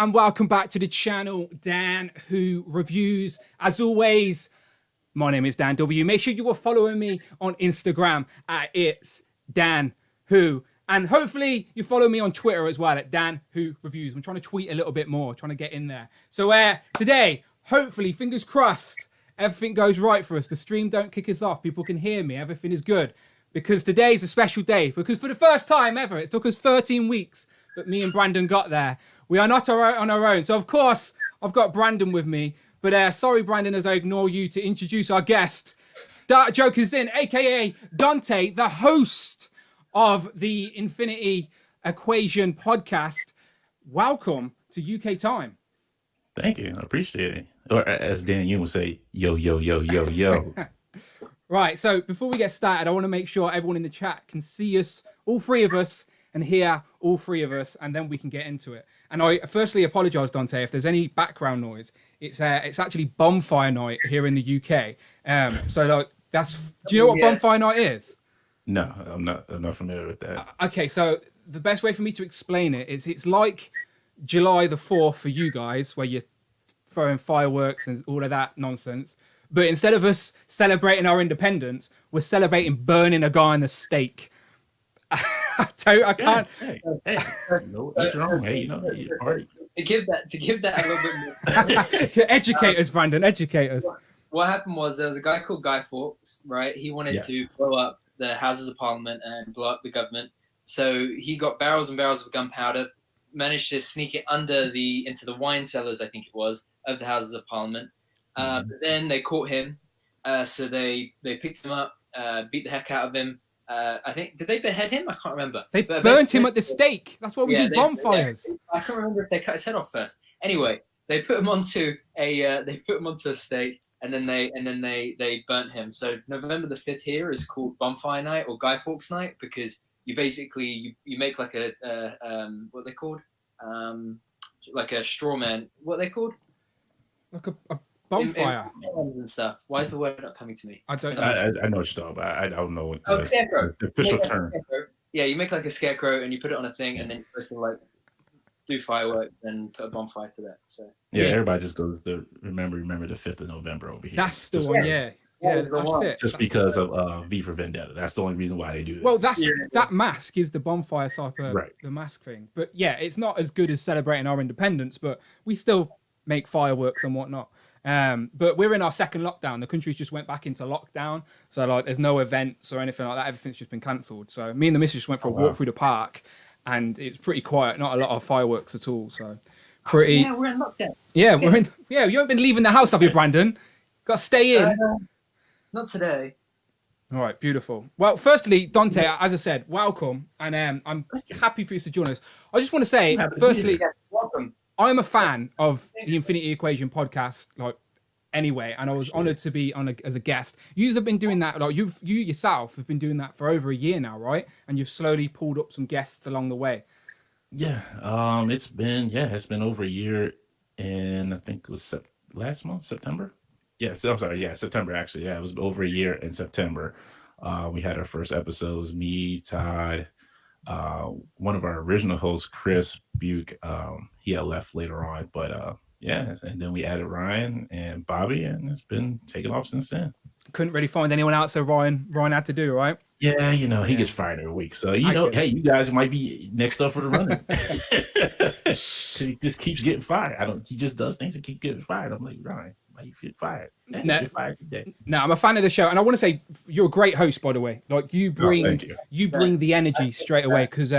and welcome back to the channel, Dan Who Reviews. As always, my name is Dan W. Make sure you are following me on Instagram at It's Dan Who. And hopefully you follow me on Twitter as well at Dan Who Reviews. I'm trying to tweet a little bit more, trying to get in there. So today, hopefully, fingers crossed, everything goes right for us. The stream don't kick us off. People can hear me. Everything is good. Because today's a special day. Because for the first time ever, it took us 13 weeks, but me and Brandon got there. We are not on our own. So, of course, I've got Brandon with me. But sorry, Brandon, as I ignore you to introduce our guest, Dark Joker's in, a.k.a. Dante, the host of the Infinity Equation podcast. Welcome to UK Time. Thank you. I appreciate it. Or as Dan Yoon would say, yo, yo, yo, yo, yo. Right, so before we get started, I want to make sure everyone in the chat can see us, all three of us, and hear all three of us, and then we can get into it. And I firstly apologise, Dante, if there's any background noise. It's actually bonfire night here in the UK. So like, do you know what bonfire night is? No, I'm not familiar with that. Okay, so the best way for me to explain it is it's like July the 4th for you guys, where you're throwing fireworks and all of that nonsense. But instead of us celebrating our independence, we're celebrating burning a guy on the stake. I can't. Hey, no, that's wrong. Hey, you know, party. To give that a little bit more. Educate us, Brandon. Educate us. What happened was there was a guy called Guy Fawkes, right? He wanted to blow up the Houses of Parliament and blow up the government. So he got barrels and barrels of gunpowder, managed to sneak it into the wine cellars, I think it was, of the Houses of Parliament. But then they caught him, so they picked him up, beat the heck out of him. I think, did they behead him? I can't remember. They burnt him at the stake. That's why we do bonfires. I can't remember if they cut his head off first. Anyway, they put him onto a stake, and then they burnt him. So November the 5th here is called Bonfire Night or Guy Fawkes Night because you basically you make like a what are they called? Like a straw man. What are they called? Like a bonfire and stuff. Why is the word not coming to me? I don't know. I know what you're talking about. I don't know what scarecrow. The official term. Yeah, you make like a scarecrow and you put it on a thing, and then you're supposed to like do fireworks and put a bonfire to that. So yeah, everybody just goes to remember the 5th of November over here. That's the one. Yeah, that's it. Just because of V for Vendetta. That's the only reason why they do that. Well, that mask is the bonfire type of the mask thing. But yeah, it's not as good as celebrating our independence, but we still make fireworks and whatnot. But we're in our second lockdown. The country's just went back into lockdown. So like there's no events or anything like that. Everything's just been cancelled. So me and the missus just went for a walk through the park and it's pretty quiet. Not a lot of fireworks at all. So pretty. Yeah, we're in lockdown. Yeah, we're in. Yeah, you haven't been leaving the house, have you, Brandon? Got to stay in. Not today. All right, beautiful. Well, firstly, Dante, as I said, welcome. And I'm happy for you to join us. I just want to say, firstly, welcome. I'm a fan of the Infinity Equation podcast, like anyway, and I was honored to be on as a guest. You have been doing that, like you yourself have been doing that for over a year now, right? And you've slowly pulled up some guests along the way. Yeah, it's been over a year, and I think it was last month, September. Yeah, I'm sorry, September actually. Yeah, it was over a year in September. We had our first episodes. Me, Todd. One of our original hosts, Chris Buke, he had left later on, but and then we added Ryan and Bobby, and it's been taking off since then. Couldn't really find anyone else, so Ryan had to do, right? Yeah, he gets fired every week, so hey, you guys might be next up for the running. He just keeps getting fired. He just does things and keep getting fired. I'm like, Ryan, why you get fired? Get fired today. No, I'm a fan of the show, and I want to say you're a great host, by the way. Like you bring the energy straight away because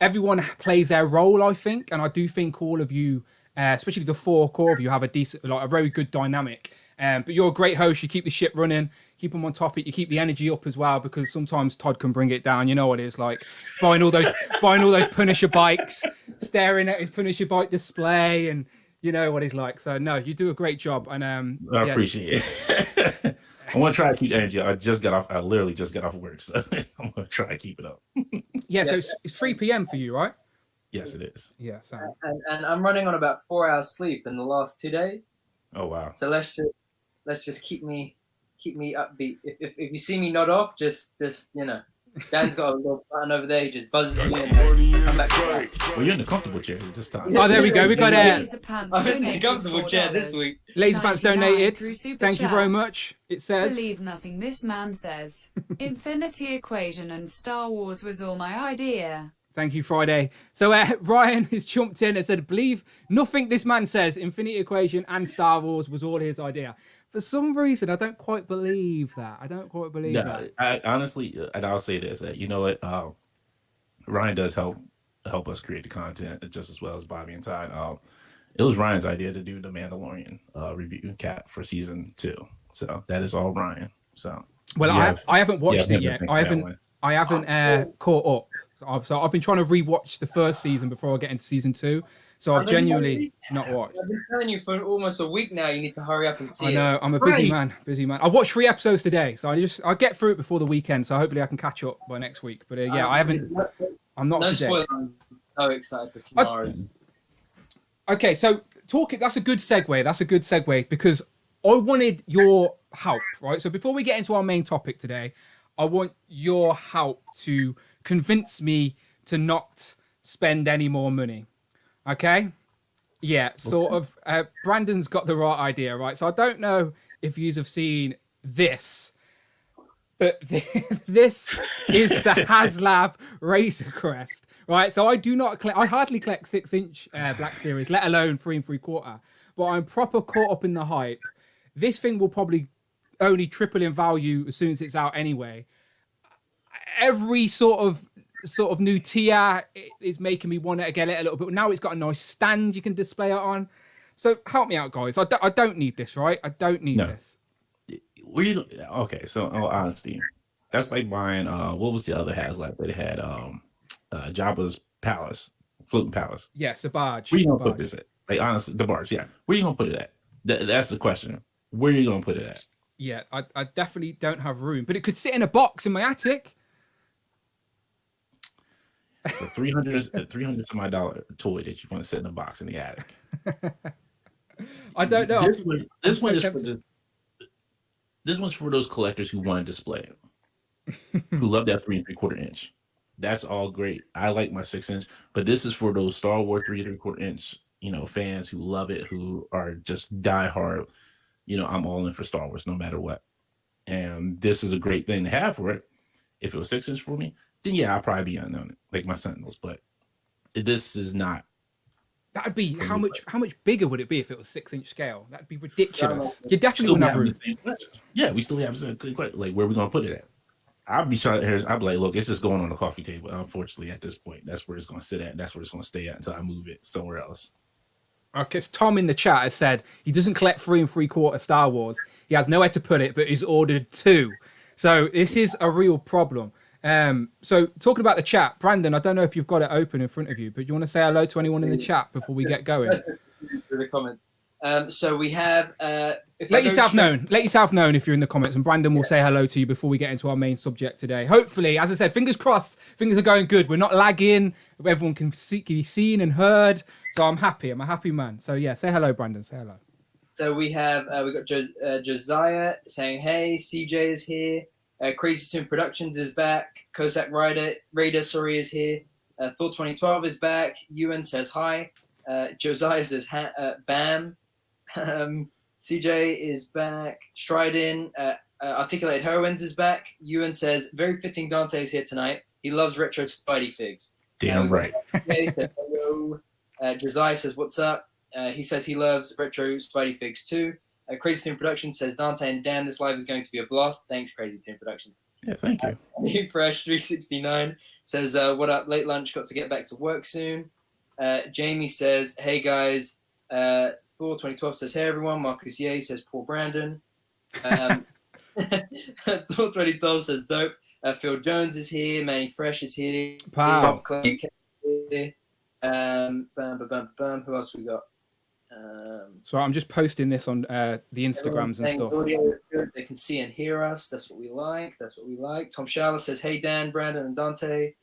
everyone plays their role, I think, and I do think all of you, especially the four core of you, have a very good dynamic. But you're a great host. You keep the ship running, keep them on topic. You keep the energy up as well because sometimes Todd can bring it down. You know what it is like buying all those Punisher bikes, staring at his Punisher bike display, and you know what he's like. So no, you do a great job, and I appreciate it. I want to try to keep the energy. I literally just got off of work, so I'm going to try to keep it up. So it's 3 p.m. for you, right? Yes, it is. Yeah, so. And I'm running on about 4 hours sleep in the last 2 days. Oh wow! So let's just keep me upbeat. If you see me nod off, just Dan's got a little button over there. He just buzzes me and come back. Well, you're in the comfortable chair this time. Oh, there we go. We got I'm in the comfortable chair this week. Laser Pants donated. through Super Thank you Chat. very much. It says. Believe nothing this man says. Infinity Equation and Star Wars was all my idea. Thank you, Friday. So Ryan has jumped in and said, believe nothing this man says. Infinity Equation and Star Wars was all his idea. For some reason, I don't quite believe that. No, I honestly, and I'll say this, that you know what, Ryan does help us create the content just as well as Bobby and Todd. It was Ryan's idea to do the Mandalorian review cap for season 2. So that is all Ryan. So well, I haven't watched it yet. I haven't caught up. So I've been trying to rewatch the first season before I get into season 2. So I've genuinely not watched. I've been telling you for almost a week now. You need to hurry up and see it. I know. I'm a busy man. I watched 3 episodes today, so I'll get through it before the weekend. So hopefully I can catch up by next week. But yeah, I haven't. I'm not. No today. spoilers. I'm so excited for tomorrow's. Okay, so that's a good segue because I wanted your help, right? So before we get into our main topic today, I want your help to convince me to not spend any more money. Okay? Yeah, sort of. Brandon's got the right idea, right? So I don't know if you have seen this, but this is the HasLab Razor Crest, right? So I hardly collect 6-inch Black Series, let alone 3 3/4. But I'm proper caught up in the hype. This thing will probably only triple in value as soon as it's out anyway. Every sort of new tier is making me want to get it a little bit. Now it's got a nice stand you can display it on. So help me out, guys. I don't need this, right? I don't need this. Okay, so in all honesty, that's like buying what was the other HasLab that had Jabba's palace, floating palace. Yes, a barge. Where you gonna put this at? Like honestly, the barge, yeah. Where you gonna put it at? That's the question. Where you gonna put it at? Yeah, I definitely don't have room, but it could sit in a box in my attic. For $300 to my dollar toy that you want to sit in a box in the attic. I don't know. This one's for those collectors who want to display it, who love that 3 3/4 inch. That's all great. I like my 6-inch, but this is for those Star Wars 3 3/4 inch, fans who love it, who are just diehard. I'm all in for Star Wars no matter what, and this is a great thing to have for it. If it was 6-inch for me, then yeah, I'll probably be on it, like my Sentinels. But this is not. That'd be how much bigger would it be if it was 6-inch scale? That'd be ridiculous. You definitely wouldn't have room. Yeah, we still have a good question. Like, where are we gonna put it at? I'd be like, look, it's just going on the coffee table. Unfortunately, at this point, that's where it's gonna sit at. That's where it's gonna stay at until I move it somewhere else. Okay, so Tom in the chat has said he doesn't collect 3 3/4 Star Wars. He has nowhere to put it, but he's ordered 2. So this is a real problem. So talking about the chat, Brandon, I don't know if you've got it open in front of you, but you want to say hello to anyone in the chat before we get going? The comments. So we have. Let yourself known if you're in the comments, and Brandon will say hello to you before we get into our main subject today. Hopefully, as I said, fingers crossed, things are going good. We're not lagging. Everyone can be seen and heard. So I'm happy. I'm a happy man. So yeah, say hello, Brandon. Say hello. So we got Josiah saying, "Hey, CJ is here. Crazy Toon Productions is back. Cossack Raider, is here. Thor 2012 is back. Ewan says hi. Josiah says bam. CJ is back. Stridin, Articulated Heroines is back. Ewan says, very fitting Dante is here tonight. He loves retro Spidey figs. Damn right. He said, hello. Josiah says, what's up? He says he loves retro Spidey figs too. Crazy Toon Productions says, Dante and Dan, this live is going to be a blast. Thanks, Crazy Toon Productions. Yeah, thank you. New Fresh 369 says, what up? Late lunch, got to get back to work soon. Jamie says, hey guys. Thor 2012 says, hey everyone. Marcus Ye says, poor Brandon. Thor 2012 says, dope. Phil Jones is here. Manny Fresh is here. Wow. Who else we got? So I'm just posting this on the Instagrams and stuff. Audio is good. They can see and hear us. That's what we like. Tom Schaller says, hey Dan, Brandon, and Dante.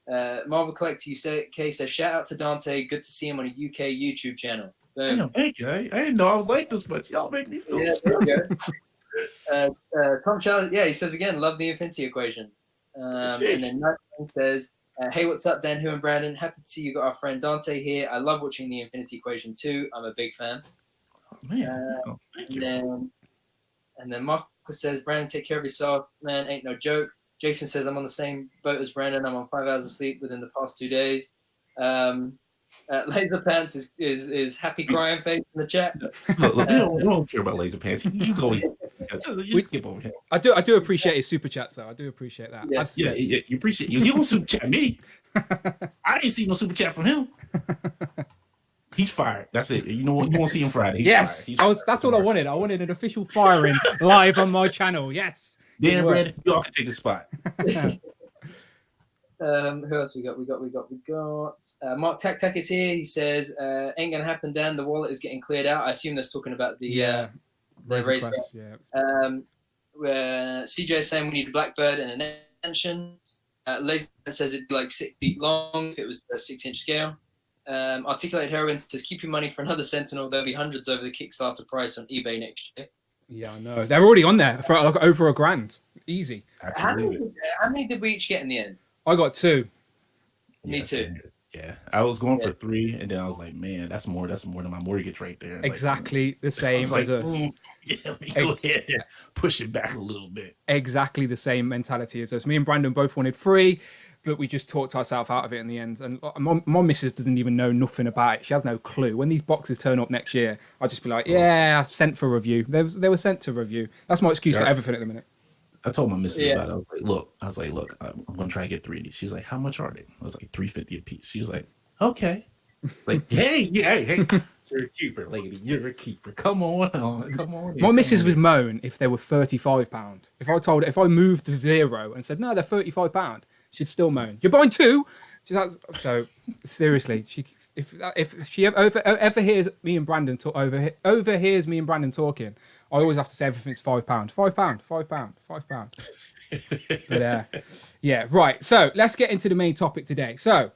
Marvel Collector UK says, shout out to Dante. Good to see him on a UK YouTube channel. Damn, thank you. I didn't know I was like this much. Y'all make me feel there you go. Tom Schaller, he says again, love the Infinity Equation. And then Nightwing says, hey, what's up, Dan, Who, and Brandon? Happy to see you got our friend Dante here. I love watching the Infinity Equation too. I'm a big fan. Man, thank you. And then Marcus says, Brandon, take care of yourself. Man, ain't no joke. Jason says, I'm on the same boat as Brandon. I'm on 5 hours of sleep within the past 2 days. Laser Pants is happy crying face in the chat. Look, we don't care about Laser Pants. You go. You skip over him. I do appreciate his super chats though. I do appreciate that. Yes. Yeah, you appreciate you. You don't super chat me. I didn't see no super chat from him. He's fired. That's it. You know what? You won't see him Friday. He's fired. That's all I wanted. I wanted an official firing live on my channel. Yes. Dan, Brandon, you all can take a spot. Who else we got? Mark Tak is here. He says, ain't gonna happen, Dan. The wallet is getting cleared out. I assume that's talking about the raise. CJ is saying we need a Blackbird and an engine. Laser says it'd be like 6 feet long if it was a 6-inch scale. Articulated Heroine says, keep your money for another Sentinel. There'll be hundreds over the Kickstarter price on eBay next year. Yeah, I know. They're already on there for like over $1,000. Easy. How many did we each get in the end? I got 2. Me too. Yeah, I was going for 3, and then I was like, man, that's more than my mortgage right there. Exactly the same as us. Yeah, let me go ahead and push it back a little bit. Exactly the same mentality as us. Me and Brandon both wanted 3, but we just talked ourselves out of it in the end. And my missus doesn't even know nothing about it. She has no clue. When these boxes turn up next year, I'll just be like, yeah, sent for review. They were sent to review. That's my excuse for everything at the minute. I told my missus about it. I was like, look, I'm gonna try to get 3 of these. She's like, how much are they? I was like, $3.50 a piece. She was like, okay. Like, hey, you're a keeper, lady. You're a keeper. Come on. My missus would moan if they were £35. If I moved the 0 and said no, they're £35, she'd still moan. You're buying 2. So seriously, if she ever hears me and Brandon overhears me and Brandon talking, I always have to say everything's £5. £5. But yeah, right. So let's get into the main topic today. So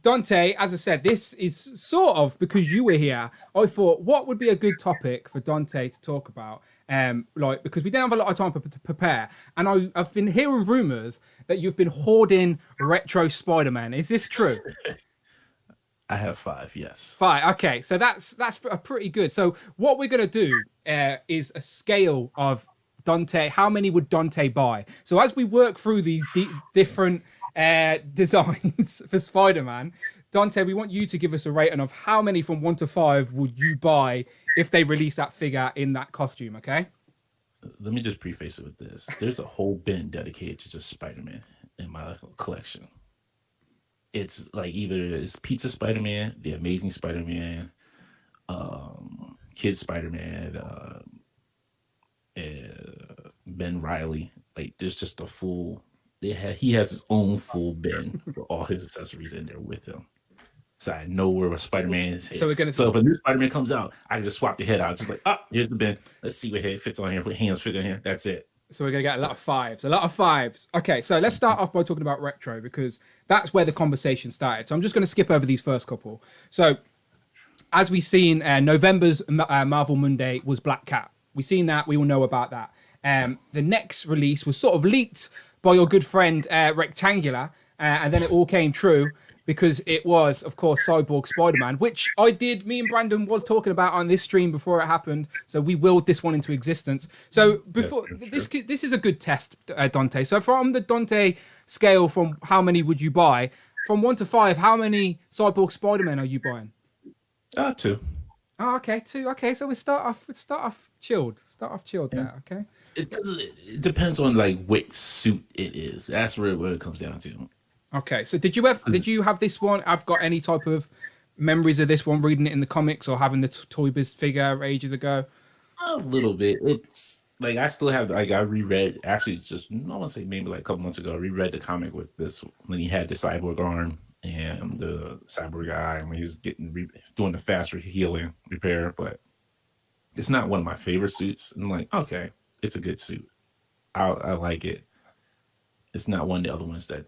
Dante, as I said, this is sort of because you were here. I thought, what would be a good topic for Dante to talk about? Because we don't have a lot of time to prepare, and I've been hearing rumors that you've been hoarding retro Spider-Man. Is this true? I have 5, yes. 5. Okay, so that's pretty good. So what we're gonna do is a scale of Dante. How many would Dante buy? So as we work through these different designs for Spider-Man, Dante, we want you to give us a rating of how many from 1 to 5 would you buy if they release that figure in that costume. Okay. Let me just preface it with this. There's a whole bin dedicated to just Spider-Man in my collection. It's like either it's Pizza Spider-Man, The Amazing Spider-Man, Kid Spider-Man, Ben Reilly. Like there's just a full. He has his own full bin for all his accessories in there with him. So I know where a Spider-Man is. So if a new Spider-Man comes out, I can just swap the head out. Just like, here's the bin. Let's see what head fits on here, what hands fit in here. That's it. So we're going to get a lot of 5s. Okay, so let's start off by talking about retro because that's where the conversation started. So I'm just going to skip over these first couple. So as we've seen, November's Marvel Monday was Black Cat. We've seen that. We all know about that. The next release was sort of leaked by your good friend Rectangular, and then it all came true because it was, of course, Cyborg Spider-Man, which me and Brandon was talking about on this stream before it happened. So we willed this one into existence. So before this is a good test, Dante. So from the Dante scale, from how many would you buy? From 1 to 5, how many Cyborg Spider-Man are you buying? 2. Oh, okay, 2. Okay, so we start off chilled. There, okay. It depends on like which suit it is. That's where it comes down to. Okay, so did you have this one? I've got any type of memories of this one, reading it in the comics or having the Toy Biz figure ages ago? A little bit. It's like I still have. Like I reread. Actually, just I want to say maybe like a couple months ago, I reread the comic with this when he had the cyborg arm and the cyborg guy, and when he was doing the faster healing repair. But it's not one of my favorite suits. And I'm like, okay, it's a good suit. I like it. It's not one of the other ones that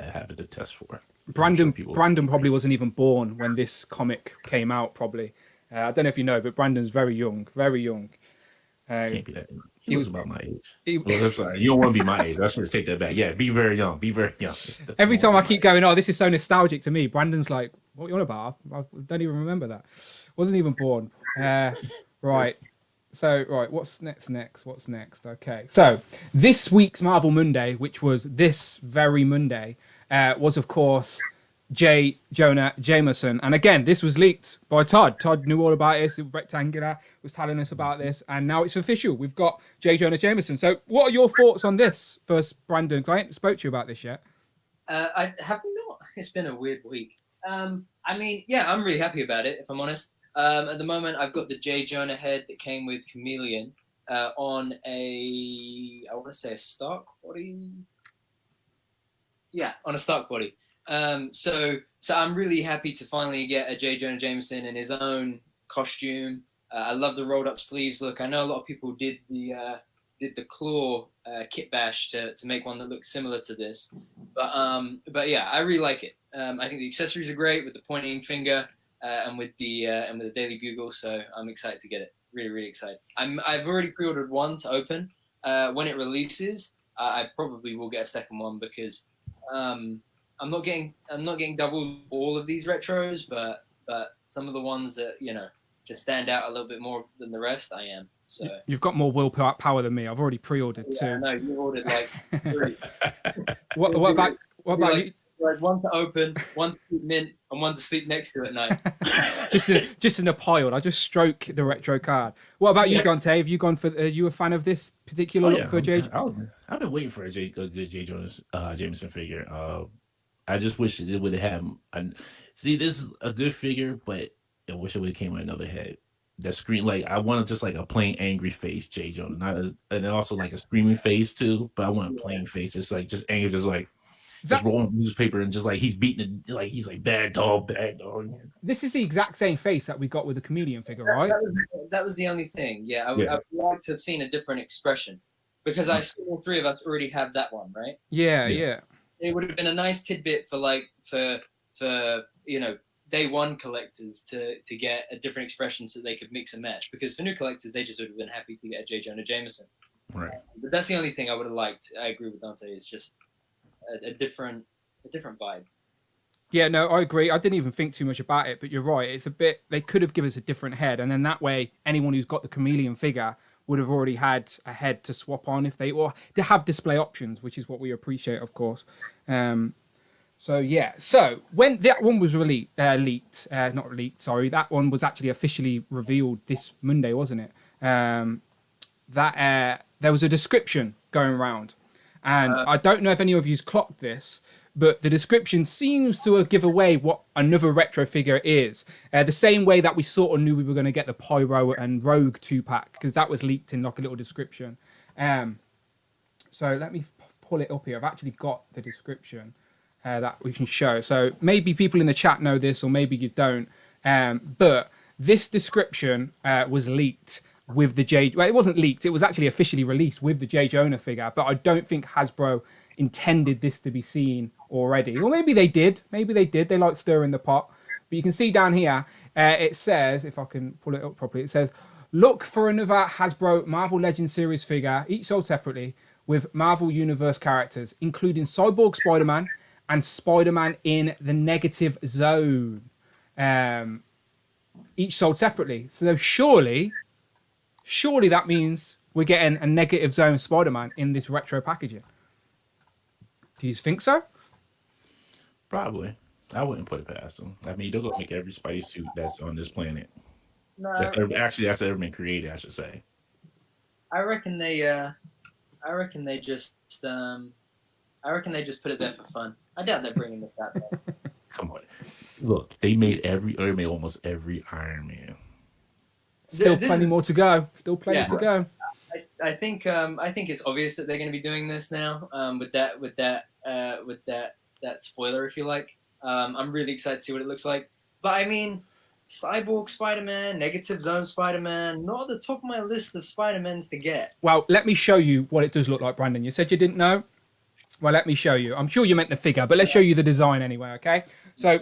I have to test for. Brandon probably wasn't even born when this comic came out. Probably, I don't know if you know, but Brandon's very young. Can't be that. He was about my age. he- Well, I'm sorry. You don't want to be my age. I should take that back. Yeah, be very young. Be very young. Every time I keep going, oh, this is so nostalgic to me. Brandon's like, what are you on about? I don't even remember that. Wasn't even born. Right. So, right, what's next? What's next? Okay. So, this week's Marvel Monday, which was this very Monday, was, of course, J. Jonah Jameson. And again, this was leaked by Todd. Todd knew all about this. Rectangular was telling us about this. And now it's official. We've got J. Jonah Jameson. So, what are your thoughts on this first, Brandon? Because I ain't spoke to you about this yet. I have not. It's been a weird week. I mean, yeah, I'm really happy about it, if I'm honest. At the moment, I've got the J. Jonah head that came with Chameleon on I want to say a Stark body. Yeah, on a Stark body. So I'm really happy to finally get a J. Jonah Jameson in his own costume. I love the rolled up sleeves look. I know a lot of people did the claw kit bash to make one that looks similar to this, but yeah, I really like it. I think the accessories are great with the pointing finger. And with the Daily Bugle, so I'm excited to get it. Really, really excited. I've already pre-ordered one to open. When it releases, I probably will get a second one because I'm not getting doubles all of these retros, but some of the ones that just stand out a little bit more than the rest, I am. So You've got more willpower than me. I've already pre-ordered yeah, too. I know you ordered like 3. What about you? Like one to open, one to keep mint, and one to sleep next to at night. just in a pile. I just stroke the retro card. What about you, Dante? Have you gone for? Are you a fan of this particular look for J? I've been waiting for a good J. Jonah Jameson figure. I just wish it would have. See, this is a good figure, but I wish it would have came with another head. That scream, like I wanted just like a plain angry face, J. Jonah, and also like a screaming face too. But I want a plain face, just angry, just like. Just rolling newspaper and just like he's beating it, like he's like bad dog. This is the exact same face that we got with the Chameleon figure, right? That was the only thing. Yeah, I would like to have seen a different expression because I see all 3 of us already have that one, right? Yeah. It would have been a nice tidbit for day one collectors to get a different expression so they could mix and match. Because for new collectors, they just would have been happy to get a J. Jonah Jameson. Right. But that's the only thing I would have liked. I agree with Dante. It's just a different vibe. Yeah, no, I agree. I didn't even think too much about it, but you're right. It's a bit. They could have given us a different head, and then that way, anyone who's got the Chameleon figure would have already had a head to swap on or to have display options, which is what we appreciate, of course. So yeah. So when that one was leaked, that one was actually officially revealed this Monday, wasn't it? There was a description going around. And I don't know if any of you's clocked this, but the description seems to give away what another retro figure is. The same way that we sort of knew we were going to get the Pyro and Rogue 2-pack, because that was leaked in like a little description. So let me pull it up here. I've actually got the description that we can show. So maybe people in the chat know this, or maybe you don't. But this description was leaked with the it wasn't leaked, it was actually officially released with the J. Jonah figure, but I don't think Hasbro intended this to be seen already. Or maybe they did. They like stirring the pot. But you can see down here, it says, if I can pull it up properly, it says, look for another Hasbro Marvel Legends series figure, each sold separately, with Marvel Universe characters, including Cyborg Spider-Man and Spider-Man in the Negative Zone. Each sold separately. So surely that means we're getting a Negative Zone Spider-Man in this retro packaging. Do you think so? Probably. I wouldn't put it past them. I mean, they're going to make every Spidey suit that's on this planet. No, That's ever been created, I should say. I reckon they just put it there for fun. I doubt they're bringing it that back. Come on. Look, they made almost every Iron Man. Still plenty more to go. Still plenty to go. I think it's obvious that they're going to be doing this now. With that spoiler, if you like. I'm really excited to see what it looks like. But I mean, Cyborg Spider-Man, Negative Zone Spider-Man, not at the top of my list of Spider-Mans to get. Well, let me show you what it does look like, Brandon. You said you didn't know? Well, let me show you. I'm sure you meant the figure, but let's show you the design anyway, okay? So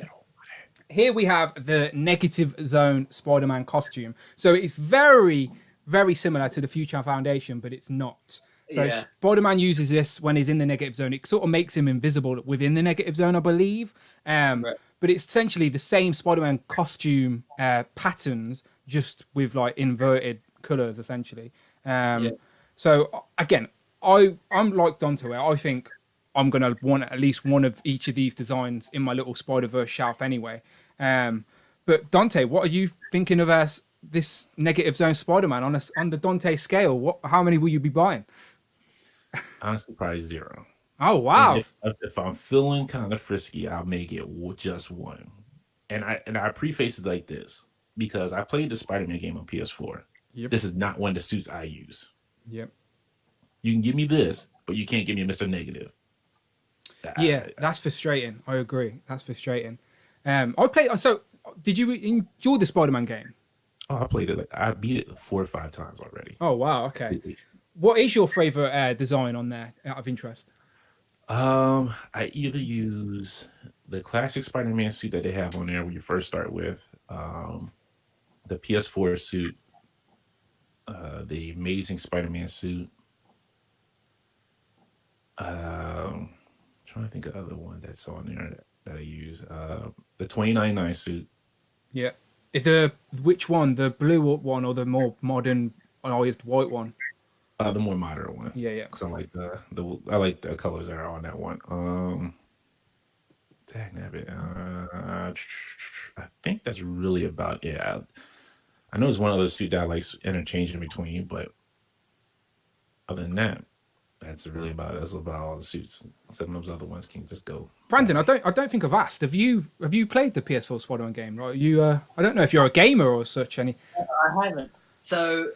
here we have the Negative Zone Spider-Man costume. So it's very very similar to the Future Foundation, but it's not. So Yeah. Spider-Man uses this when he's in the negative zone. It sort of makes him invisible within the negative zone, I believe. Right. But it's essentially the same Spider-Man costume patterns, just with like inverted colors, essentially. So again, I'm like Dante. I think I'm gonna want at least one of each of these designs in my little Spider-Verse shelf anyway. But Dante, what are you thinking of as this negative zone Spider-Man on the Dante scale? How many will you be buying? Honestly, probably 0. Oh wow! And if I'm feeling kind of frisky, I'll make it just one. And I preface it like this because I played the Spider-Man game on PS4. Yep. This is not one of the suits I use. Yep. You can give me this, but you can't give me a Mr. Negative. Yeah, that's frustrating. I agree. That's frustrating. I played. So, did you enjoy the Spider-Man game? Oh, I played it. I beat it 4 or 5 times already. Oh wow. Okay. What is your favorite design on there, out of interest? I either use the classic Spider-Man suit that they have on there when you first start with, the PS4 suit, the Amazing Spider-Man suit. Trying to think of the other one that's on there that I use. The 2099 suit. Yeah. Which one? The blue one or the more modern, white one? The more modern one. Yeah. Because I like I like the colors that are on that one. Dang nabbit. I think that's really about it. I know it's one of those two that I like interchanging between, but other than that, that's really about it. That's about all the suits. Some of those other ones can just go. Brandon, I don't think I've asked. Have you played the PS4 Spider-Man game? Right? I don't know if you're a gamer or such. I haven't. So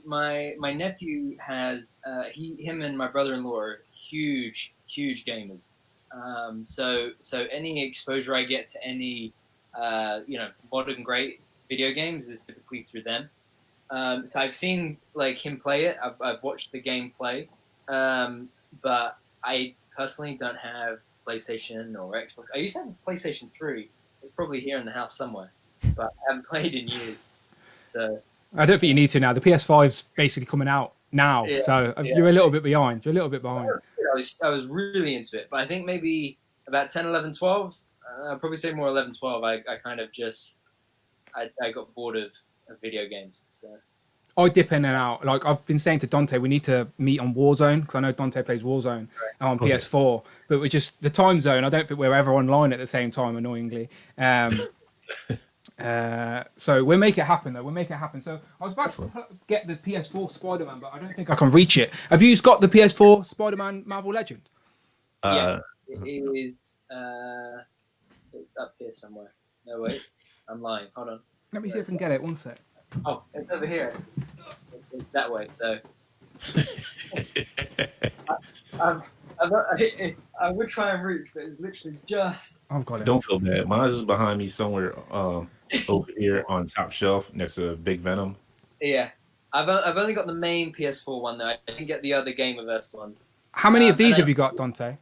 my nephew has him and my brother-in-law are huge gamers. So any exposure I get to any modern great video games is typically through them. So I've seen like him play it. I've watched the game play, but I personally don't have PlayStation or Xbox. I used to have a PlayStation 3. It's probably here in the house somewhere, but I haven't played in years. So I don't think you need to now. The PS5's basically coming out now, so you're a little bit behind. You're a little bit behind. I was really into it, but I think maybe about 10, 11, 12. I'd probably say more 11, 12. I kind of just I got bored of video games. So I dip in and out. Like I've been saying to Dante, we need to meet on Warzone because I know Dante plays Warzone on PS4, but we're just the time zone. I don't think we're ever online at the same time, annoyingly. So we'll make it happen, though. We'll make it happen. So I was about to get the PS4 Spider-Man, but I don't think I can reach it. Have you got the PS4 Spider-Man Marvel Legend? Yeah, it is. It's up here somewhere. No, wait. I'm lying. Hold on. Let me see if I can get it. One sec. Oh, it's over here. It's that way. So I would try and reach, but it's literally just. I've got it. Don't feel bad. Mine's just behind me somewhere over here on top shelf next to Big Venom. Yeah, I've only got the main PS4 one though. I didn't get the other Gamerverse ones. How many of these have you got, Dante?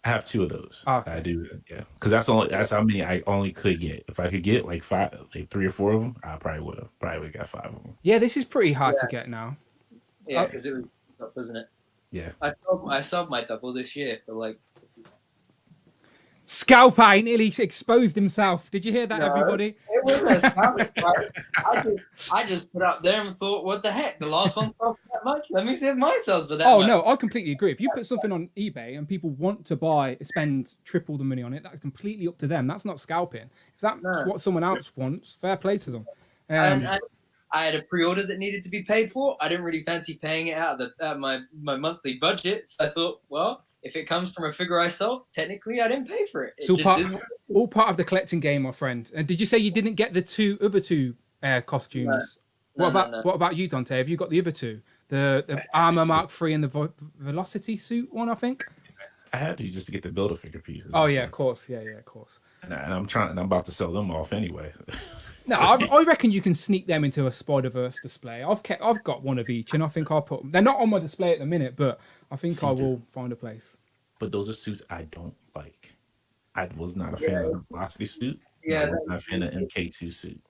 I have 2 of those. Oh, okay. I do, yeah. Because that's how many I only could get. If I could get like 3 or 4 of them, I probably would have got 5 of them. Yeah, this is pretty hard to get now. Yeah, because it was up, wasn't it? Yeah. I sold my double this year for like. Scalper nearly exposed himself. Did you hear that, everybody? It wasn't a scalper. I just put up there and thought, what the heck? The last one sold that much. Let me see if mine sells for that much. No, I completely agree. If you put something on eBay and people want to spend triple the money on it, that's completely up to them. That's not scalping. If that's what someone else wants, fair play to them. And I had a pre-order that needed to be paid for. I didn't really fancy paying it out of my monthly budget. So I thought, well, if it comes from a figure I sold, technically I didn't pay for it. So all part of the collecting game, my friend. And did you say you didn't get the other two costumes? No. What about you, Dante? Have you got the other two? The Armor Mark III and the Velocity suit one, I think. I had to just to get the Build-A-Figure pieces. Oh yeah, of course. Yeah, of course. And I'm about to sell them off anyway. No, I reckon you can sneak them into a Spider-Verse display. I've got one of each, and I think I'll put them. They're not on my display at the minute, but I think I will find a place. But those are suits I don't like. I was not a fan of the Velocity suit. Yeah, I was not a fan of MK2 suit.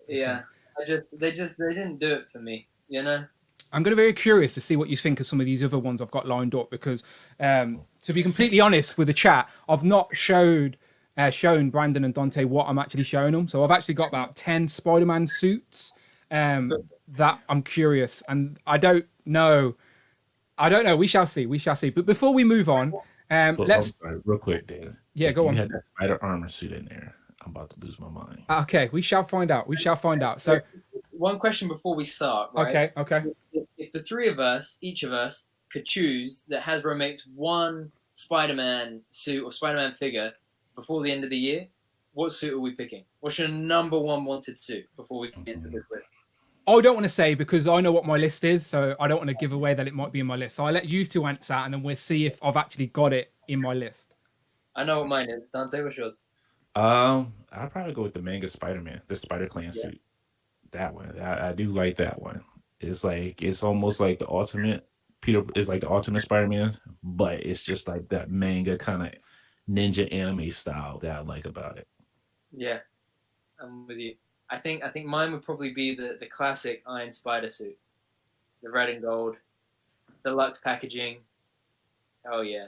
Yeah. they didn't do it for me, you know. I'm going to be very curious to see what you think of some of these other ones I've got lined up because, to be completely honest with the chat, I've not shown Brandon and Dante what I'm actually showing them. So I've actually got about 10 Spider-Man suits that I'm curious, and I don't know. We shall see. But before we move on, let's real quick, Dan. Yeah, go on. You had that spider armor suit in there. I'm about to lose my mind. Okay, we shall find out. So, one question before we start. Right? Okay. If the three of us, each of us, could choose that Hasbro makes one Spider-Man suit or Spider-Man figure before the end of the year, what suit are we picking? What's your number one wanted suit before we get into this list? I don't want to say because I know what my list is, so I don't want to give away that it might be in my list. So I'll let you two answer, and then we'll see if I've actually got it in my list. I know what mine is. Dante, what's yours? I'd probably go with the manga Spider-Man, the Spider-Clan suit. That one, I do like that one. It's almost like the ultimate Peter is like the ultimate Spider-Man, but it's just like that manga kind of ninja anime style that I like about it. Yeah, I'm with you. I think mine would probably be the classic Iron Spider suit, the red and gold, deluxe packaging. Oh yeah.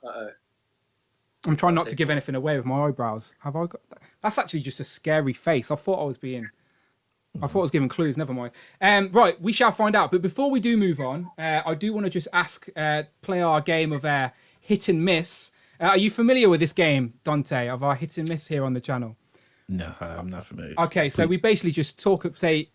Uh-oh. I'm trying not to give anything away with my eyebrows. Have I got that? That's actually just a scary face. I thought I was giving clues. Never mind. Right, we shall find out. But before we do move on, I do want to just play our game of hit and miss. Are you familiar with this game, Dante, of our hit and miss here on the channel? No, I'm not familiar. Okay, so we basically just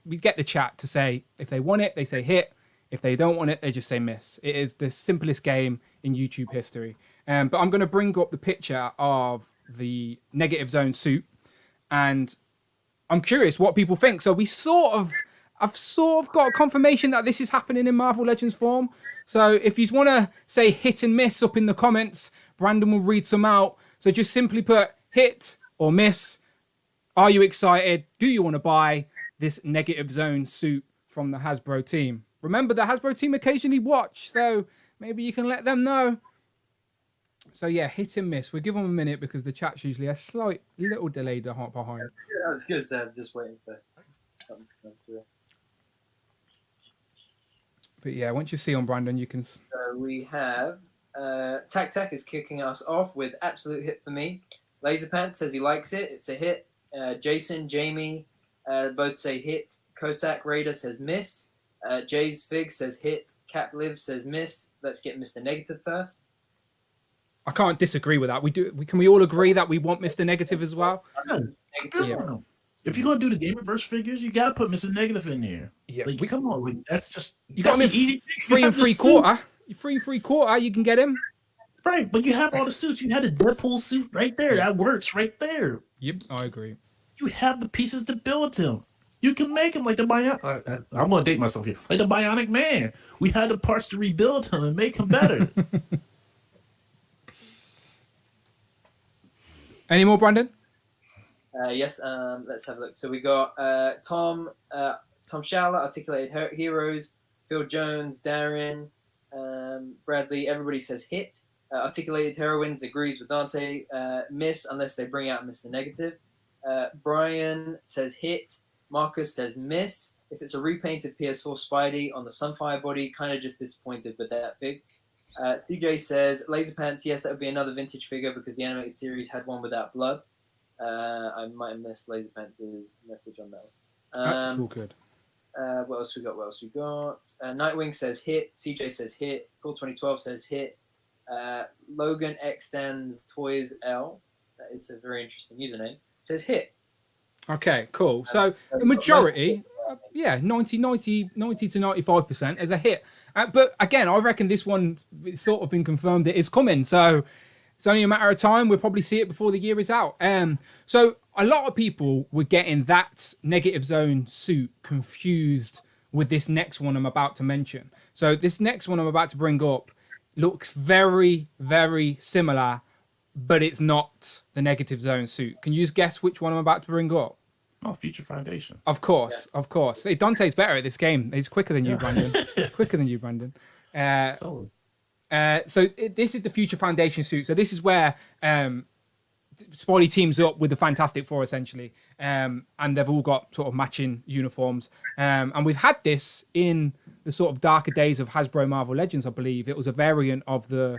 we get the chat to say if they want it, they say hit. If they don't want it, they just say miss. It is the simplest game in YouTube history. But I'm going to bring up the picture of the Negative Zone suit, and I'm curious what people think. So I've sort of got a confirmation that this is happening in Marvel Legends form. So if you want to say hit and miss up in the comments, Brandon will read some out. So just simply put hit or miss. Are you excited? Do you want to buy this Negative Zone suit from the Hasbro team? Remember, the Hasbro team occasionally watch, so maybe you can let them know. So yeah, hit and miss. We'll give them a minute because the chat's usually a slight little delayed behind. Yeah, I was good, Sam. Just waiting for something to come through. But yeah, once you see on Brandon, you can. So we have Tac is kicking us off with absolute hit for me. Laserpants says he likes it. It's a hit. Jason, Jamie, both say hit. Cossack Raider says miss. Jay's Fig says hit. Cap Live says miss. Let's get Mr. Negative first. I can't disagree with that. Can we all agree that we want Mr. Negative as well? Yeah. If you're gonna do the Gamerverse figures, you gotta put Mr. Negative in there. Yeah, come on, that's just you got him easy. 3 and 3/4. You're 3 and 3/4. You can get him. Right, but you have all the suits. You had the Deadpool suit right there. That works right there. Yep, I agree. You have the pieces to build him. You can make him like the Bionic. I'm gonna date myself here. Like the Bionic Man. We had the parts to rebuild him and make him better. Any more, Brandon? Yes. Let's have a look. So we got Tom Schauer, Articulated Heroes, Phil Jones, Darren, Bradley. Everybody says hit. Articulated Heroines agrees with Dante. Miss unless they bring out Mr. Negative. Brian says hit. Marcus says miss. If it's a repainted PS4 Spidey on the Sunfire body, kind of just disappointed with that fig. CJ says Laserpants, yes, that would be another vintage figure because the animated series had one without blood. I might have missed Laserpants' message on that one. That's all good. What else we got? Nightwing says hit. CJ says hit. Full 2012 says hit. Logan X stands Toys L. That is a very interesting username. Says hit. Okay, cool. So the majority, 90 to 95% is a hit. But again, I reckon this one it's sort of been confirmed it is coming. So it's only a matter of time. We'll probably see it before the year is out. So a lot of people were getting that Negative Zone suit confused with this next one I'm about to mention. So this next one I'm about to bring up looks very, very similar, but it's not the Negative Zone suit. Can you just guess which one I'm about to bring up? Oh, Future Foundation. Of course. Hey, Dante's better at this game. He's quicker than you, Brandon. So this is the Future Foundation suit. So this is where Spidey teams up with the Fantastic Four essentially, and they've all got sort of matching uniforms. And we've had this in the sort of darker days of Hasbro Marvel Legends, I believe. It was a variant of the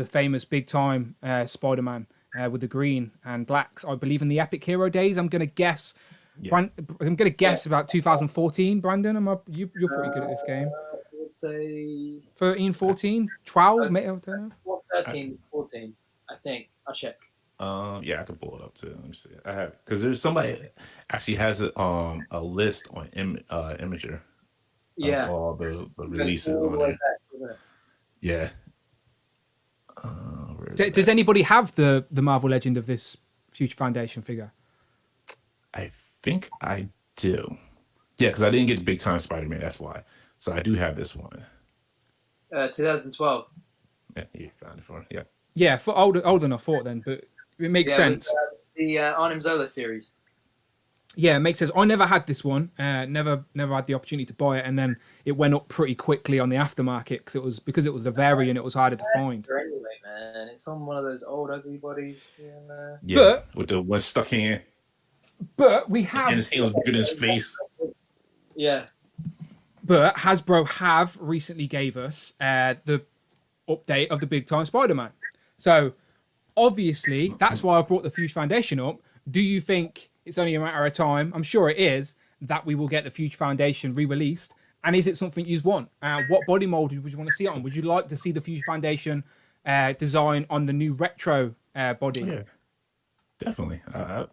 famous big time Spider-Man with the green and blacks, I believe, in the Epic Hero days. I'm gonna guess. Yeah. I'm gonna guess about 2014. Brandon, you're pretty good at this game. I would say 13, 14, 12, maybe, I don't know. 13, 14, I think. I'll check. Yeah, I can pull it up too. Let me see. I have because there's somebody actually has a list on Imager. Yeah. Of all the releases All the on way there. back, isn't it? Yeah. Does anybody have the Marvel Legend of this Future Foundation figure? I think I do. Yeah, because I didn't get Big Time Spider-Man. That's why. So I do have this one. 2012. Yeah, you found it for me. Yeah. Yeah, for older than I thought then, but it makes sense. It was, the Arnim Zola series. Yeah, it makes sense. I never had this one. Never had the opportunity to buy it, and then it went up pretty quickly on the aftermarket because it was a variant. It was harder to find. Anyway, man, it's on one of those old ugly bodies. Yeah. But- with the one stuck in, But we and have, his hand was bigger than his face. Yeah. but Hasbro have recently gave us the update of the Big Time Spider-Man. So obviously that's why I brought the Future Foundation up. Do you think it's only a matter of time? I'm sure it is that we will get the Future Foundation re-released. And is it something you want? What body mold would you want to see it on? Would you like to see the Future Foundation design on the new retro body? Yeah, definitely.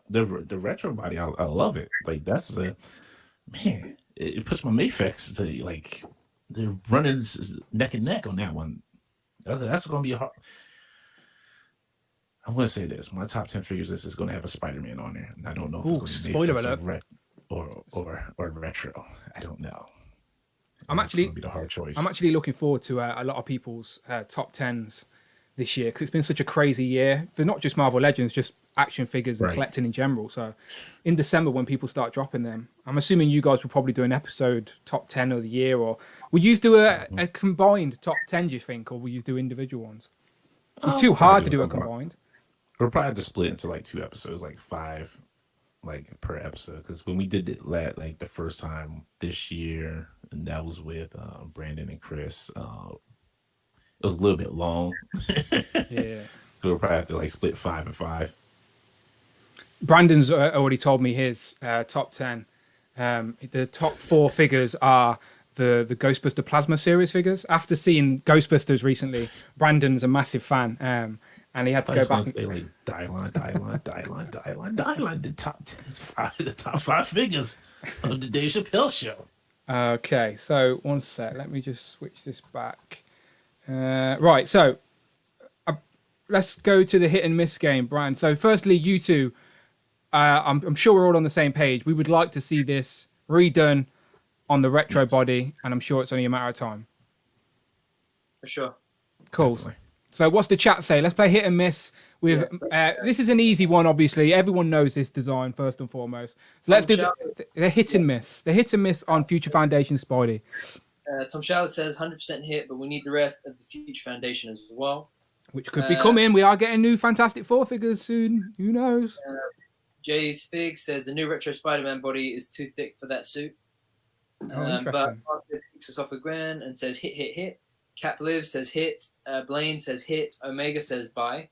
The retro body, I love it. Like that's man. It puts my Mayfix to like they're running neck and neck on that one. That's gonna be hard. I'm gonna say this: my top 10 figures list is gonna have a Spider-Man on there. I don't know if Ooh, it's gonna spoiler be alert. or retro. I don't know. I'm That's actually gonna be the hard choice. I'm actually looking forward to a lot of people's top 10s this year because it's been such a crazy year for not just Marvel Legends, just action figures and Right. collecting in general. So in December when people start dropping them, I'm assuming you guys will probably do an episode top 10 of the year, or will you do a combined top 10, do you think, or will you do individual ones? It's too we'll hard probably to do do a a combined. We'll probably have to split into like 2 episodes, like 5, like per episode. Because when we did it like the first time this year, and that was with Brandon and Chris, it was a little bit long. Yeah. So we'll probably have to like split 5 and 5. Brandon's already told me his top 10. The top 4 figures are the Ghostbuster Plasma series figures. After seeing Ghostbusters recently, Brandon's a massive fan, and he had to go back. They like Dylan, the top 5 figures of the Dave Chappelle show. Okay, so one sec. Let me just switch this back. Right, so let's go to the hit and miss game, Brian. So firstly, you two, I'm sure we're all on the same page. We would like to see this redone on the retro body, and I'm sure it's only a matter of time. For sure. Cool. Definitely. So what's the chat say? Let's play hit and miss with. This is an easy one, obviously. Everyone knows this design first and foremost. So let's do the hit and miss. The hit and miss on Future Foundation Spidey. Tom Charlotte says 100% hit, but we need the rest of the Future Foundation as well. Which could be coming. We are getting new Fantastic Four figures soon. Who knows? Jay's Fig says the new retro Spider-Man body is too thick for that suit. Oh, interesting. But Marcus kicks us off with Gwen and says hit, hit, hit. Cap Liv says hit. Blaine says hit. Omega says bye.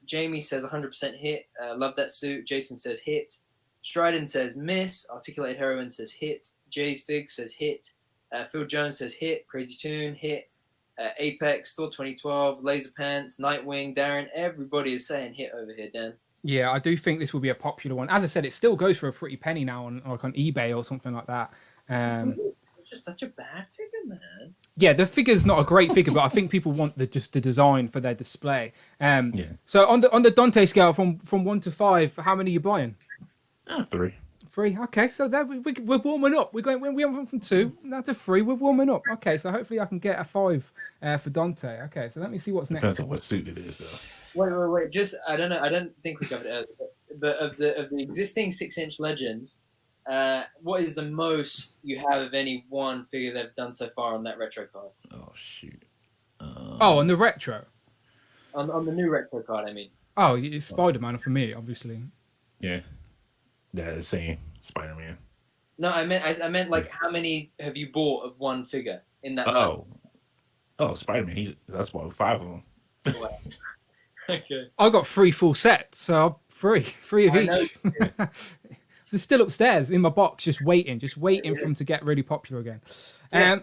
Jamie says 100% hit. Love that suit. Jason says hit. Stridon says miss. Articulated Heroine says hit. Jay's Fig says hit. Phil Jones says hit. Crazy Tune hit. Apex, Thor 2012, Laser Pants, Nightwing, Darren. Everybody is saying hit over here, Dan. Yeah, I do think this will be a popular one. As I said, it still goes for a pretty penny now on eBay or something like that. It's just such a bad figure, man. Yeah, the figure's not a great figure, but I think people want just the design for their display. So on the Dante scale from 1 to 5, how many are you buying? 3. 3. Okay, so there we're warming up. We went from 2 now to 3. We're warming up. Okay, so hopefully I can get a 5 for Dante. Okay, so let me see what's next. Depends on what suit it is, though. Wait. Just I don't know. I don't think we covered it earlier. But of the existing 6-inch Legends, what is the most you have of any one figure they've done so far on that retro card? Oh shoot. On the retro. On the new retro card, I mean. Oh, it's Spider-Man for me, obviously. Yeah, the same Spider-Man. No, I meant like how many have you bought of one figure in that? Oh, Spider-Man. That's about 5 of them. Wow. Okay. I got 3 full sets, so three of I know. each. They're still upstairs in my box, just waiting for them to get really popular again. Yeah,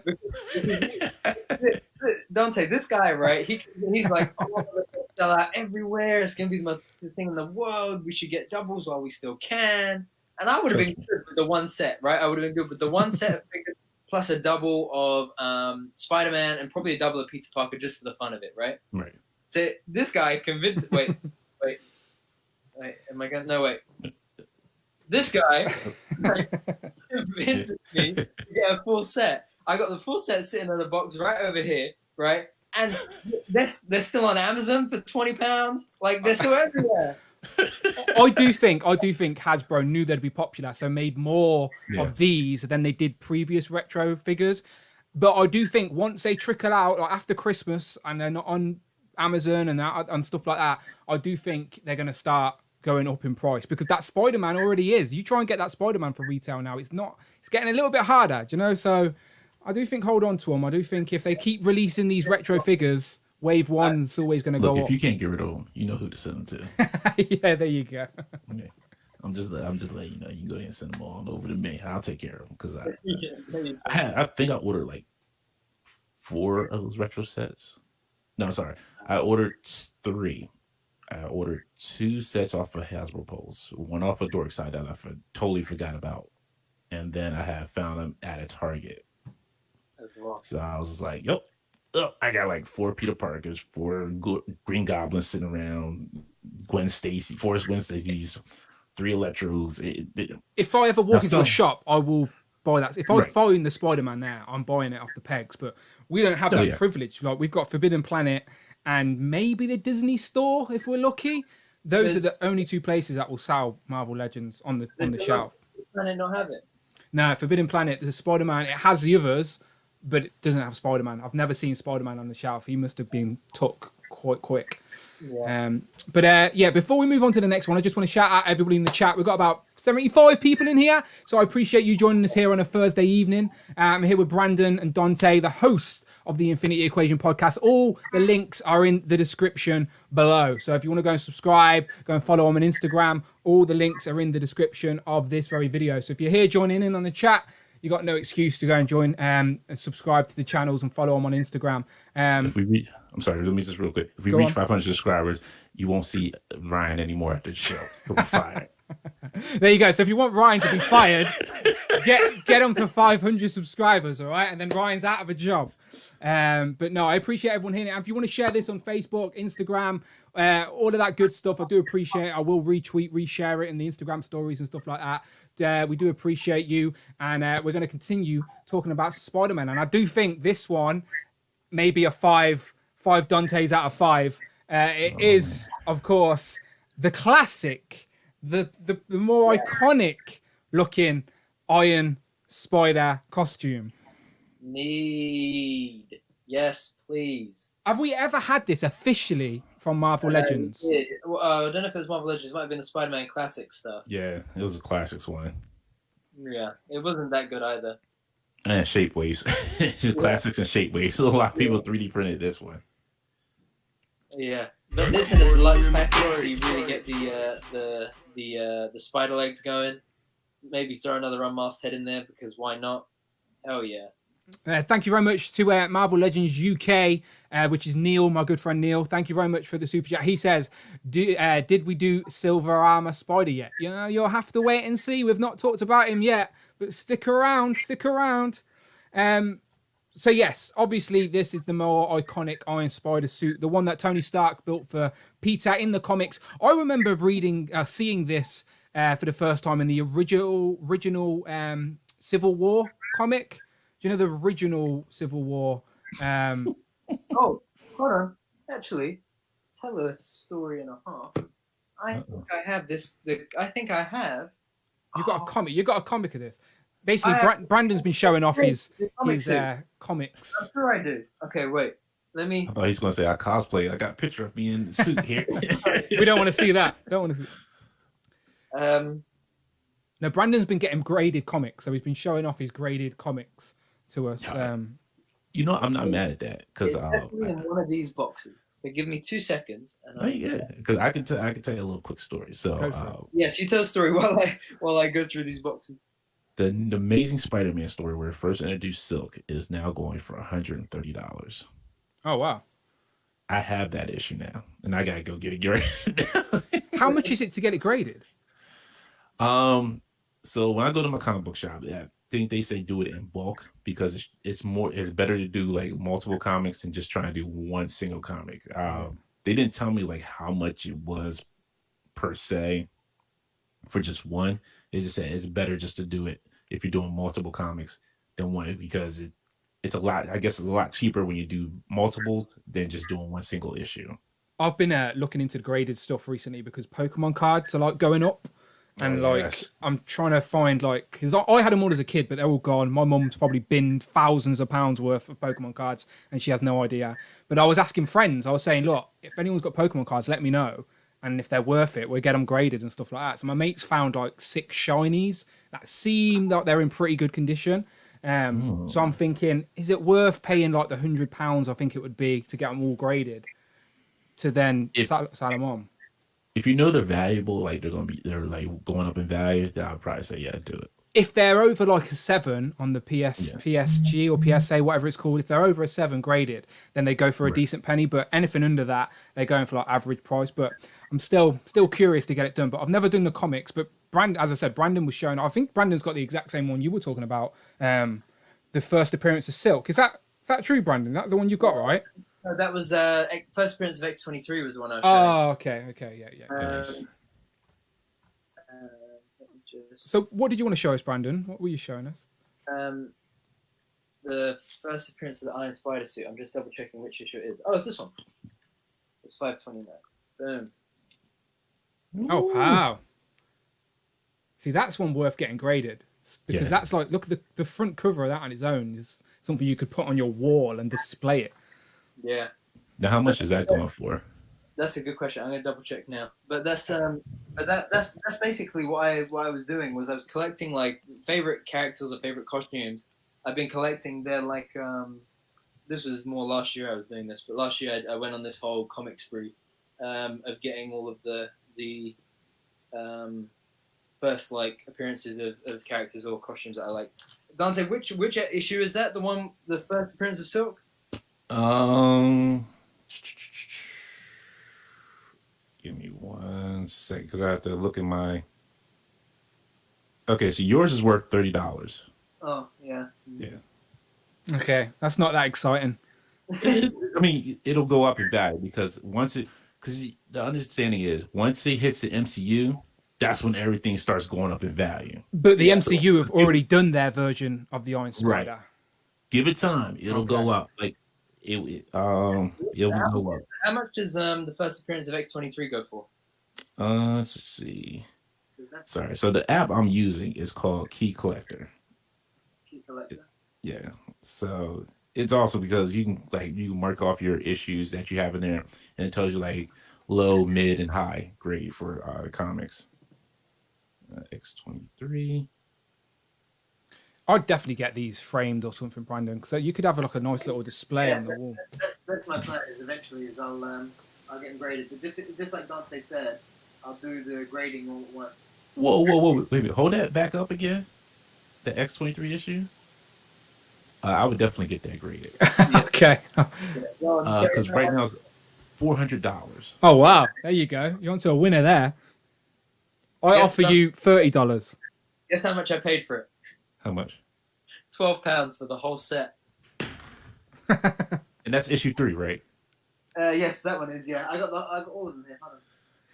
Dante, this guy, right? He's like, oh, we're gonna sell out everywhere. It's gonna be the most thing in the world. We should get doubles while we still can. And I would have been good with the one set, right? I would have been good with the one set of figures plus a double of Spider-Man and probably a double of Peter Parker just for the fun of it, right? Right. So this guy convinced. Wait. Am I gonna? No, wait. This guy convinced me to get a full set. I got the full set sitting in the box right over here, right? And they're still on Amazon for £20. Like they're still everywhere. I do think Hasbro knew they'd be popular, so made more of these than they did previous retro figures. But I do think once they trickle out, like after Christmas, and they're not on Amazon and stuff like that, I do think they're going to start going up in price, because that Spider-Man already is. You try and get that Spider-Man for retail now, it's getting a little bit harder, do you know? So I do think hold on to them. I do think if they keep releasing these retro figures, Wave 1's always going to go up. If you can't get rid of them, you know who to send them to. Yeah, there you go. Okay. I'm just letting you know. You can go ahead and send them all over to me. I'll take care of them, because I think I ordered like 4 of those retro sets. No, sorry, I ordered 3. I ordered 2 sets off of Hasbro Pulse, 1 off of Dorkside that I totally forgot about, and then I have found them at a Target. As well. So I was just like, "Yep, I got like 4 Peter Parkers, 4 Green Goblins sitting around, Forrest Gwen Stacy's, 3 Electros." If I ever walk into a shop, I will buy that. If I find the Spider-Man there, I'm buying it off the pegs. But we don't have that privilege. Like we've got Forbidden Planet and maybe the Disney Store if we're lucky. Those are the only 2 places that will sell Marvel Legends on the shelf. Planet not have it? No, Forbidden Planet. There's a Spider-Man. It has the others, but it doesn't have Spider-Man. I've never seen Spider-Man on the shelf. He must have been took quite quick. Yeah. Before we move on to the next one, I just want to shout out everybody in the chat. We've got about 75 people in here, so I appreciate you joining us here on a Thursday evening. I'm here with Brandon and Dante, the hosts of the Infinity Equation podcast. All the links are in the description below, so if you want to go and subscribe, go and follow them on Instagram, all the links are in the description of this very video. So if you're here joining in on the chat, you got no excuse to go and join and subscribe to the channels and follow them on Instagram. I'm sorry, let me just real quick. If we reach 500 subscribers, you won't see Ryan anymore after the show. He'll be fired. There you go. So if you want Ryan to be fired, get him to 500 subscribers, all right? And then Ryan's out of a job. But no, I appreciate everyone here. And if you want to share this on Facebook, Instagram, all of that good stuff, I do appreciate it. I will retweet, reshare it in the Instagram stories and stuff like that. We do appreciate you. And we're going to continue talking about Spider-Man. And I do think this one may be a 5 Dantes out of 5. It is, of course, the classic, the more iconic looking Iron Spider costume. Yes, please. Have we ever had this officially from Marvel Legends? I don't know if it was Marvel Legends. It might have been the Spider-Man Classic stuff. Yeah, it was a Classics one. Yeah, it wasn't that good either. And Shapeways. Classics and Shapeways. A lot of people 3D printed this one. Yeah, but this is a deluxe package, so you really get the spider legs going. Maybe throw another unmasked head in there, because why not? Hell yeah. Thank you very much to Marvel Legends UK, which is Neil, my good friend Neil. Thank you very much for the super chat. He says, did we do Silver Armor Spider yet? You know, you'll have to wait and see. We've not talked about him yet, but stick around. So yes, obviously this is the more iconic Iron Spider suit, the one that Tony Stark built for Peter in the comics. I remember seeing this for the first time in the original Civil War comic. Do you know the original Civil War? Oh, hold on. Actually, tell a story and a half. I think I have this. I think I have. You got a comic. You got a comic of this. Basically, Brandon's been showing off his comics. I'm sure I do. Okay, wait. Let me. I thought he was going to say I cosplay. I got a picture of me in the suit here. We don't want to see that. Don't want to see. Um, No, Brandon's been getting graded comics, so he's been showing off his graded comics to us. You know, I'm not mad at that because it's definitely in one of these boxes. So give me 2 seconds. And yeah, because I can tell you a little quick story. So yes, you tell a story while I go through these boxes. the Amazing Spider-Man story where it first introduced Silk is now going for $130. Oh wow! I have that issue now, and I gotta go get it graded. How much is it to get it graded? So when I go to my comic book shop, I think they say do it in bulk because it's better to do like multiple comics than just trying to do one single comic. They didn't tell me like how much it was per se for just one. They just said it's better just to do it if you're doing multiple comics than one because it's a lot. I guess it's a lot cheaper when you do multiples than just doing one single issue. I've been looking into the graded stuff recently because Pokemon cards are like going up. And I'm trying to find because I had them all as a kid, but they're all gone. My mum's probably binned thousands of pounds worth of Pokemon cards, and she has no idea. But I was asking friends. I was saying, look, if anyone's got Pokemon cards, let me know, and if they're worth it, we'll get them graded and stuff like that. So my mates found like 6 shinies that seem like they're in pretty good condition. So I'm thinking, is it worth paying like the £100 I think it would be to get them all graded to then sell them on? If you know they're valuable, like they're like going up in value, then I'd probably say do it. If they're over like a 7 on the PSG or PSA, whatever it's called, if they're over a 7 graded, then they go for a decent penny. But anything under that, they're going for like average price. But I'm still curious to get it done. But I've never done the comics. But as I said, Brandon was showing. I think Brandon's got the exact same one you were talking about. The first appearance of Silk. Is that true, Brandon? That's the one you got, right? No, that was first appearance of X-23 was the one I was showing. Oh, okay, yeah. So So what did you want to show us, Brandon? What were you showing us? the first appearance of the Iron Spider suit. I'm just double checking which issue it is. Oh, it's this one. It's 529. Boom. Oh, wow. See, that's one worth getting graded because that's like, look, the front cover of that on its own is something you could put on your wall and display it. Yeah. Now, how much is that going for? That's a good question. I'm gonna double check now. But that's basically what I was doing was I was collecting like favorite characters or favorite costumes. I've been collecting their like this was more last year I was doing this, but last year I went on this whole comic spree of getting all of the first like appearances of characters or costumes that I like. Dante, which issue is that? The first appearance of Silk? Give me 1 second because I have to look at my. Okay, so yours is worth $30. Oh yeah. Yeah. Okay, that's not that exciting. I mean, it'll go up in value because the understanding is once it hits the MCU, that's when everything starts going up in value. But the MCU have already done their version of the Iron Spider. Right. Give it time; it'll go up. Like it will go up. How much does the first appearance of X-23 go for? Let's see. Sorry. So the app I'm using is called Key Collector. Key Collector. Yeah. So it's also because you can mark off your issues that you have in there, and it tells you like low, mid, and high grade for comics. X-23. I'd definitely get these framed or something, Brandon. So you could have like a nice little display on the wall. That's my plan. Eventually, I'll get them graded. But just like Dante said, I'll do the grading all at once. Whoa! Wait a minute. Hold that back up again. The X-23 issue. I would definitely get that graded. Okay. Because right now it's $400. Oh wow! There you go. You're onto a winner there. I offer you $30. Guess how much I paid for it? How much? £12 for the whole set. And that's issue 3, right? Yes, that one is. Yeah, I got all of them here. Hold on.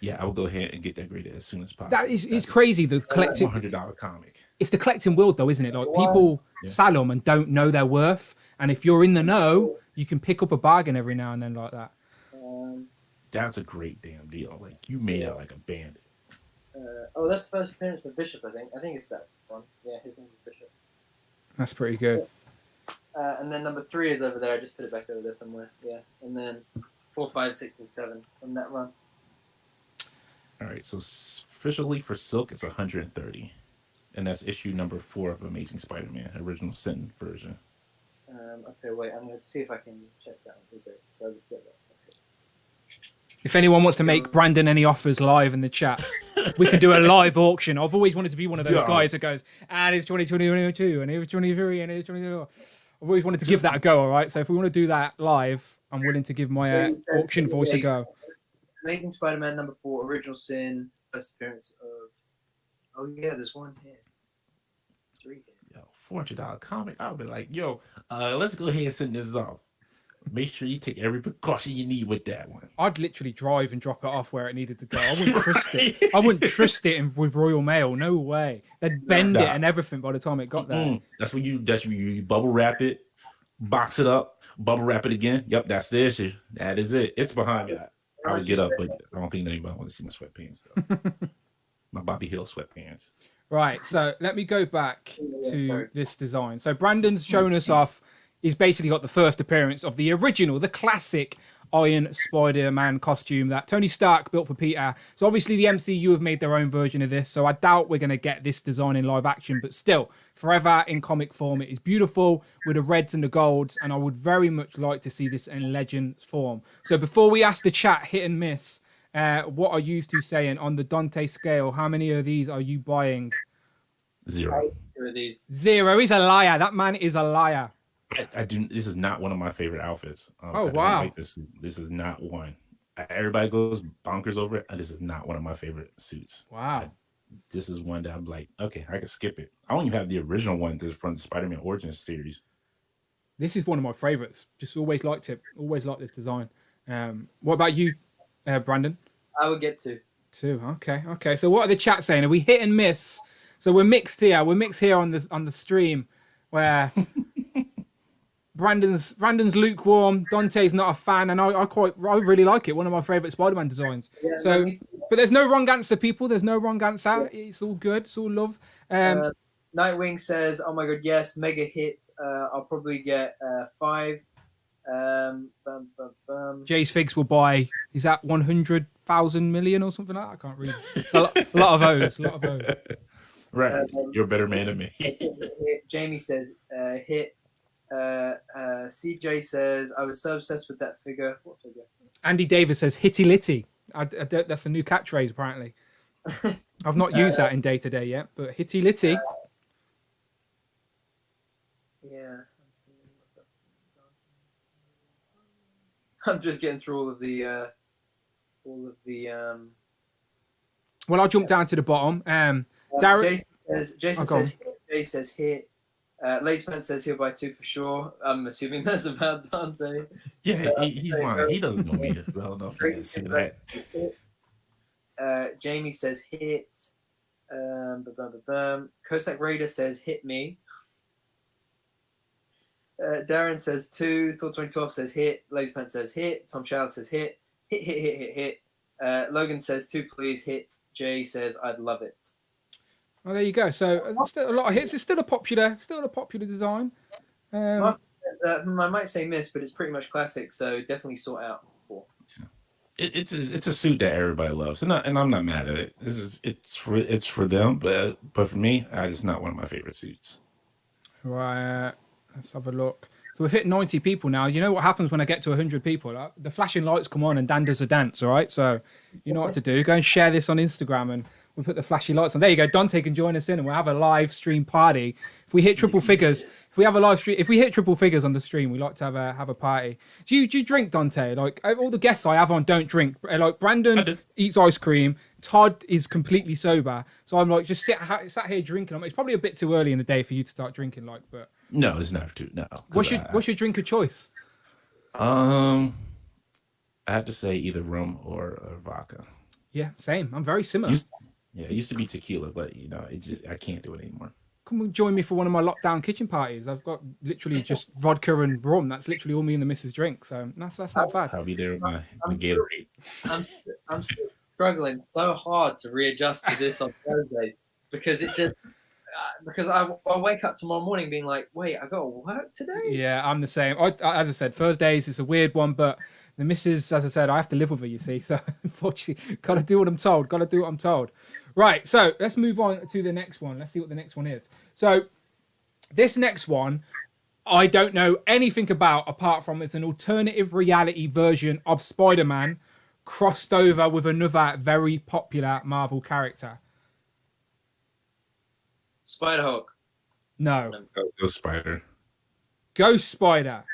Yeah, I will go ahead and get that graded as soon as possible. That is it's crazy. The collecting $100 comic. It's the collecting world, though, isn't it? Like people sell them and don't know their worth, and if you're in the know, you can pick up a bargain every now and then like that. That's a great damn deal. Like you made out like a bandit. That's the first appearance of Bishop. I think it's that one. Yeah, his name is Bishop. That's pretty good. And then number 3 is over there. I just put it back over there somewhere. Yeah. And then 4, 5, 6, and 7 from that run. All right, so officially for Silk, it's 130. And that's issue number 4 of Amazing Spider-Man, original sin version. Okay, wait. I'm going to see if I can check that one. Okay, so I'll just get that. If anyone wants to make Brandon any offers live in the chat, we can do a live auction. I've always wanted to be one of those guys that goes, it's 2022, and it's 23, and it's 24. I've always wanted to give that a go, all right? So if we want to do that live, I'm willing to give my auction voice a go. Amazing Spider-Man number 4, Original Sin, first appearance of... Oh, yeah, there's one here. 3 here. Yo, $400 comic. I'll be like, let's go ahead and send this off. Make sure you take every precaution you need with that one. I'd literally drive and drop it off where it needed to go. I wouldn't trust it. I wouldn't trust it with Royal Mail. No way. They'd bend it and everything by the time it got there. That's when you bubble wrap it, box it up, bubble wrap it again. Yep, that's the issue. That is it. It's behind me. I would get up, but I don't think anybody wants to see my sweatpants. So. My Bobby Hill sweatpants. Right, so let me go back to this design. So Brandon's shown us off. He's basically got the first appearance of the original, the classic Iron Spider-Man costume that Tony Stark built for Peter. So obviously the MCU have made their own version of this, so I doubt we're going to get this design in live action, but still, forever in comic form. It is beautiful with the reds and the golds, and I would very much like to see this in Legends form. So before we ask the chat, hit and miss, what are you two saying on the Dante scale? How many of these are you buying? 0. 0. He's a liar. That man is a liar. I do. This is not one of my favorite outfits. Oh wow! Like this is not one. Everybody goes bonkers over it. This is not one of my favorite suits. Wow. This is one that I'm like, okay, I can skip it. I don't even have the original one. This is from the Spider-Man Origins series. This is one of my favorites. Just always liked it. Always liked this design. What about you, Brandon? I would get 2. 2. Okay. So what are the chat saying? Are we hit and miss? So we're mixed here. We're mixed here on the stream where. Brandon's lukewarm. Dante's not a fan, and I really like it. One of my favorite Spider-Man designs. Yeah, but there's no wrong answer, people. There's no wrong answer. Yeah. It's all good. It's all love. Nightwing says, "Oh my god, yes, mega hit. I'll probably get 5." Jay's Figs will buy. Is that 100,000 million or something like that? I can't read. It's a lot of O's. A lot of O's. Right, you're a better man than me. Jamie says, "Hit." CJ says, I was so obsessed with that figure. What figure? Andy Davis says, hitty litty. That's a new catchphrase, apparently. I've not used that in day to day yet, but hitty litty. Yeah. I'm just getting through all of the. Well, I'll jump down to the bottom. Jason says, Jay says hit. Laceman says he'll buy 2 for sure. I'm assuming that's about Dante. Yeah, he's lying. He doesn't know me well enough to see that. Jamie says hit. Cossack Raider says hit me. Darren says 2. Thought 2012 says hit. Laceman says hit. Tom Child says hit. Hit. Logan says 2 please hit. Jay says I'd love it. Oh, there you go. So still a lot of hits. It's still a popular design. I might say miss, but it's pretty much classic. So definitely sort out 4. It's a suit that everybody loves, and I'm not mad at it. It's for them, but for me, it's not one of my favorite suits. Right. Let's have a look. So we've hit 90 people now. You know what happens when I get to 100 people? The flashing lights come on and Dan does a dance. All right. So you know what to do. Go and share this on Instagram and. We'll put the flashy lights on. There you go. Dante can join us in, and we'll have a live stream party. If we hit triple figures, if we hit triple figures on the stream, we like to have a party. Do you drink, Dante? Like all the guests I have on don't drink. Like Brandon eats ice cream. Todd is completely sober. So I'm like just sat here drinking. It's probably a bit too early in the day for you to start drinking. But no, it's never too. No. What's your drink of choice? I have to say either rum or vodka. Yeah, same. I'm very similar. It used to be tequila, but I can't do it anymore. Come and join me for one of my lockdown kitchen parties. I've got literally just vodka and rum. That's literally all me and the missus drink. So that's not bad. I'll be there with my Gatorade. I'm still struggling so hard to readjust to this on Thursday because because I wake up tomorrow morning being like, wait, I got to work today? Yeah, I'm the same. As I said, Thursdays is a weird one, but the missus, as I said, I have to live with her, you see. So unfortunately, got to do what I'm told. Got to do what I'm told. Right, so let's move on to the next one. Let's see what the next one is. So this next one, I don't know anything about apart from it's an alternative reality version of Spider-Man crossed over with another very popular Marvel character. Spider-Hulk. No. Ghost Spider. Ghost Spider.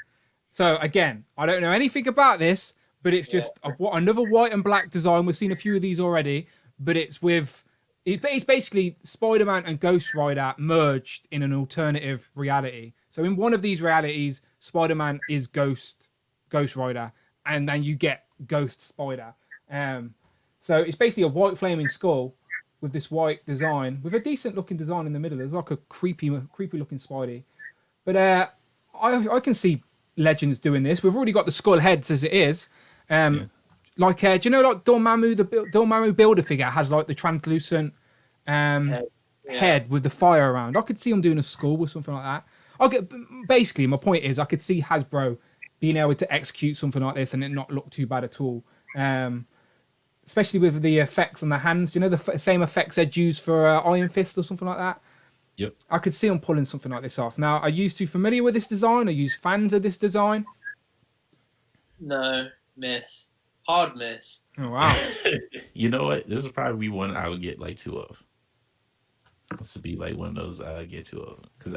So again, I don't know anything about this, but it's just another white and black design. We've seen a few of these already, but it's basically Spider-Man and Ghost Rider merged in an alternative reality. So in one of these realities, Spider-Man is Ghost Rider, and then you get Ghost Spider. So it's basically a white flaming skull with this white design, with a decent looking design in the middle. It's like a creepy looking Spidey. But I can see Legends doing this. We've already got the skull heads as it is. Like, do you know, like Dormammu, the Dormammu builder figure has like the translucent head with the fire around. I could see them doing a skull with something like that. Basically, my point is, I could see Hasbro being able to execute something like this and it not look too bad at all. Especially with the effects on the hands. Do you know the same effects they'd use for Iron Fist or something like that? Yep. I could see them pulling something like this off. Now, are you too familiar with this design? Are you fans of this design? No, miss. Hard miss. Oh, wow. You know what? This is probably one I would get like 2 of. This would be like one of those I would get 2 of. Because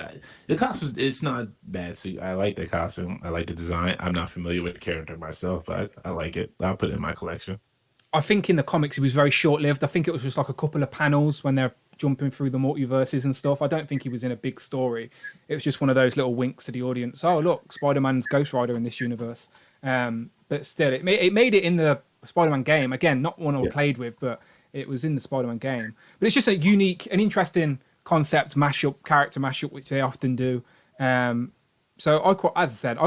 the costume, it's not bad. So I like the costume. I like the design. I'm not familiar with the character myself, but I like it. I'll put it in my collection. I think in the comics it was very short-lived. I think it was just like a couple of panels when they're jumping through the multiverses and stuff. I don't think he was in a big story. It was just one of those little winks to the audience. Oh, look, Spider-Man's Ghost Rider in this universe. But still, it made it in the Spider-Man game. Again, not one I played with, but it was in the Spider-Man game. But it's just a unique, an interesting concept mashup, character mashup, which they often do. So as I said,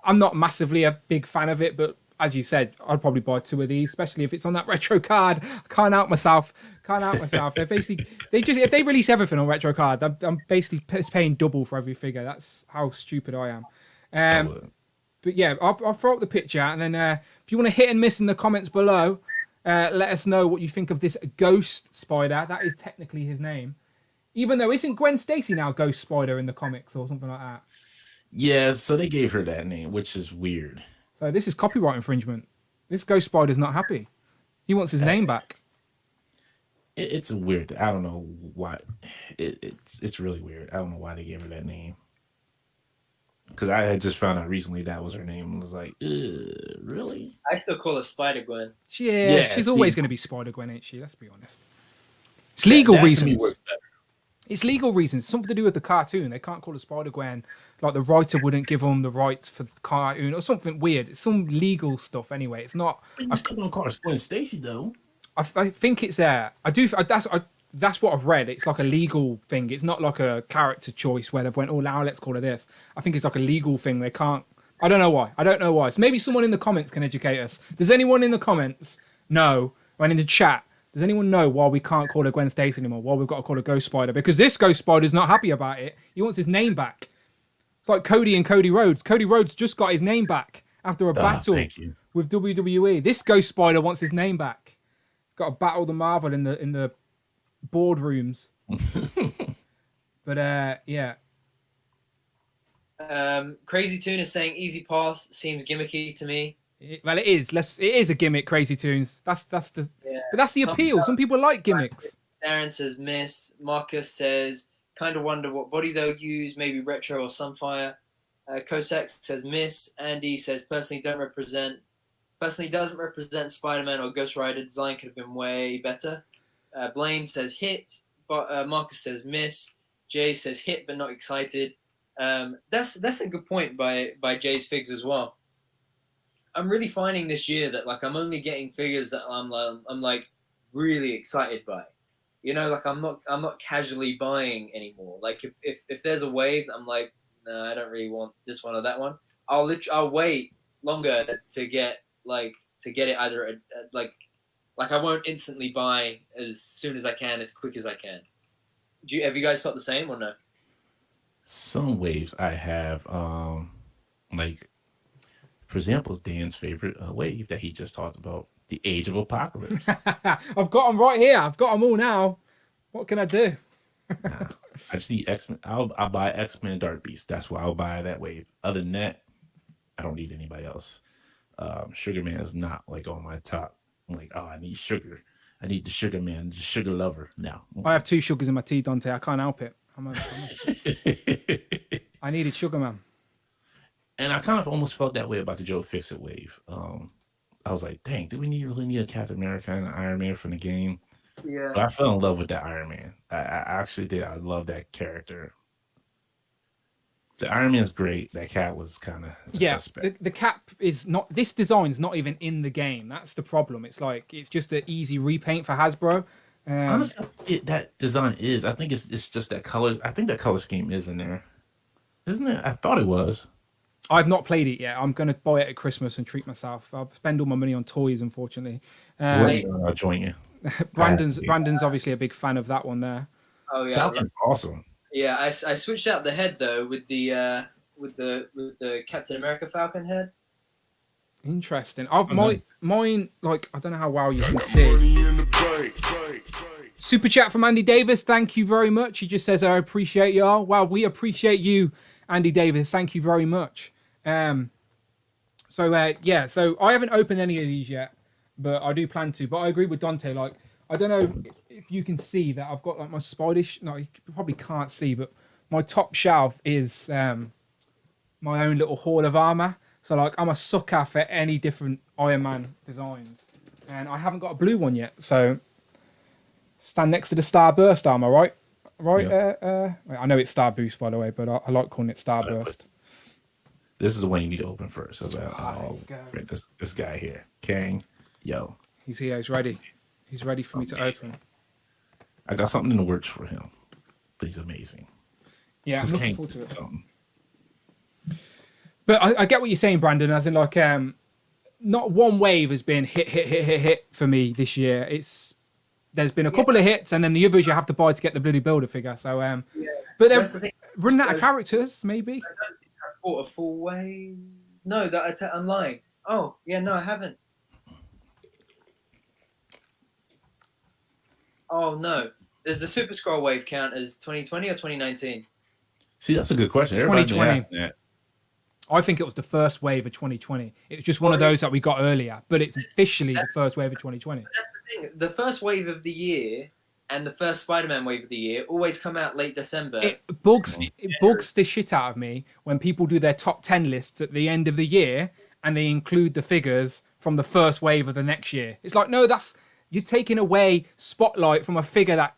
I'm not massively a big fan of it, but as you said, I'd probably buy 2 of these, especially if it's on that retro card. I can't out myself. They're basically if they release everything on retro card, I'm basically paying double for every figure. That's how stupid I am. But yeah, I'll throw up the picture, and then if you want to hit and miss in the comments below, let us know what you think of this Ghost Spider. That is technically his name, even though isn't Gwen Stacy now Ghost Spider in the comics or something like that? Yeah, so they gave her that name, which is weird. So this is copyright infringement. This Ghost Spider's not happy. He wants his name back. It's weird. I don't know why. It's really weird. I don't know why they gave her that name. Because I had just found out recently that was her name. I was like, really? I still call her Spider-Gwen. She's always going to be Spider-Gwen, ain't she? Let's be honest. It's legal reasons. It's legal reasons. Something to do with the cartoon. They can't call her Spider-Gwen. Like the writer wouldn't give them the rights for the cartoon or something weird. It's some legal stuff anyway. It's not. I still don't call her Gwen Stacy though. I think it's that's what I've read. It's like a legal thing. It's not like a character choice where they've went, oh, now let's call her this. I think it's like a legal thing. They can't. I don't know why. So maybe someone in the comments can educate us. Does anyone in the comments know, or in the chat, does anyone know why we can't call her Gwen Stacy anymore? Why we've got to call her Ghost Spider? Because this Ghost Spider's not happy about it. He wants his name back. It's like Cody and Cody Rhodes. Cody Rhodes just got his name back after a battle with WWE. This Ghost Spider wants his name back. He's got to battle the Marvel in the boardrooms. But yeah. Crazy Toon is saying Easy Pass seems gimmicky to me. It is. It is a gimmick, Crazy Toons. That's the. Yeah. But that's the appeal. Some people like gimmicks. Darren says miss. Marcus says kind of wonder what body they'll use. Maybe retro or Sunfire. Kosek says miss. Andy says personally doesn't represent Spider-Man or Ghost Rider. Design could have been way better. Blaine says hit. But Marcus says miss. Jay says hit but not excited. That's a good point by Jay's figs as well. I'm really finding this year that like I'm only getting figures that I'm like really excited by. You know, like I'm not casually buying anymore. Like if there's a wave, I'm like, no, I don't really want this one or that one. I'll wait longer to get it either like I won't instantly buy as soon as I can, as quick as I can. Have you guys felt the same or no? Some waves I have, like for example, Dan's favorite wave that he just talked about, the Age of Apocalypse. I've got them right here. I've got them all now. What can I do? Nah, I just need X Men. I'll buy X Men Dark Beast. That's why I'll buy that wave. Other than that, I don't need anybody else. Sugar Man is not like on my top. I'm like, oh, I need sugar. I need the Sugar Man, the Sugar Lover. No, I have 2 sugars in my tea, Dante. I can't help it. I needed Sugar Man. And I kind of almost felt that way about the Joe Fixit wave. I was like, dang, do we really need a Captain America and an Iron Man from the game? Yeah. But I fell in love with that Iron Man. I actually did. I love that character. The Iron Man's great. That Cap was kind of suspect. The Cap is not. This design's not even in the game. That's the problem. It's like it's just an easy repaint for Hasbro. Honestly, that design is. I think it's just that color. I think that color scheme is in there, isn't it? I thought it was. I've not played it yet. I'm going to buy it at Christmas and treat myself. I'll spend all my money on toys, unfortunately. I'll join you. Brandon's obviously a big fan of that one there. Oh yeah, Falcon's awesome. yeah. I switched out the head though with the Captain America Falcon head. Interesting. Mine, like, I don't know how well you can see. Super chat from Andy Davis. Thank you very much. He just says, I appreciate y'all. Wow, we appreciate you, Andy Davis. Thank you very much. So I haven't opened any of these yet, but I do plan to. But I agree with Dante. Like, I don't know if you can see that I've got like my Spider. No, you probably can't see, but my top shelf is my own little hall of armor. So like, I'm a sucker for any different Iron Man designs, and I haven't got a blue one yet. So stand next to the Starburst armor, right? Right. Yeah. I know it's Star Boost, by the way, but I like calling it Starburst. This is the one you need to open first. So this guy here, Kang, yo. He's here. He's ready. He's ready for me to open. I got something in the works for him, but he's amazing. Yeah, I'm looking Kang forward to it. Something. But I get what you're saying, Brandon. As in, like, not one wave has been hit for me this year. There's been a couple of hits, and then the others you have to buy to get the bloody builder figure. So, but they're running out of characters, maybe. I don't think I bought a full wave. No, I'm lying. Oh, yeah, no, I haven't. Oh no, does the Super Scroll wave count as 2020 or 2019? See, that's a good question. 2020. I think it was the first wave of 2020. It was just one of those that we got earlier, but it's officially the first wave of 2020. That's the thing. The first wave of the year and the first Spider-Man wave of the year always come out late December. It bugs the shit out of me when people do their top 10 lists at the end of the year and they include the figures from the first wave of the next year. It's like, no, you're taking away spotlight from a figure that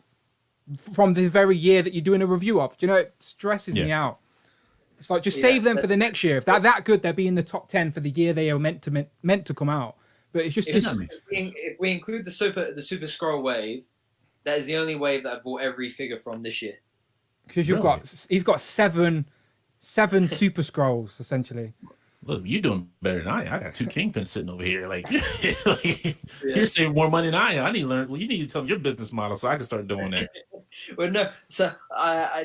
from the very year that you're doing a review of. Do you know, it stresses me out. It's like, just save them for the next year. If they're that good, they'll be in the top 10 for the year they are meant to come out. But it's just if we include the Super Scroll wave, that is the only wave that I bought every figure from this year. Because he's got seven Super Scrolls essentially. Look, you're doing better than I am. I got 2 Kingpins sitting over here. Like, you're saving more money than I am. I need to learn. Well, you need to tell me your business model so I can start doing that. Well, no. So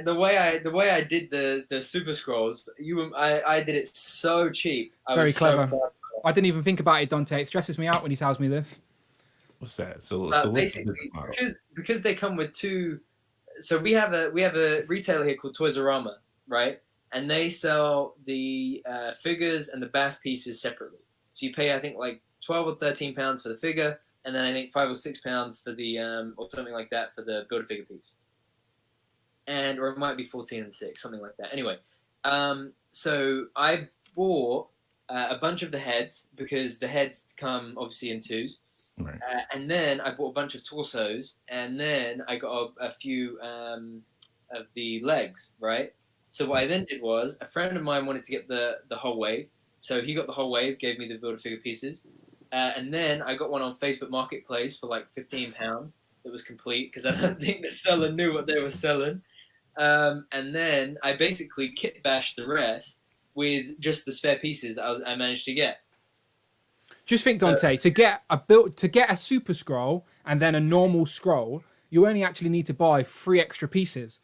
the way I did the Super Scrolls, I did it so cheap. Very clever. I didn't even think about it, Dante. It stresses me out when he tells me this. What's that? So basically, because they come with 2. So we have a retailer here called Toys R Us, right? And they sell the figures and the bath pieces separately. So you pay, I think, like £12 or £13 for the figure, and then I think £5 or £6 for the or something like that for the Build-A-Figure piece. Or it might be 14 and 6, something like that. Anyway, so I bought a bunch of the heads because the heads come obviously in 2s. Right. And then I bought a bunch of torsos, and then I got a few of the legs, right? So what I then did was, a friend of mine wanted to get the whole wave, so he got the whole wave, gave me the Build-A-Figure pieces, and then I got one on Facebook Marketplace for like £15 that was complete, because I don't think the seller knew what they were selling. And then I basically kit bashed the rest with just the spare pieces that I managed to get. Just think, Dante, to get a Super Scroll and then a normal scroll, you only actually need to buy 3 extra pieces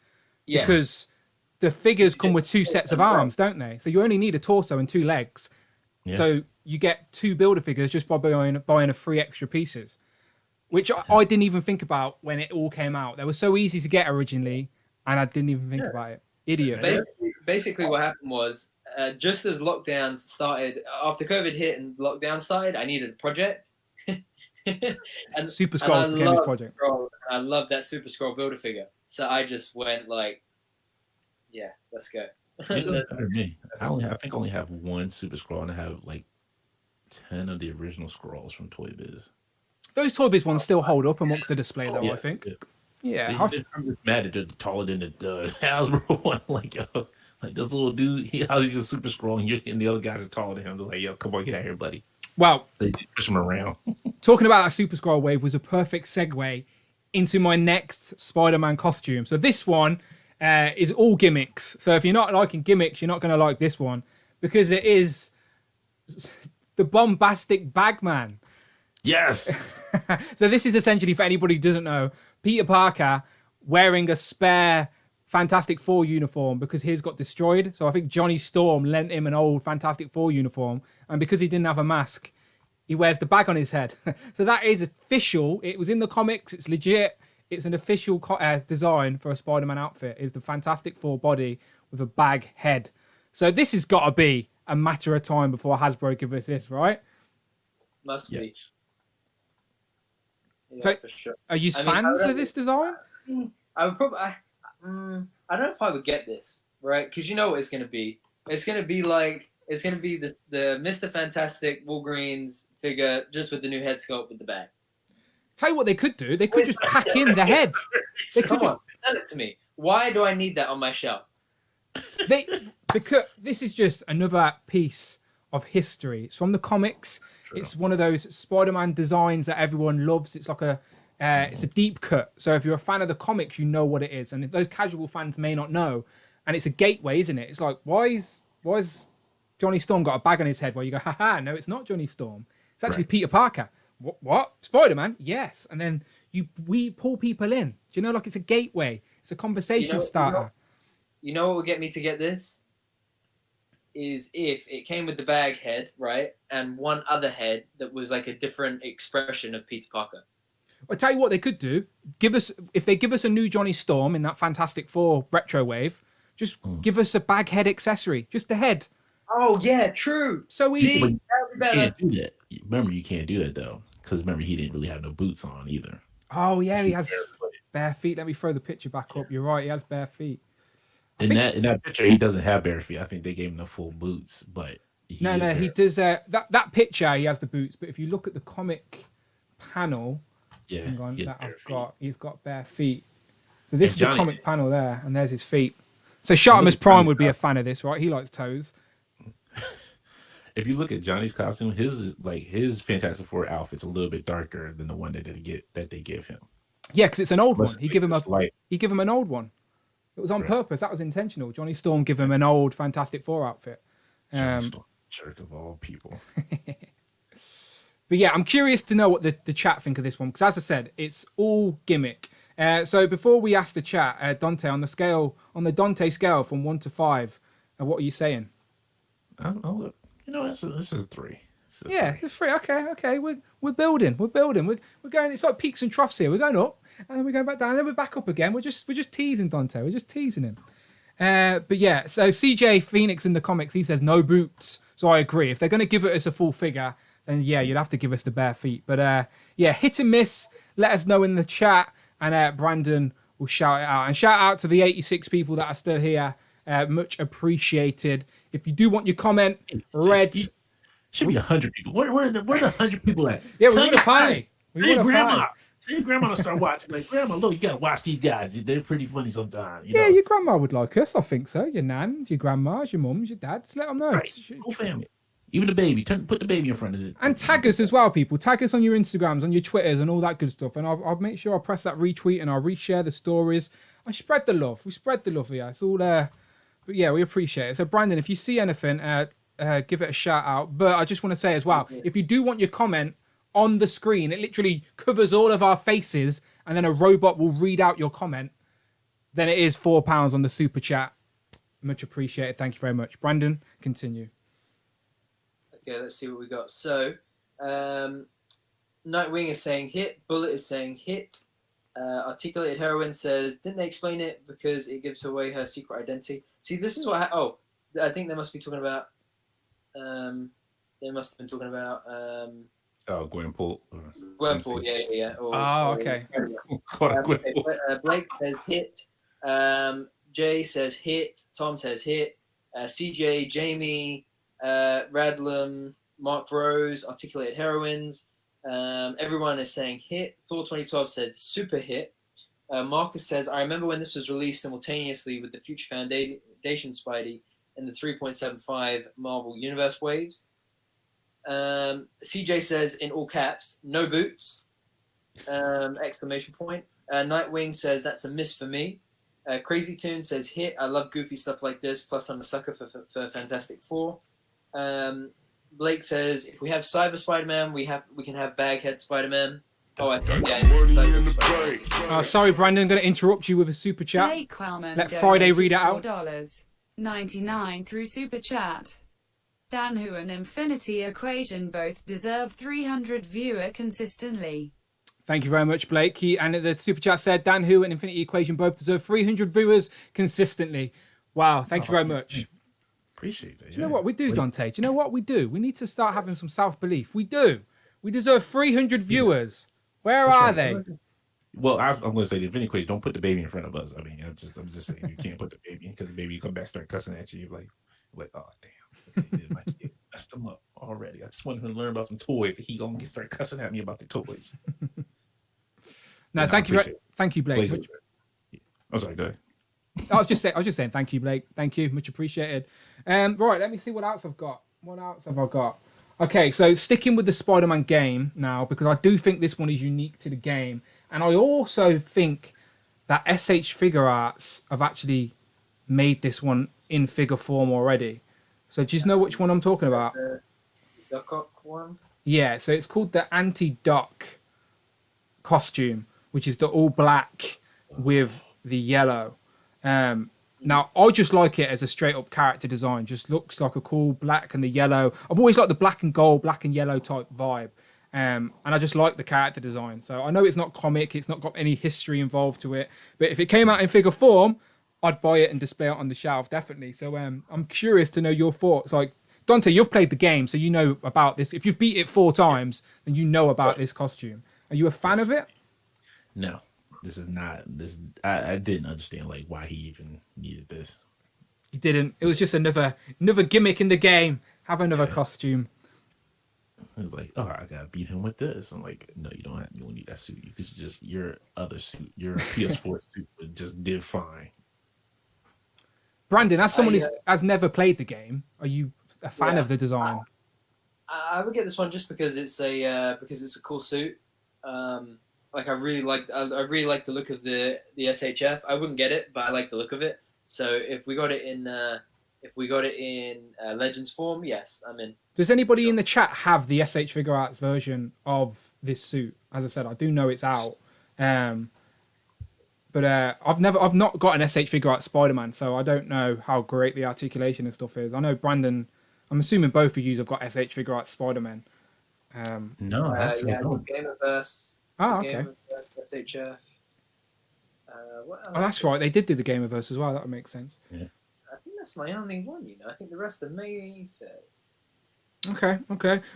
Yeah. because the figures come with 2 sets of arms, don't they? So you only need a torso and 2 legs. Yeah. So you get 2 builder figures just by buying a 3 extra pieces, which I didn't even think about when it all came out. They were so easy to get originally, and I didn't even think about it. Idiot. Basically, what happened was just as lockdowns started, after COVID hit and lockdown started, I needed a project. and Super Scrolls became his project. Scrolls, and I love that Super Scroll builder figure. So I just went like, yeah, let's go. You know better than me. I think I only have 1 Super Scroll, and I have like 10 of the original scrolls from Toy Biz. Those Toy Biz ones still hold up amongst the display, though, Yeah, I think. yeah. Yeah. I'm just mad that they're taller than the Hasbro one. Like, yo, like this little dude, he's a Super Scroll, and the other guys are taller than him. They're like, yo, come on, get out here, buddy. Well, They push him around. talking about that Super Scroll wave was a perfect segue into my next Spider-Man costume. So this one is all gimmicks. So if you're not liking gimmicks, you're not going to like this one because it is the Bombastic Bagman. Yes. So this is essentially, for anybody who doesn't know, Peter Parker wearing a spare Fantastic Four uniform because his got destroyed. So I think Johnny Storm lent him an old Fantastic Four uniform, and because he didn't have a mask, he wears the bag on his head. So that is official. It was in the comics. It's legit. It's an official design for a Spider-Man outfit. Is the Fantastic Four body with a bag head. So this has got to be a matter of time before Hasbro give us this, right? Must be. Yes. Yeah, So- for sure. Are you fans of this design? I would probably. I don't know if I would get this, right? Because you know what it's gonna be. It's gonna be like the Mr. Fantastic Wolverine's figure just with the new head sculpt with the bag. Tell you what they could do. They could just pack in the head. They could Come just on, send it to me. Why do I need that on my shelf? because this is just another piece of history. It's from the comics. True. It's one of those Spider-Man designs that everyone loves. It's like it's a deep cut. So if you're a fan of the comics, you know what it is. And those casual fans may not know. And it's a gateway, isn't it? It's like, why is Johnny Storm got a bag on his head? Where you go, haha, no, it's not Johnny Storm. It's actually Right. Peter Parker. What? Spider-Man? Yes. And then we pull people in. Do you know, like it's a gateway. It's a conversation starter. You know what would get me to get this? Is if it came with the bag head, right, and one other head that was like a different expression of Peter Parker. I'll tell you what they could do. If they give us a new Johnny Storm in that Fantastic Four retro wave, just give us a bag head accessory. Just the head. Oh yeah, true. So easy. See, that would be You better. can't do that. Remember, you can't do that though, because remember he didn't really have no boots on either. Oh yeah, he has Barefoot. bare feet. Let me throw the picture back up. You're right, he has bare feet. In that picture, he doesn't have bare feet. I think they gave him the full boots, but he No, he bare. does. That picture, he has the boots. But if you look at the comic panel, Yeah, hang on, he has that bare I've feet. got, he's got bare feet. So this And is the Johnny- comic panel there, and there's his feet. So Shartimus Prime would be a fan of this, right? He likes toes. If you look at Johnny's costume, his Fantastic Four outfit's a little bit darker than the one that they give him. Yeah, because it's an old Must one. He be give him just light. an old one. It was on Right. purpose. That was intentional. Johnny Storm give him an old Fantastic Four outfit. Johnny Storm, jerk of all people. But yeah, I'm curious to know what the chat think of this one because, as I said, it's all gimmick. So before we ask the chat, Dante, on the Dante scale from 1 to 5, what are you saying? Oh, this is a 3. Yeah, it's a 3. Okay. We're building. We're going. It's like peaks and troughs here. We're going up, and then we're going back down, and then we're back up again. We're just teasing Dante. We're just teasing him. But yeah, so CJ Phoenix in the comics, he says no boots. So I agree. If they're going to give it us a full figure, then yeah, you'd have to give us the bare feet. But yeah, hit and miss. Let us know in the chat, and Brandon will shout it out. And shout out to the 86 people that are still here. Much appreciated. If you do want your comment read, Should be 100 people. Where the 100 people at? yeah, we Tell want your a party. We Hey, want a grandma. party. Tell your grandma to start watching. Like, grandma, look, you gotta watch these guys. They're pretty funny sometimes. You Yeah, know? your grandma would like us. I think so. Your nans, your grandmas, your mums, your dads. Let them know. Right. Whole family. Even the baby. Put the baby in front of it. And tag us as well, people. Tag us on your Instagrams, on your Twitters, and all that good stuff. And I'll make sure I press that retweet and I'll reshare the stories. I spread the love. We spread the love here. It's all there. But yeah, we appreciate it. So Brandon, if you see anything, give it a shout out. But I just want to say as well, if you do want your comment on the screen. It literally covers all of our faces, and then a robot will read out your comment. Then it is £4 on the super chat. Much appreciated. Thank you very much. Brandon, continue. Okay, let's see what we got. So, Nightwing is saying hit. Bullet is saying hit. Articulated Heroine says, didn't they explain it because it gives away her secret identity? See, this is what... I think they must be talking about... they must have been talking about... Gwenpool. Gwenpool, yeah. Okay. Blake says hit. Jay says hit. Tom says hit. CJ, Jamie, Radlam, Mark Rose, Articulated Heroines. Everyone is saying hit. Thor 2012 said super hit. Marcus says, I remember when this was released simultaneously with the Future Foundation Spidey and the 3.75 Marvel Universe waves. CJ says in all caps, no boots! Exclamation point. Nightwing says that's a miss for me. Crazy Toon says hit. I love goofy stuff like this. Plus, I'm a sucker for Fantastic Four. Blake says if we have Cyber Spider-Man, we can have Baghead Spider-Man. Sorry, Brandon. I'm going to interrupt you with a super chat. Blake Quellman Let Friday read it out. $4.99 through super chat. Dan Who and Infinity Equation both deserve 300 viewer consistently. Thank you very much, Blake. And the super chat said Dan Who and Infinity Equation both deserve 300 viewers consistently. Wow, thank you very much. Appreciate that. Do you know what we do, Dante? Do you know what we do? We need to start having some self-belief. We do. We deserve 300 viewers. Where are they? Well, I'm going to say the Infinity Equation, don't put the baby in front of us. I mean, I'm just saying you can't put the baby because the baby come back start cussing at you. Like, oh, damn. My kid messed him up already. I just wanted him to learn about some toys. He gonna start cussing at me about the toys. Thank you, Blake. I'm sorry. Go ahead. I was just saying, thank you, Blake. Thank you, much appreciated. Right, let me see what else I've got. What else have I got? Okay, so sticking with the Spider-Man game now, because I do think this one is unique to the game, and I also think that SH Figure Arts have actually made this one in figure form already. So do you know which one I'm talking about? The Doc Ock one? Yeah, so it's called the Anti-Doc costume, which is the all black with the yellow. Now, I just like it as a straight-up character design. Just looks like a cool black and the yellow. I've always liked the black and gold, black and yellow type vibe. And I just like the character design. So I know it's not comic, it's not got any history involved to it. But if it came out in figure form, I'd buy it and display it on the shelf, definitely. So I'm curious to know your thoughts. Like, Dante, you've played the game, so you know about this. If you've beat it 4 times, then you know about this costume. Are you a fan of it? No, this is not. I didn't understand like why he even needed this. He didn't. It was just another gimmick in the game. Have another costume. It was like, oh, I gotta beat him with this. I'm like, no, you don't need that suit. You could just your other suit, your PS4 suit, just did fine. Brandon, as someone who has never played the game, are you a fan of the design? I would get this one just because it's a cool suit. Like I really like the look of the SHF. I wouldn't get it, but I like the look of it. So if we got it in Legends form, yes, I'm in. Does anybody in the chat have the SH Figure Arts version of this suit? As I said, I do know it's out. But I've not got an SH Figure Arts Spider-Man, so I don't know how great the articulation and stuff is. I know Brandon. I'm assuming both of you have got SH Figure Arts Spider-Man. No, actually, no. Gamerverse. Okay. Gamerverse, SHF. That's right. They did do the Gamerverse as well. That would make sense. Yeah. I think that's my only one. I think the rest are made. Okay.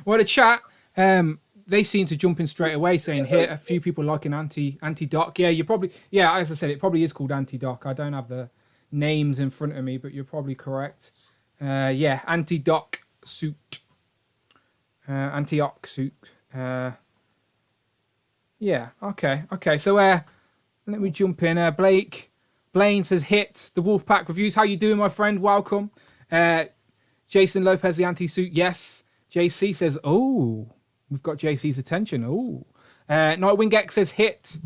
Well, the chat, they seem to jump in straight away, saying here a few people like an anti-doc. Yeah, you probably. Yeah, as I said, it probably is called anti-doc. I don't have the names in front of me, but you're probably correct. Yeah, anti-doc suit. Anti-oc suit. Yeah. Okay. So let me jump in. Blaine says hit the Wolfpack reviews. How you doing, my friend? Welcome. Jason Lopez, the anti-suit. Yes. JC says, oh, we've got JC's attention. Oh. Nightwing X says hit.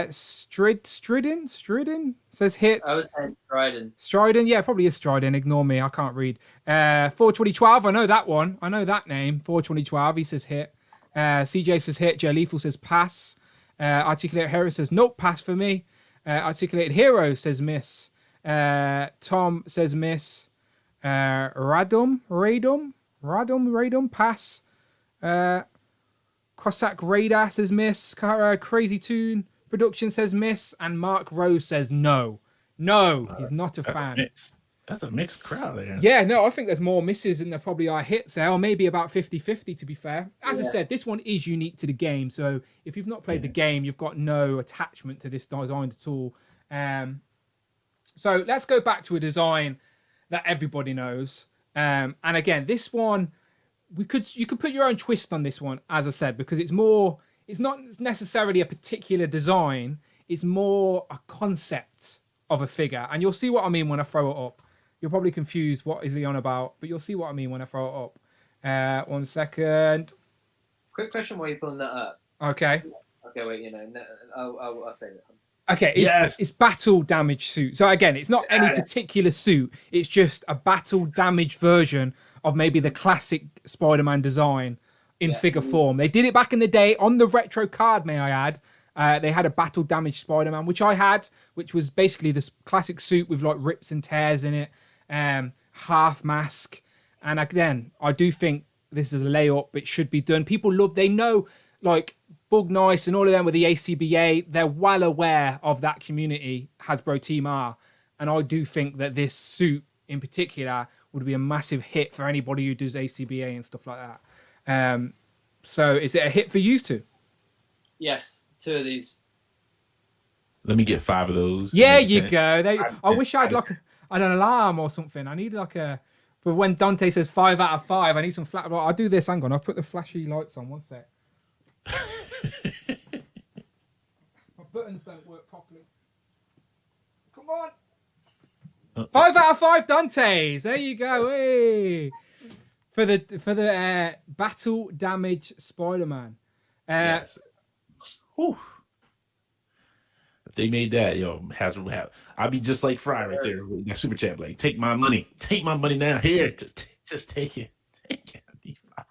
Stridden says hit. I was saying Stridden, yeah, probably is Stridden. Ignore me, I can't read. 42012, I know that one. I know that name. 42012, he says hit. CJ says hit. Jay Lethal says pass. Articulated Hero says nope, pass for me. Articulated Hero says miss. Tom says miss. Radom, pass. Cossack Radar says miss. Crazy Tune Production says miss. And Mark Rose says no. No, he's not a fan. That's a mixed crowd there. Yeah, no, I think there's more misses than there probably are hits there, or maybe about 50-50 to be fair. As I said, this one is unique to the game, so if you've not played the game, you've got no attachment to this design at all. So let's go back to a design that everybody knows. And again, this one, you could put your own twist on this one, as I said, because it's not necessarily a particular design, it's more a concept of a figure. And you'll see what I mean when I throw it up. You're probably confused, what is he on about? But you'll see what I mean when I throw it up. 1 second. Quick question while you're pulling that up. Okay. Okay, wait, I'll say that. Okay, it's battle damage suit. So again, it's not any particular suit. It's just a battle damage version of maybe the classic Spider-Man design in figure form. They did it back in the day on the retro card, may I add. They had a battle damage Spider-Man, which I had, which was basically this classic suit with like rips and tears in it, half mask. And again, I do think this is a layup. It should be done. They know like Bug Nice and all of them with the ACBA, they're well aware of that community, Hasbro Team R. And I do think that this suit in particular would be a massive hit for anybody who does ACBA and stuff like that. So is it a hit for you two? Yes, 2 of these. Let me get 5 of those. Yeah, you go. I wish I had like an alarm or something. I need like for when Dante says 5 out of 5, I need some flat. I'll do this. Hang on, I'll put the flashy lights on. 1 sec. My buttons don't work properly. Come on. 5 out of 5 Dantes. There you go. Hey. For the battle damage Spider-Man. Yes. Whew. If they made that, Hasbro have. I'd be just like Fry right there with that super chat. Like, take my money now. Here, just take it.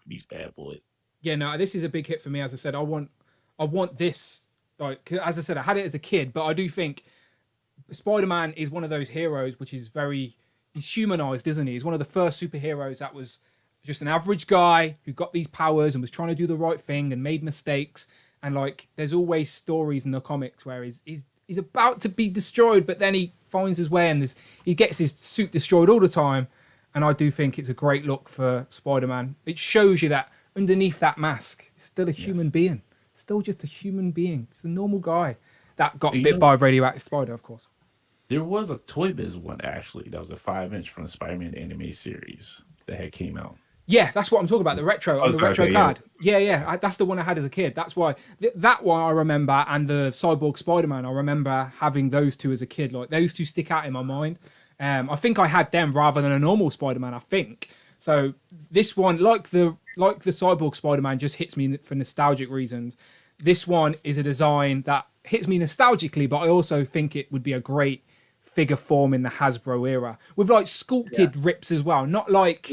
These bad boys. Yeah, no, this is a big hit for me. As I said, I want this. Like, as I said, I had it as a kid, but I do think Spider-Man is one of those heroes which is he's humanized, isn't he? He's one of the first superheroes that was just an average guy who got these powers and was trying to do the right thing and made mistakes. And like, there's always stories in the comics where he's about to be destroyed, but then he finds his way and he gets his suit destroyed all the time. And I do think it's a great look for Spider-Man. It shows you that underneath that mask, he's still a human being. Still just a human being. He's a normal guy that got bit by a radioactive spider, of course. There was a Toy Biz one, actually. That was a 5-inch from the Spider-Man anime series that had came out. Yeah, that's what I'm talking about. The retro card. Yeah. That's the one I had as a kid. That's why that one I remember, and the Cyborg Spider-Man. I remember having those two as a kid. Like, those two stick out in my mind. I think I had them rather than a normal Spider-Man. I think so. This one, like the Cyborg Spider-Man, just hits me for nostalgic reasons. This one is a design that hits me nostalgically, but I also think it would be a great figure form in the Hasbro era with like sculpted rips as well, not like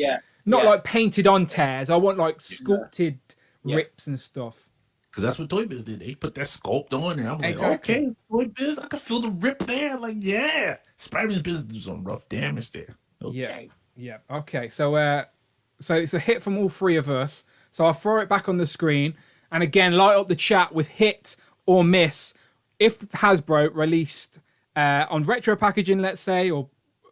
painted on tears. I want like sculpted rips and stuff. Because that's what Toy Biz did. They put that sculpt on there. I'm like, okay, Toy Biz, I can feel the rip there. Like, yeah, Spider-Man's business did some rough damage there. Okay. Yeah. Okay. So it's a hit from all 3 of us. So I'll throw it back on the screen, and again, light up the chat with hit or miss. If Hasbro released on retro packaging, let's say, or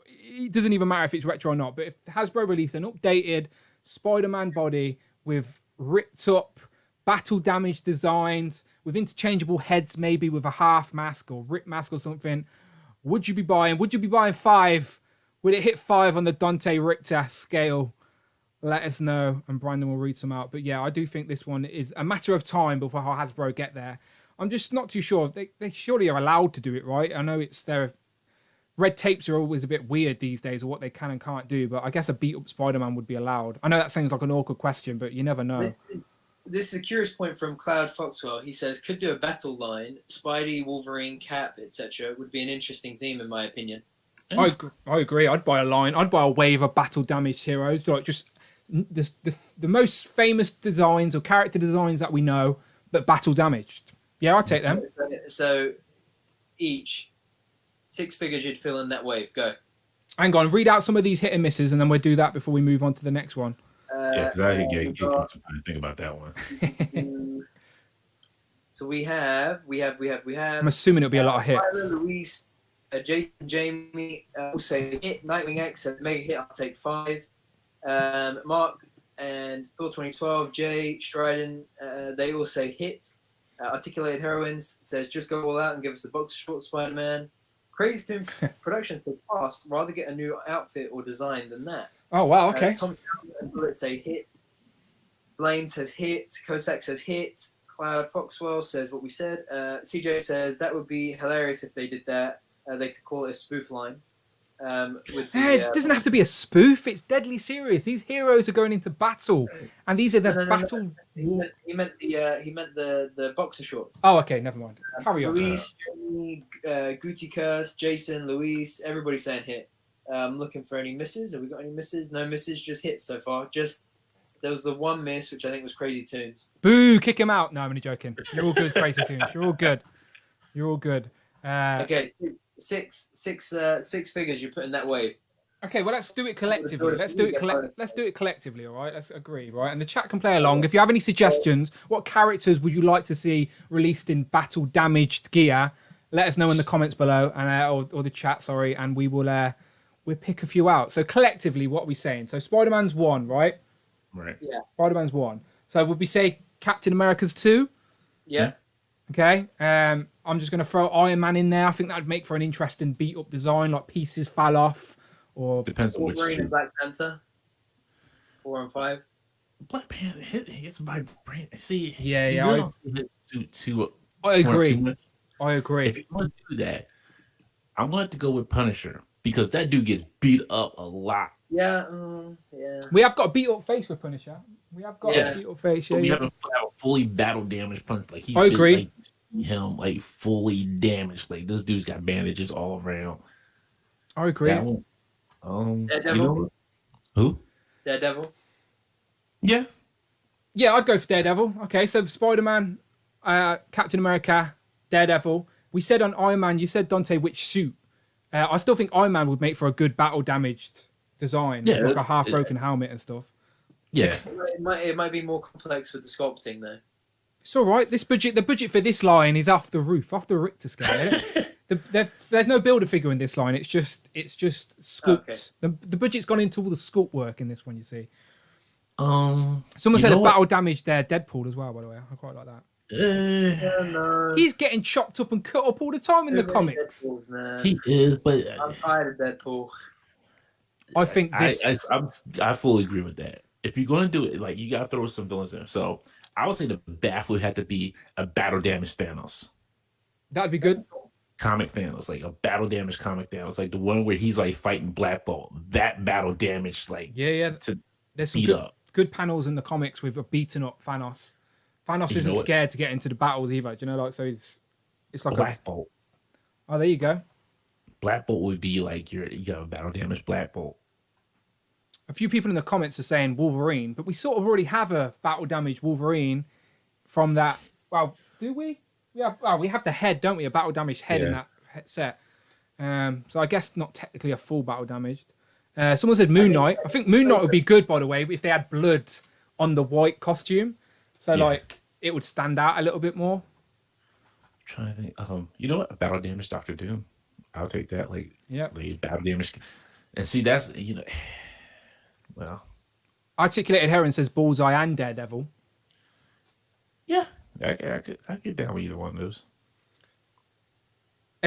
it doesn't even matter if it's retro or not, but if Hasbro released an updated Spider-Man body with ripped up battle damage designs, with interchangeable heads, maybe with a half mask or rip mask or something, would you be buying 5? Would it hit 5 on the Dante Richter scale? Let us know, and Brandon will read some out. But yeah, I do think this one is a matter of time before Hasbro get there. I'm just not too sure. They surely are allowed to do it, right? I know it's their red tapes are always a bit weird these days, of what they can and can't do. But I guess a beat up Spider-Man would be allowed. I know that sounds like an awkward question, but you never know. This is a curious point from Cloud Foxwell. He says, could do a battle line, Spidey, Wolverine, Cap, etc. would be an interesting theme, in my opinion. I agree. I'd buy a line. I'd buy a wave of battle damaged heroes, like just the most famous designs or character designs that we know, but battle damaged. Yeah, I'll take them. So each 6 figures you'd fill in that wave. Go. Hang on, read out some of these hit and misses, and then we'll do that before we move on to the next one. Yeah, because I didn't think about that one. So we have. I'm assuming it'll be a lot of hits. Luis, Jason, Jamie will say hit. Nightwing X says mega hit. I'll take 5. Mark and Thor 2012, Jay Stryden, they all say hit. Articulated Heroines says just go all out and give us the box short Spider-Man. Crazy Toon Productions says pass. Rather get a new outfit or design than that. Oh wow, okay. Tom and Bullet say hit. Blaine says hit. Cossack says hit. Cloud Foxwell says what we said. CJ says that would be hilarious if they did that. They could call it a spoof line. It doesn't have to be a spoof. It's deadly serious. These heroes are going into battle, and these are the battle. He meant the boxer shorts. Oh, okay, never mind. Carry on. Luis, Jamie, Gucci Curse, Jason, Luis, everybody's saying hit. Looking for any misses. Have we got any misses? No misses, just hits so far. Just there was the one miss, which I think was Crazy Tunes. Boo! Kick him out. No, I'm only joking. You're all good, Crazy Tunes. You're all good. You're all good. Okay, six figures you put in that wave. Okay, well, let's do it collectively. Let's do it collectively, all right? Let's agree, right? And the chat can play along. If you have any suggestions, what characters would you like to see released in battle damaged gear? Let us know in the comments below, and or the chat, sorry, and we'll pick a few out. So collectively, what are we saying? So Spider-Man's 1, right? Right. Yeah. Spider-Man's 1. So would we say Captain America's 2? Yeah. Okay. I'm just going to throw Iron Man in there. I think that would make for an interesting beat-up design, like pieces fall off. Or depends on which Wolverine and Black Panther. 4 and 5. Black Panther hits my brain. See, yeah. You don't see his suit too. I agree. Too much. I agree. If you want to do that, I'm going to go with Punisher because that dude gets beat up a lot. Yeah. We have got a beat-up face for Punisher. We have got a beat-up face. Yeah, we haven't put out fully battle damaged Punisher. Like I agree. Like, him like fully damaged. Like this dude's got bandages all around. I agree. Daredevil. You know, who? Daredevil. Yeah. Yeah, I'd go for Daredevil. Okay, so Spider-Man, Captain America, Daredevil. We said on Iron Man, you said, Dante, which suit? I still think Iron Man would make for a good battle damaged design. Yeah, like a half broken helmet and stuff. Yeah. It might be more complex with the sculpting though. It's all right. The budget for this line is off the roof, off the Richter scale. There's no builder figure in this line. It's just sculpt. Okay. The budget's gone into all the sculpt work in this one. You see. Someone said a battle damage there, Deadpool as well. By the way, I quite like that. No. He's getting chopped up and cut up all the time in the comics. He is, but I'm tired of Deadpool. I think this. I fully agree with that. If you're going to do it, like you got to throw some villains in. So I would say the Bath would have to be a battle damage Thanos. That'd be good. Comic Thanos, like a battle damage comic Thanos, like the one where he's like fighting Black Bolt. That battle damage, like There's some good panels in the comics with a beaten up Thanos. Thanos isn't scared to get into the battles either. Do you know, like so it's like Black Bolt. Oh, there you go. Black Bolt would be like you got a battle damage Black Bolt. A few people in the comments are saying Wolverine, but we sort of already have a battle damage Wolverine from that. Well, do we? We have the head, don't we? A battle damaged head in that set. So I guess not technically a full battle damaged. Someone said Moon Knight. I think Moon Knight would be good, by the way, if they had blood on the white costume. So like it would stand out a little bit more. I'm trying to think. You know what? A battle damage Doctor Doom. I'll take that. Like battle damage. And see, that's well. Articulated Heron says Bullseye and Daredevil. Yeah. I get down with either one of those.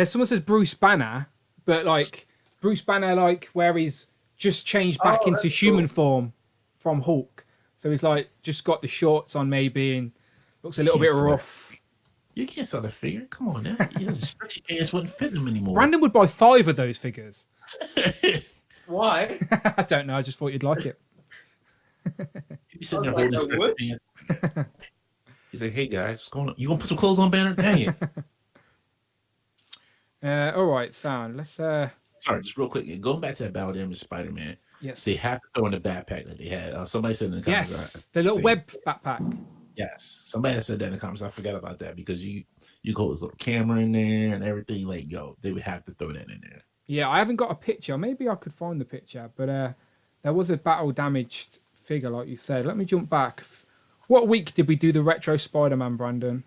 Someone says Bruce Banner, but like Bruce Banner, like where he's just changed back into human form from Hulk. So he's like just got the shorts on maybe and looks a little bit rough. You can't sell the figure. Come on now. His stretchy pants wouldn't fit him anymore. Brandon would buy 5 of those figures. Why? I don't know. I just thought you'd like it. You'd be sitting there holding his stretchy pants. He's like, hey guys, what's going on? You gonna put some clothes on, Banner? Dang it. All right, sound. Let's Sorry, just real quick. Going back to that battle damage Spider-Man. Yes. they have to throw in the backpack that they had. Somebody said in the comments. Yes, the little web backpack. Yes, somebody said that in the comments. I forgot about that because you go this little camera in there and everything. Like, yo, they would have to throw that in there. Yeah, I haven't got a picture. Maybe I could find the picture, but there was a battle damaged figure, like you said. Let me jump back. What week did we do the retro Spider-Man, Brandon?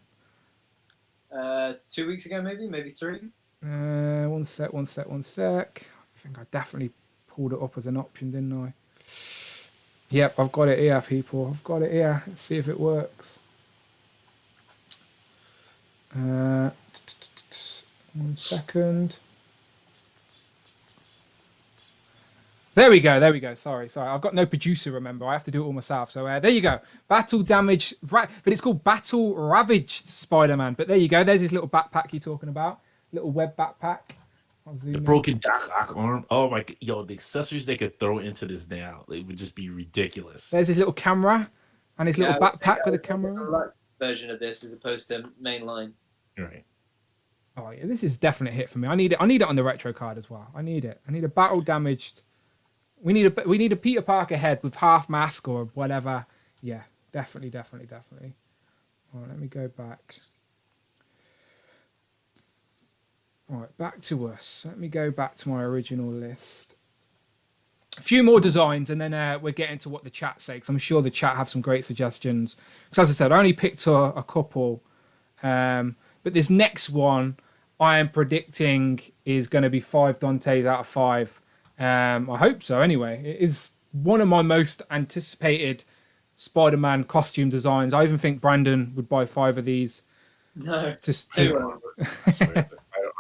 2 weeks ago, maybe 3. One sec. I think I definitely pulled it up as an option, didn't I? Yep, I've got it here, people. I've got it here. Let's see if it works. 1 second. There we go. Sorry. I've got no producer, remember. I have to do it all myself. So there you go. Battle damaged, but it's called Battle Ravaged Spider-Man. But there you go. There's his little backpack you're talking about. Little web backpack. The broken Doc Ock arm. Oh my, yo, the accessories they could throw into this now, it would just be ridiculous. There's his little camera and his little backpack with a camera. Deluxe version of this as opposed to mainline. Right. Oh yeah, this is definite hit for me. I need it on the retro card as well. I need it. I need a battle damaged. We need a Peter Parker head with half mask or whatever. Yeah, definitely. All right, let me go back. All right, back to us. Let me go back to my original list. A few more designs, and then we're getting to what the chat say, because I'm sure the chat have some great suggestions. Because as I said, I only picked a couple. But this next one, I am predicting is going to be 5 Dantes out of 5. I hope so, anyway. It is one of my most anticipated Spider-Man costume designs. I even think Brandon would buy 5 of these. No.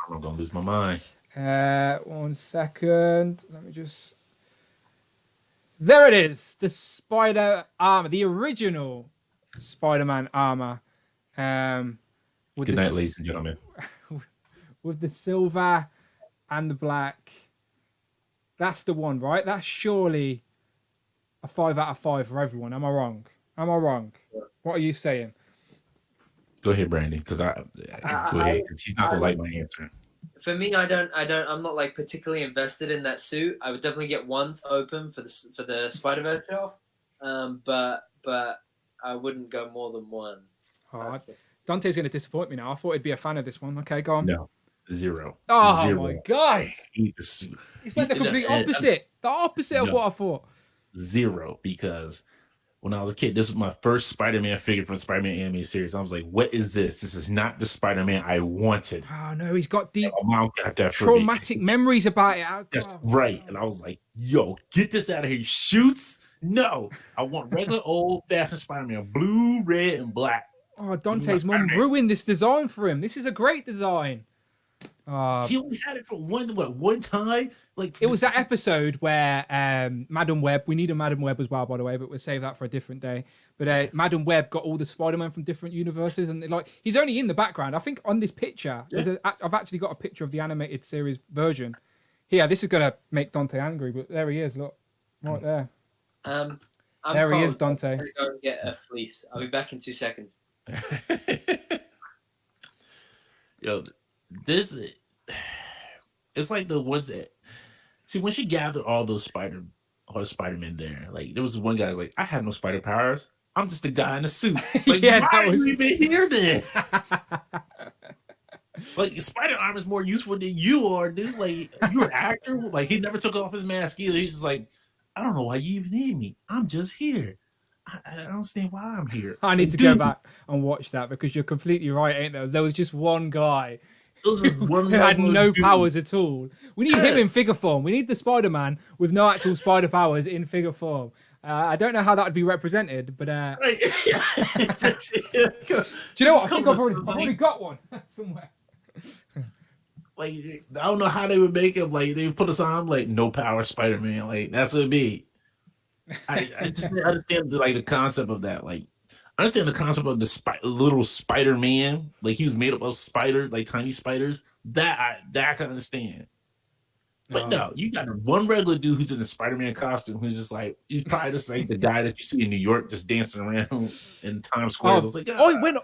I'm gonna lose my mind. 1 second. Let me just. There it is. The Spider armor, the original Spider-Man armor. Good night, ladies and gentlemen. With the silver and the black. That's the one, right? That's surely a 5 out of 5 for everyone. Am I wrong? What are you saying? Go ahead, Brandy, because go ahead. She's not gonna like my answer. For me, I'm not like particularly invested in that suit. I would definitely get one to open for the Spider-Verse shelf, but I wouldn't go more than one. Oh, Dante's going to disappoint me now. I thought he'd be a fan of this one. Okay, go on. No, 0. Oh 0. my god! He's went the complete opposite. The opposite of what I thought. 0, because when I was a kid, this was my first Spider-Man figure from the Spider-Man anime series. I was like, what is this? This is not the Spider-Man I wanted. Oh, no, he's got deep Mom got that traumatic memories about it. That's right. And I was like, yo, get this out of here. He shoots? No. I want regular old-fashioned Spider-Man. Blue, red, and black. Oh, Dante's mom ruined this design for him. This is a great design. He only had it for one time. Like it was that episode where Madam Web. We need a Madam Web as well, by the way, but we'll save that for a different day. But Madam Web got all the Spider-Man from different universes, and like he's only in the background. I think on this picture, I've actually got a picture of the animated series version. Here, this is gonna make Dante angry, but there he is. Look, right there. There he is, Dante. I'm gonna go and get a fleece. I'll be back in 2 seconds. Yo. This, it's like the ones that see when she gathered all the Spider-Men there. Like there was one guy like, I have no spider powers. I'm just a guy in a suit. Like, why are you even here then? Like spider armor is more useful than you are, dude. Like you're an actor. Like he never took off his mask either. He's just like, I don't know why you even need me. I'm just here. I don't understand why I'm here. I need to go back and watch that because you're completely right, ain't there? There was just one guy who had no powers at all. We need him in figure form. We need the Spider-Man with no actual spider powers in figure form. I don't know how that would be represented, but do you know what? I think I've already got one somewhere. Like I don't know how they would make him. Like they would put us on like no power Spider-Man. Like that's what it'd be. I just understand the concept of that. Like I understand the concept of the little Spider-Man. Like he was made up of spiders, like tiny spiders. That I can understand. But no, you got one regular dude who's in the Spider-Man costume who's just like he's probably just like the guy that you see in New York just dancing around in Times Square. When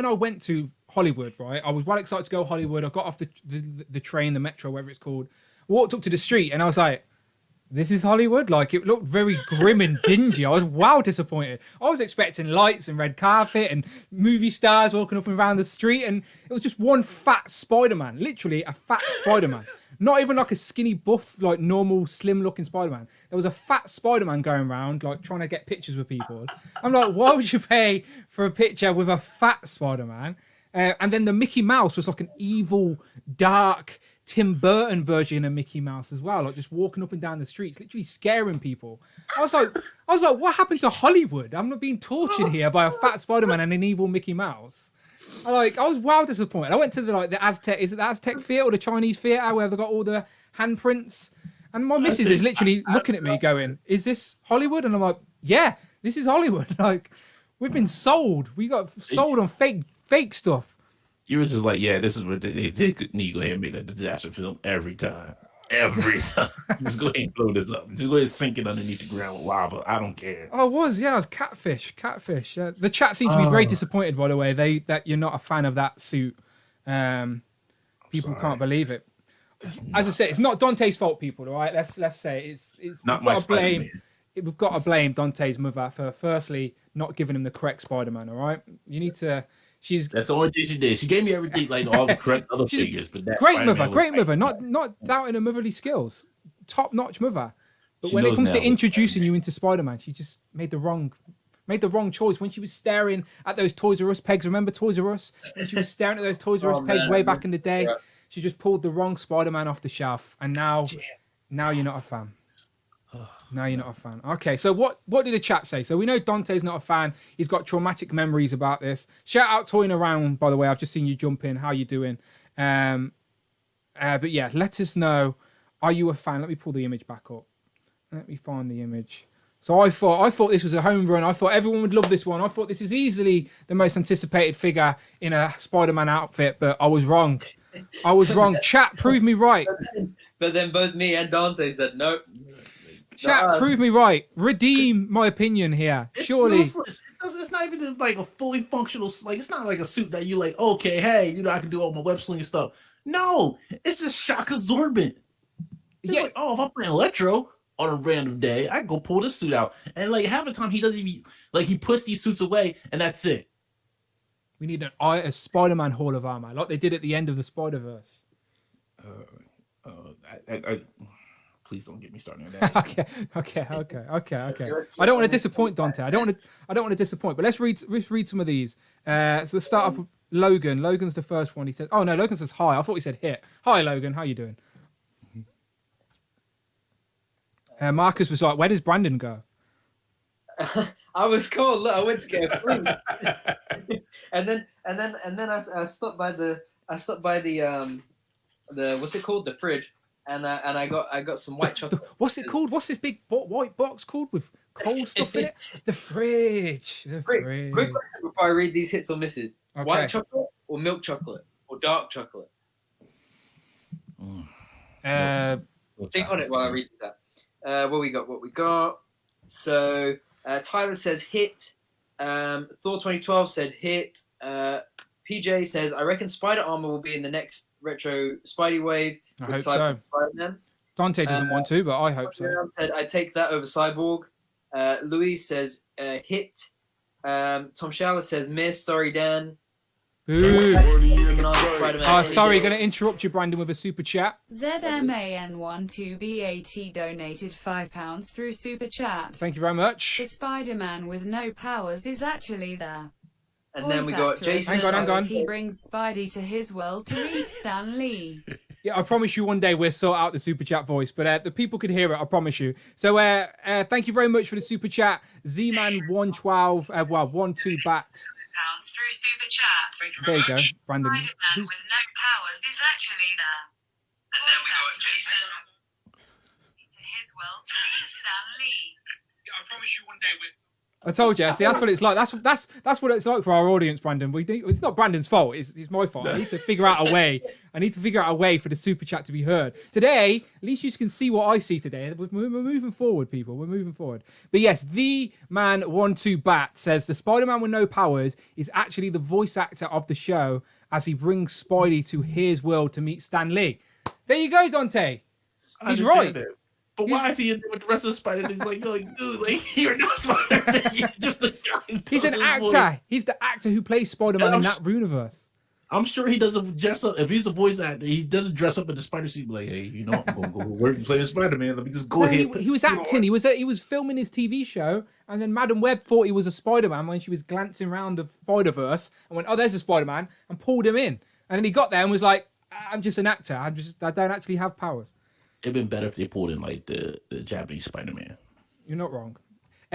I went to Hollywood, right? I was well excited to go to Hollywood. I got off the train, the metro, whatever it's called. Walked up to the street and I was like, This is Hollywood. Like, it looked very grim and dingy. I was wow disappointed. I was expecting lights and red carpet and movie stars walking up and around the street, and it was just one fat Spider-Man. Literally a fat Spider-Man. Not even like a skinny, buff, like normal, slim-looking Spider-Man. There was a fat Spider-Man going around, like trying to get pictures with people. I'm like, why would you pay for a picture with a fat Spider-Man? And then the Mickey Mouse was like an evil, dark Tim Burton version of Mickey Mouse as well, like just walking up and down the streets, literally scaring people. I was like, what happened to Hollywood? I'm not being tortured here by a fat Spider-Man and an evil Mickey Mouse. I was wow disappointed. I went to the Aztec, is it the Aztec Theatre or the Chinese Theatre where they've got all the handprints? And my missus is literally looking at me going, is this Hollywood? And I'm like, yeah, this is Hollywood. Like, we've been sold. We got sold on fake stuff. You were just like, yeah, this is what they need to go ahead and make a disaster film every time. Every time. Just go ahead and blow this up. Just go ahead and sink it underneath the ground with lava. I don't care. I was catfish. The chat seems to be very disappointed, by the way, that you're not a fan of that suit. People can't believe it. As I said, it's not Dante's fault, people, all right? Let's say it's not my Spider-Man. We've got to blame Dante's mother for firstly not giving him the correct Spider-Man, all right? You need to... That's the only thing she did. She gave me everything, like all the correct other figures. But that great mother. Not doubting her motherly skills. Top-notch mother. But when it comes to introducing you into Spider-Man, she just made the wrong choice. When she was staring at those Toys R Us pegs, remember Toys R Us? When she was staring at those Toys R Us pegs way back in the day, she just pulled the wrong Spider-Man off the shelf. And now you're not a fan. Now you're not a fan. Okay, so what did the chat say? So we know Dante's not a fan. He's got traumatic memories about this. Shout out Toying Around, by the way. I've just seen you jump in. How you doing? But yeah, let us know. Are you a fan? Let me pull the image back up. Let me find the image. So I thought this was a home run. I thought everyone would love this one. I thought this is easily the most anticipated figure in a Spider-Man outfit, but I was wrong. Chat, prove me right. But then both me and Dante said nope. Chat, prove me right. Redeem my opinion here. Surely. It's not even like a fully functional, like, it's not like a suit that you like, okay, hey, I can do all my web sling stuff. No, it's just shock absorbent. Yeah. Like, oh, if I'm playing Electro on a random day, I can go pull this suit out. And like half the time he doesn't even, like, he puts these suits away and that's it. We need a Spider-Man Hall of Armor, like they did at the end of the Spider-Verse. Please don't get me started on that. Okay. I don't want to disappoint Dante. I don't want to disappoint. But let's read some of these. So let's start off with Logan. Logan's the first one. He said, "Oh no, Logan says hi." I thought he said hit. Hi, Logan. How you doing? Marcus was like, "Where does Brandon go?" I was cold. Look, I went to get a fruit, and then I stopped by the what's it called, the fridge. And I got some white chocolate. What's it called? What's this big white box called with cold stuff in it? The fridge. Quick question before I read these hits or misses. Okay. White chocolate or milk chocolate or dark chocolate? Think on it while I read that. What we got? So Tyler says hit. Thor 2012 said hit. PJ says, I reckon Spider Armor will be in the next retro Spidey wave. I hope so. Spider-Man. Dante doesn't want to, but I hope so. Said, I take that over Cyborg. Louise says hit. Tom Schaller says miss. Sorry, Dan. Ooh. Sorry, going to interrupt you, Brandon, with a super chat. ZMAN12BAT donated £5 through super chat. Thank you very much. The Spider-Man with no powers is actually there. And then we got Jason. Hang on. He brings Spidey to his world to meet Stan Lee. Yeah, I promise you one day we'll sort out the super chat voice, but the people could hear it, I promise you. So thank you very much for the super chat. Z-Man112, 12 bat. Pounds through super chat. There you go, Brandon. Spider-Man with no powers is actually there. And then we got Jason. To his world to meet Stan Lee. Yeah, I promise you one day we'll... I told you. See, that's what it's like. That's what it's like for our audience, Brandon. It's not Brandon's fault. It's my fault. I need to figure out a way. For the super chat to be heard today. At least you can see what I see today. We're moving forward, people. We're moving forward. But yes, the man 12 bat says the Spider-Man with no powers is actually the voice actor of the show as he brings Spidey to his world to meet Stan Lee. There you go, Dante. He's right. But why is he in there with the rest of the Spider-Man? He's like, dude, like, you're not Spider-Man. You're just a guy who He's does an his actor. voice. He's the actor who plays Spider-Man in that universe. I'm sure he doesn't dress up. If he's a voice actor, he doesn't dress up in the spider suit. Like, hey, I'm gonna go work and play the Spider-Man. Let me just go ahead. He was acting. He was filming his TV show, and then Madam Web thought he was a Spider-Man when she was glancing around the Spider-Verse and went, "Oh, there's a Spider-Man," and pulled him in. And then he got there and was like, "I'm just an actor. I don't actually have powers." It'd been better if they pulled in like the Japanese Spider-Man. You're not wrong.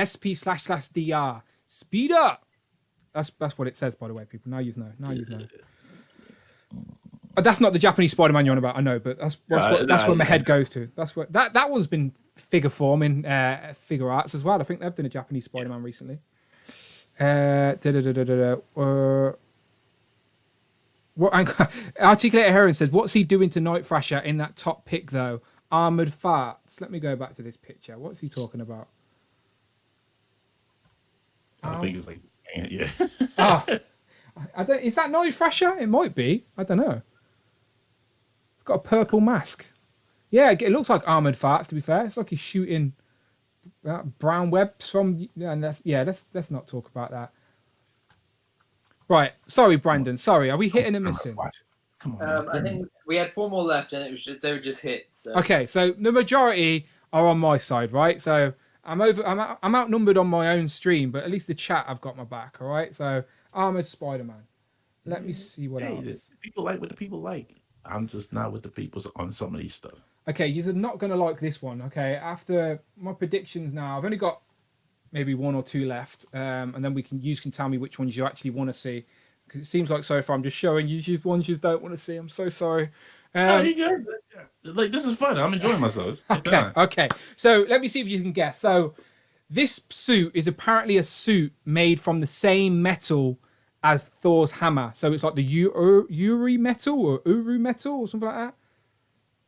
SP//DR. Speed up. That's what it says, by the way, people. Now you know. That's not the Japanese Spider-Man you're on about, I know, but that's where my head goes to. That's what that one's been figure form in figure arts as well. I think they've done a Japanese Spider-Man recently. Articulated Heron says, "What's he doing to Night Thrasher in that top pick though? Armored farts." Let me go back to this picture. What's he talking about? I think it's like, yeah. Oh, I don't. Is that Night Thrasher? It might be. I don't know. It's got a purple mask. Yeah, it looks like armored farts. To be fair, it's like he's shooting brown webs from. And let's not talk about that. Right. Sorry, Brandon. Sorry. Are we hitting and missing? Come on. I think we had 4 more left, and they were just hits. So. Okay, so the majority are on my side, right? So I'm outnumbered on my own stream, but at least the chat I've got my back. All right. So Armored Spider-Man. Let me see what else. People like what the people like. I'm just not with the people on some of these stuff. Okay, you're not going to like this one. Okay, after my predictions now, I've only got maybe 1 or 2 left, and then you can tell me which ones you actually want to see, because it seems like so far I'm just showing you ones you don't want to see. I'm so sorry. Like, this is fun. I'm enjoying myself. Okay. So let me see if you can guess. So this suit is apparently a suit made from the same metal as Thor's hammer. So it's like the Uri metal or Uru metal or something like that.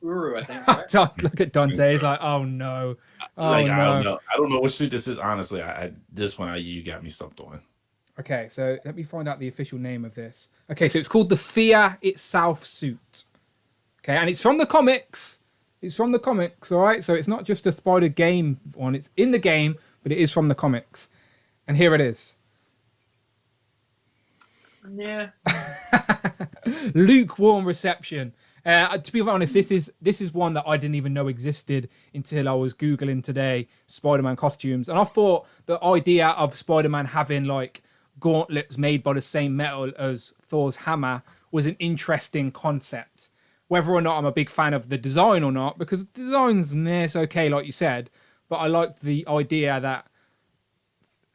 Uru, I think. Right? Look at Dante. He's like, oh no. Oh, like, no. I don't know what suit this is. Honestly, you got me stumped on. Okay, so let me find out the official name of this. Okay, so it's called the Fear Itself suit. Okay, and it's from the comics. It's from the comics, all right? So it's not just a Spider game one. It's in the game, but it is from the comics. And here it is. Yeah. Lukewarm reception. To be honest, this is one that I didn't even know existed until I was Googling today Spider-Man costumes. And I thought the idea of Spider-Man having like gauntlets made by the same metal as Thor's hammer was an interesting concept. Whether or not I'm a big fan of the design or not, because the design's it's okay, like you said, but I liked the idea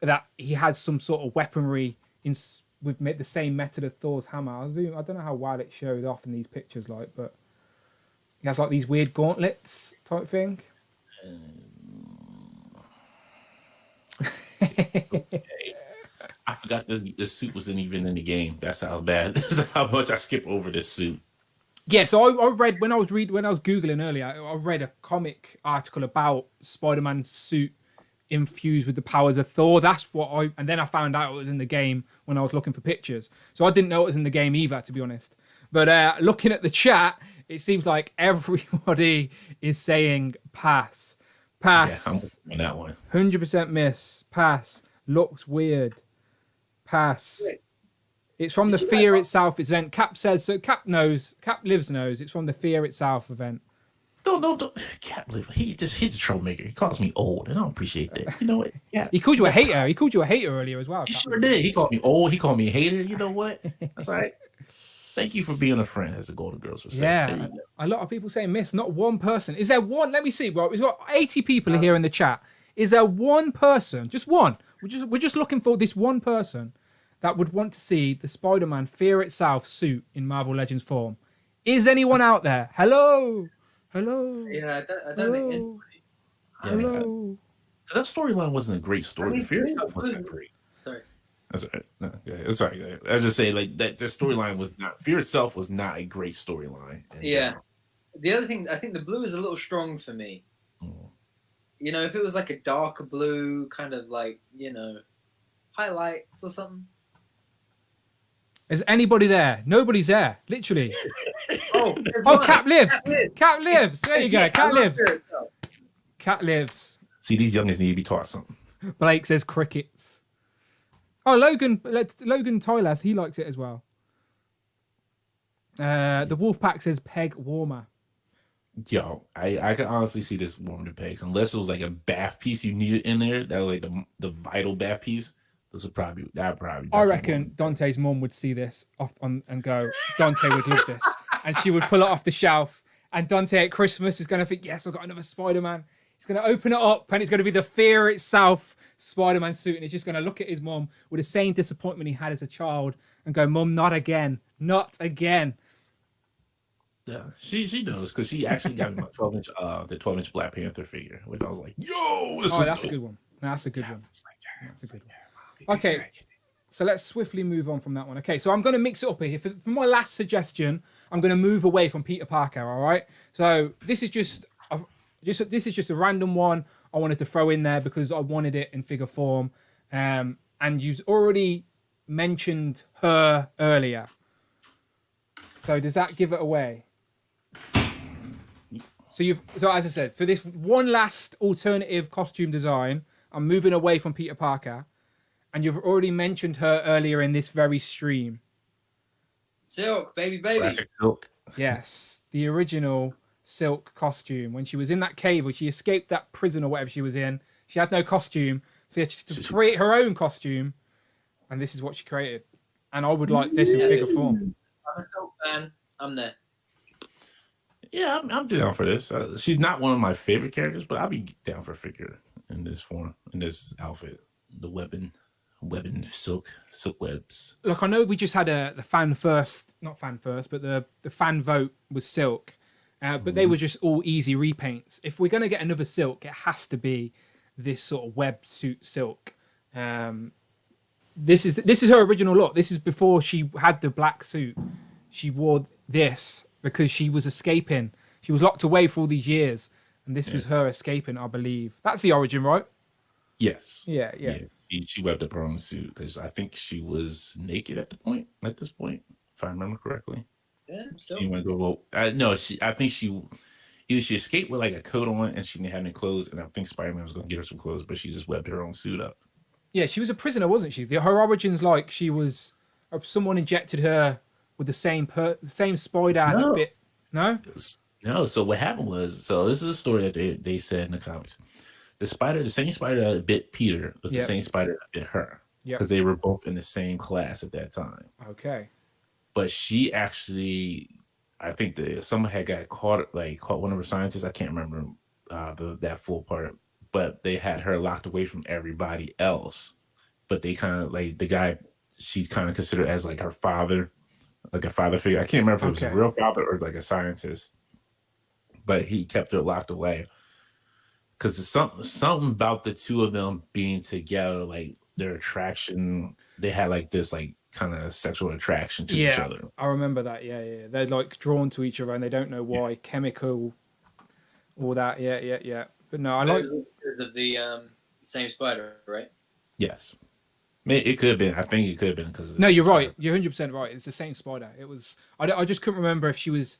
that he has some sort of weaponry with the same method of Thor's hammer. I don't know how well it showed off in these pictures, but he has like these weird gauntlets type thing. I forgot this suit wasn't even in the game. That's how bad. That's how much I skip over this suit. Yeah, so I read when I was Googling earlier, I read a comic article about Spider-Man's suit infused with the powers of Thor. And then I found out it was in the game when I was looking for pictures. So I didn't know it was in the game either, to be honest. But looking at the chat, it seems like everybody is saying pass. Yeah, I'm on that one. 100% miss. Pass. Looks weird. Pass. Wait. It's from the Fear Itself event. Cap says so. Cap lives knows. It's from the Fear Itself event. Don't. Cap live. He's a troublemaker. He calls me old, and I don't appreciate that. You know what? Yeah. He called you a hater. He called you a hater earlier as well. He sure did. He called me old. He called me a hater. You know what? That's all right. Thank you for being a friend, as the Golden Girls would say. Yeah. A lot of people saying miss. Not one person. Is there one? Let me see, bro. We've got 80 people here in the chat. Is there one person? Just one. We're just looking for this one person that would want to see the Spider-Man Fear Itself suit in Marvel Legends form. Is anyone out there? Hello? Yeah, I don't think anybody. Hello? That storyline wasn't a great story. I mean, Fear Itself wasn't great. Sorry. That's all right. No, yeah, sorry. I was just saying, like, that the storyline was not... Fear Itself was not a great storyline. Yeah. The other thing, I think the blue is a little strong for me. Mm. You know, if it was like a darker blue, kind of like, highlights or something. Is anybody there? Nobody's there. Literally. Oh, Cap lives. Cap lives. There you go. Cap lives. Cat lives. See, these youngins need to be taught something. Blake says crickets. Oh, Logan Tyler, he likes it as well. The Wolfpack says peg warmer. Yo, I can honestly see this warming the pegs. Unless it was like a bath piece you needed in there, that was like the vital bath piece. This would probably I reckon Dante's mum would see this and go, Dante would love this, and she would pull it off the shelf. And Dante at Christmas is going to think, yes, I've got another Spider-Man. He's going to open it up, and it's going to be the fear itself Spider-Man suit, and he's just going to look at his mum with the same disappointment he had as a child and go, Mum, not again, not again. Yeah, she knows because she actually got me my 12-inch Black Panther figure, which I was like, yo, that's a good one. That's a good one. That's a good one. Okay, so let's swiftly move on from that one. Okay, so I'm going to mix it up here. For my last suggestion, I'm going to move away from Peter Parker. All right. So this is just a random one I wanted to throw in there because I wanted it in figure form. And you've already mentioned her earlier. So does that give it away? So as I said, for this one last alternative costume design, I'm moving away from Peter Parker, and you've already mentioned her earlier in this very stream. Silk, baby. Classic Silk. Yes, the original Silk costume. When she was in that cave, or she escaped that prison or whatever she was in, she had no costume, so she had to create her own costume, and this is what she created. And I would like this in figure form. I'm a Silk fan. I'm there. Yeah, I'm down for this. She's not one of my favorite characters, but I'll be down for a figure in this form, in this outfit. The webbing silk webs. Look, I know we just had the fan first, not fan first, but the fan vote was Silk, but they were just all easy repaints. If we're going to get another Silk, it has to be this sort of web suit Silk. This is her original look. This is before she had the black suit. She wore this because she was escaping. She was locked away for all these years, and this was her escaping, I believe. That's the origin, right? Yes. Yeah. She webbed up her own suit because I think she was naked at this point, if I remember correctly. Yeah, so. You want to go? No, I think she escaped with like a coat on and she didn't have any clothes, and I think Spider-Man was going to get her some clothes, but she just webbed her own suit up. Yeah, she was a prisoner, wasn't she? Her origin's like she was someone injected her with the same spider. No. Bit. No. No. So what happened was, this is a story that they said in the comics. The same spider that bit Peter was the same spider that bit her because they were both in the same class at that time. Okay. But she actually, I think someone had got caught one of her scientists. I can't remember that full part, but they had her locked away from everybody else. But they kind of like the guy she's kind of considered as like her father, like a father figure. I can't remember if it was a real father or like a scientist, but he kept her locked away because there's something about the two of them being together, like their attraction. They had like this like kind of sexual attraction to each other. I remember that. Yeah. They're like drawn to each other and they don't know why. Chemical, all that. Yeah. But no, I like because of the same spider, right? Yes. It could have been. I think it could have been because. No, you're right. You're 100% right. It's the same spider. It was. I just couldn't remember if she was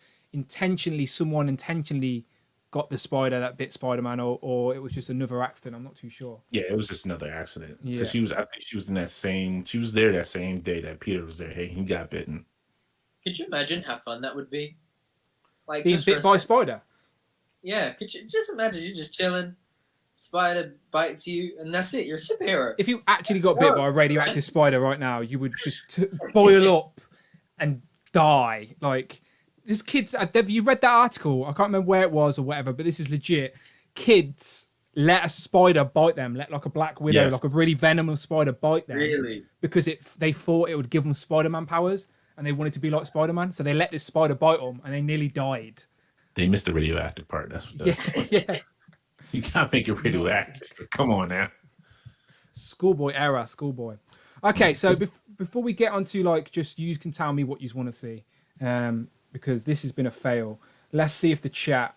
someone intentionally got the spider that bit Spider-Man, or it was just another accident. I'm not too sure. Yeah, it was just another accident. Yeah. Because I think she was in that same. She was there that same day that Peter was there. Hey, he got bitten. Could you imagine how fun that would be? Like being bit by a spider. Yeah, could you just imagine you're just chilling, spider bites you, and that's it. You're a superhero. If you actually got bit by a radioactive spider right now, you would just boil up and die. Like, this kids. Have you read that article? I can't remember where it was or whatever, but this is legit. Kids let a spider bite them, let like a black widow, like a really venomous spider bite them. Really? Because they thought it would give them Spider-Man powers, and they wanted to be like Spider-Man, so they let this spider bite them, and they nearly died. They missed the radioactive part. That's what. Yeah. You can't make it radioactive. Come on now. Schoolboy error, schoolboy. Okay, so before we get on to like just you can tell me what you want to see, because this has been a fail. Let's see if the chat.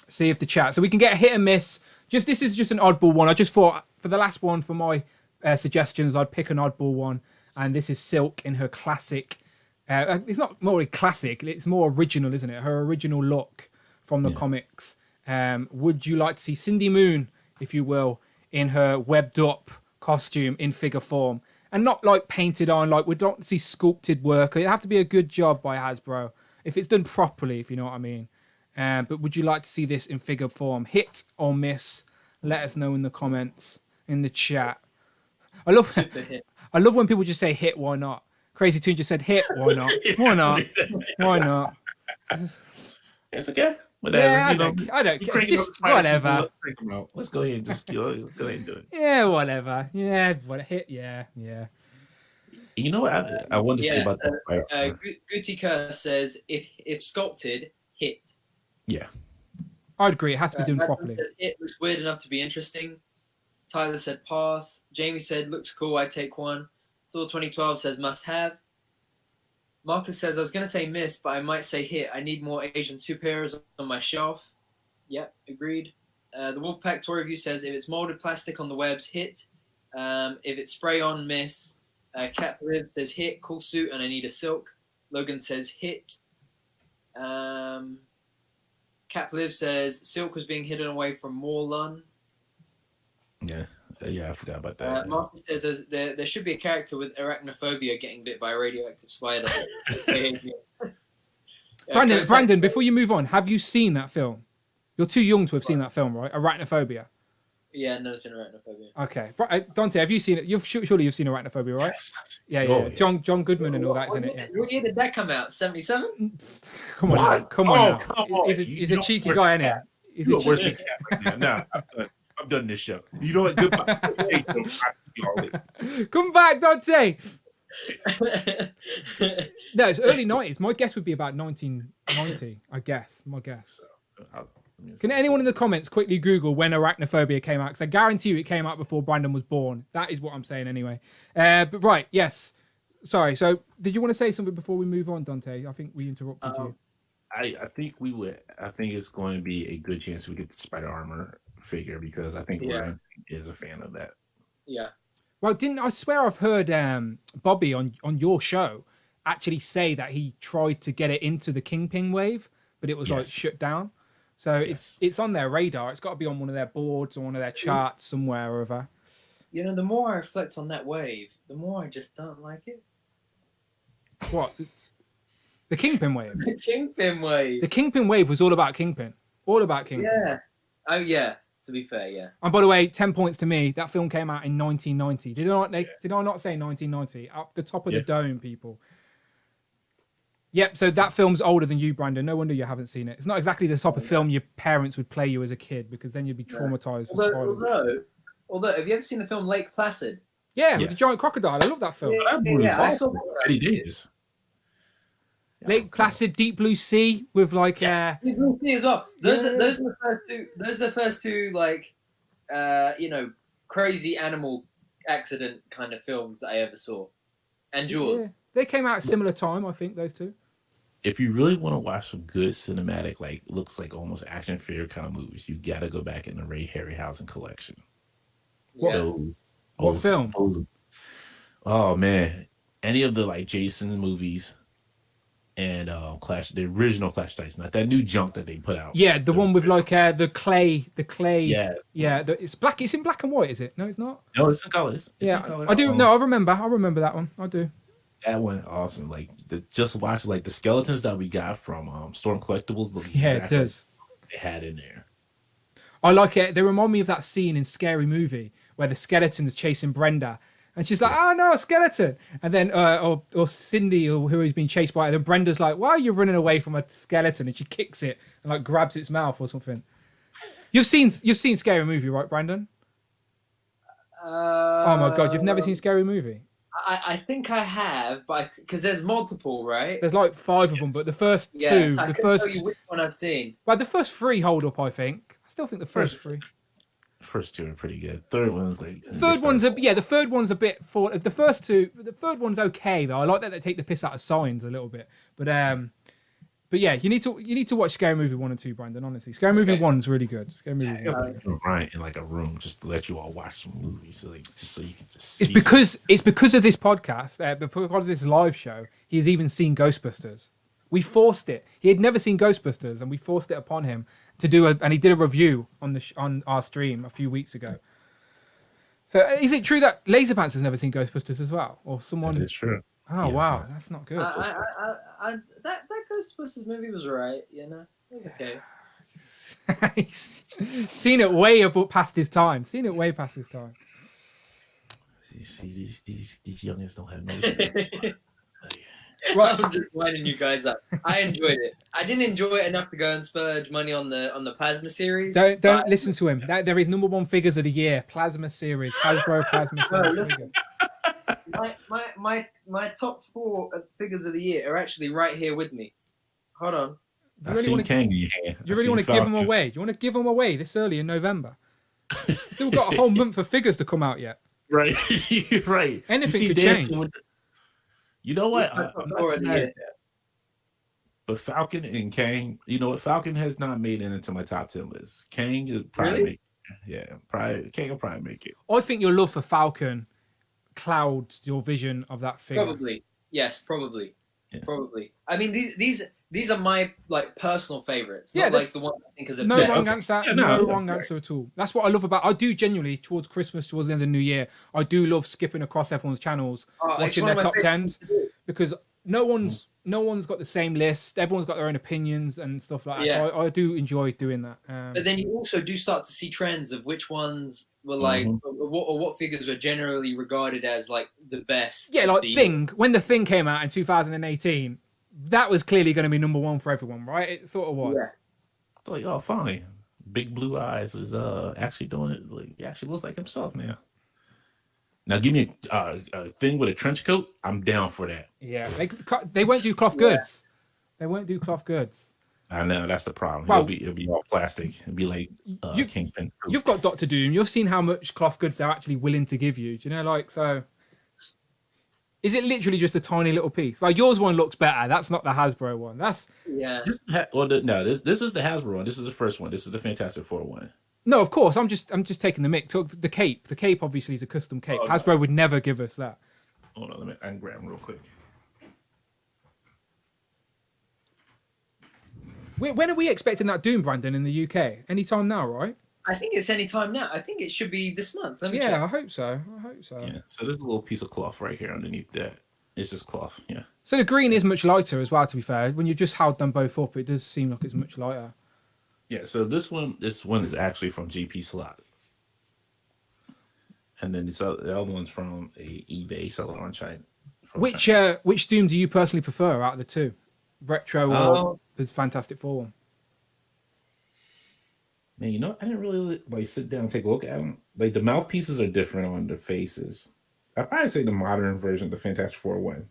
So we can get a hit and miss. This is just an oddball one. I just thought for the last one for my suggestions, I'd pick an oddball one, and this is Silk in her classic. It's not more classic. It's more original, isn't it? Her original look from the comics. Would you like to see Cindy Moon, if you will, in her webbed up costume in figure form? And not like painted on, like we don't see sculpted work. It'd have to be a good job by Hasbro. If it's done properly, if you know what I mean. But would you like to see this in figure form? Hit or miss? Let us know in the comments, in the chat. I love when people just say hit, why not? Crazy Toon just said hit, why not? Why not? Why not? It's okay. Whatever. Yeah, I don't care. Just whatever. Let's go ahead and just go ahead and do it. Yeah, whatever. Yeah, what hit? Yeah. You know what I wanted to say about that. Guti Kerr says if sculpted, hit. Yeah. I'd agree. It has to be done properly. It looks weird enough to be interesting. Tyler said pass. Jamie said looks cool. I'd take one. Saw 2012 says must have. Marcus says I was going to say miss, but I might say hit. I need more Asian superheroes on my shelf. Yep, agreed. The Wolfpack Toy Review says if it's molded plastic on the webs, hit. If it's spray on, miss. Cat Liv says hit. Cool suit and I need a silk. Logan says hit. Cat Liv says silk was being hidden away from Morlun. Yeah, I forgot about that. Marcus says there should be a character with arachnophobia getting bit by a radioactive spider. Brandon, before you move on, have you seen that film? You're too young to have seen that film, right? Arachnophobia. Yeah, I've never seen arachnophobia. Okay. Dante, have you seen it? Surely you've seen Arachnophobia, right? Yeah. John Goodman and all that, isn't it? Yeah. What year did that come out? 77? Come on. Come on. He's a cheeky guy, isn't he? He's a cheeky guy. No, I'm done this show. You know what? Goodbye. Come back, Dante. No, it's early 90s. My guess would be about 1990, I guess. My guess. Can anyone in the comments quickly Google when Arachnophobia came out? Because I guarantee you it came out before Brandon was born. That is what I'm saying anyway. But right, yes. Sorry. So did you want to say something before we move on, Dante? I think we interrupted you. I think we would. I think it's going to be a good chance we get the Spider Armor figure because I think Ryan is a fan of that. Yeah. Well, I swear I've heard Bobby on your show actually say that he tried to get it into the Kingpin wave, but it was like shut down. So it's on their radar. It's got to be on one of their boards or one of their charts somewhere or other. You know, the more I reflect on that wave, the more I just don't like it. What? The Kingpin wave? The Kingpin wave. The Kingpin wave was all about Kingpin. All about Kingpin. Yeah. Oh, yeah. To be fair, yeah. And by the way, 10 points to me. That film came out in 1990. Did I not say 1990? Up the top of the dome, people. Yep, so that film's older than you, Brandon. No wonder you haven't seen it. It's not exactly the type of film your parents would play you as a kid because then you'd be traumatized for spoilers. Although, have you ever seen the film Lake Placid? Yeah, with the giant crocodile. I love that film. Yeah, I saw that. Eddie Davis. Lake Placid, Deep Blue Sea with like Deep Blue Sea as well. Those are the first two like crazy animal accident kind of films that I ever saw. And Jaws. Yeah. They came out at a similar time, I think, those two. If you really want to watch some good cinematic, like looks like almost action figure kind of movies, you got to go back in the Ray Harryhausen collection. What film? Oh man, any of the like Jason movies and the original Clash Tyson, not that new junk that they put out. Yeah, the one with like the clay. Yeah. It's black. It's in black and white, is it? No, it's not. No, it's in colors. I do. No, I remember that one. I do. That one awesome. Like just watch like the skeletons that we got from Storm Collectibles. It does. They had in there. I like it. They remind me of that scene in Scary Movie where the skeleton is chasing Brenda, and she's like, "Oh no, a skeleton!" And then or Cindy or who has been chased by it. And then Brenda's like, "Why are you running away from a skeleton?" And she kicks it and like grabs its mouth or something. You've seen Scary Movie, right, Brandon? Oh my God, you've never seen Scary Movie? I think I have, but because there's multiple, right? There's like 5 of them, but the first two, so I couldn't tell you which one I've seen. But the first 3 hold up, I think. I still think the first 3. First 2 are pretty good. Third one's like. The third one's a bit for the first 2. The third one's okay though. I like that they take the piss out of signs a little bit, but yeah, you need to watch Scary Movie 1 and 2, Brandon. Honestly, Scary Movie 1's really good. Scary Movie 1. Right in like a room just to let you all watch some movies, so you can just. See it's because of this podcast, because of this live show. He's even seen Ghostbusters We forced it. He had never seen Ghostbusters, and we forced it upon him to do and he did a review on our stream a few weeks ago. So is it true that Laserpants has never seen Ghostbusters as well, or someone? It's true. Oh Yeah, wow, that's not good. That Ghostbusters movie was right, you know. It was okay. He's seen it way past his time. See, these youngins don't have no. Right. I'm just winding you guys up. I enjoyed it. I didn't enjoy it enough to go and splurge money on the Plasma series. Don't listen to him. There is number one figures of the year, Plasma series, Hasbro Plasma series. My top 4 figures of the year are actually right here with me. Hold on. I seen Kang in your hand. Do you really want to give them away? Do you want to give them away this early in November? Still got a whole month of figures to come out yet. Right, right. Anything could change. You know what? But Falcon and Kang, you know what? Falcon has not made it into my top 10 list. Kang is probably make it. Yeah, Kang will probably make it. I think your love for Falcon clouds your vision of that figure. Probably. Yes, probably. Yeah. Probably. I mean, these are my like personal favorites. Yeah, not like the one I think of the no best. wrong answer. Yeah, no wrong answer at all. That's what I love about. I do genuinely towards Christmas, towards the end of the New Year. I do love skipping across everyone's channels, watching their top 10s, because no one's got the same list. Everyone's got their own opinions and stuff like that. Yeah. So I do enjoy doing that. But then you also do start to see trends of which ones were like, or what figures were generally regarded as like the best. Yeah, like Thing. When the Thing came out in 2018, that was clearly going to be number one for everyone, right? It sort of was. Yeah. Like, oh, finally, Big Blue Eyes is actually doing it. Like, he actually looks like himself now. Now, give me a Thing with a trench coat. I'm down for that. Yeah, they won't do cloth goods. They won't do cloth goods. I know, that's the problem. Well, it'll be all plastic. It'll be like Kingpin. You've got Doctor Doom. You've seen how much cloth goods they're actually willing to give you. Do you know, like, so... Is it literally just a tiny little piece? Like, yours one looks better. That's not the Hasbro one. That's... Yeah. This is the Hasbro one. This is the first one. This is the Fantastic Four one. No, of course. I'm just taking the mix. So the cape. The cape obviously is a custom cape. Hasbro would never give us that. Hold on, I can grab them real quick. When are we expecting that Doom, Brandon, in the UK? Anytime now, right? I think it's any time now. I think it should be this month. Let me check. I hope so. Yeah. So there's a little piece of cloth right here underneath that. It's just cloth. Yeah. So the green is much lighter as well. To be fair, when you just held them both up, it does seem like it's much lighter. Yeah. So this one is actually from GP Slot, and then the other one's from a eBay seller on China. Which Doom do you personally prefer out of the two, retro or the Fantastic Four one? Man, you know, I didn't really like sit down and take a look at them. Like the mouthpieces are different on their faces. I'd probably say the modern version of the Fantastic Four one.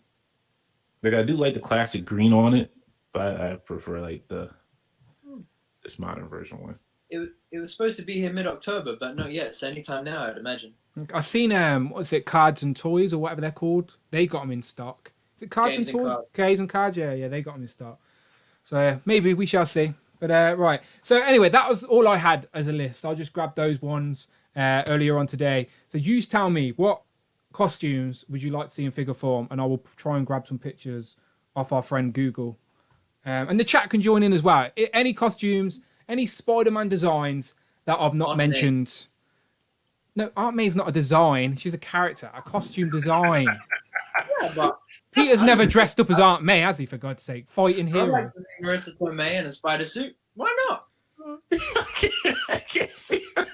Like I do like the classic green on it, but I prefer like this modern version one. It was supposed to be here mid-October, but not yet. It's anytime now, I'd imagine. I've seen what's it, Cards and Toys or whatever they're called. They got them in stock. Is it Cards and Toys? Games and Cards, yeah, they got them in stock. So maybe we shall see. But right. So anyway, that was all I had as a list. I just grabbed those ones earlier on today. So you tell me, what costumes would you like to see in figure form? And I will try and grab some pictures off our friend Google. And the chat can join in as well. Any costumes, any Spider-Man designs that I've not mentioned. No, Aunt May's not a design. She's a character, a costume design. Yeah, but... Peter's never dressed up as Aunt May, has he, for God's sake? Fighting hero. I like Marissa Tomei in a spider suit. Why not? I can't see her.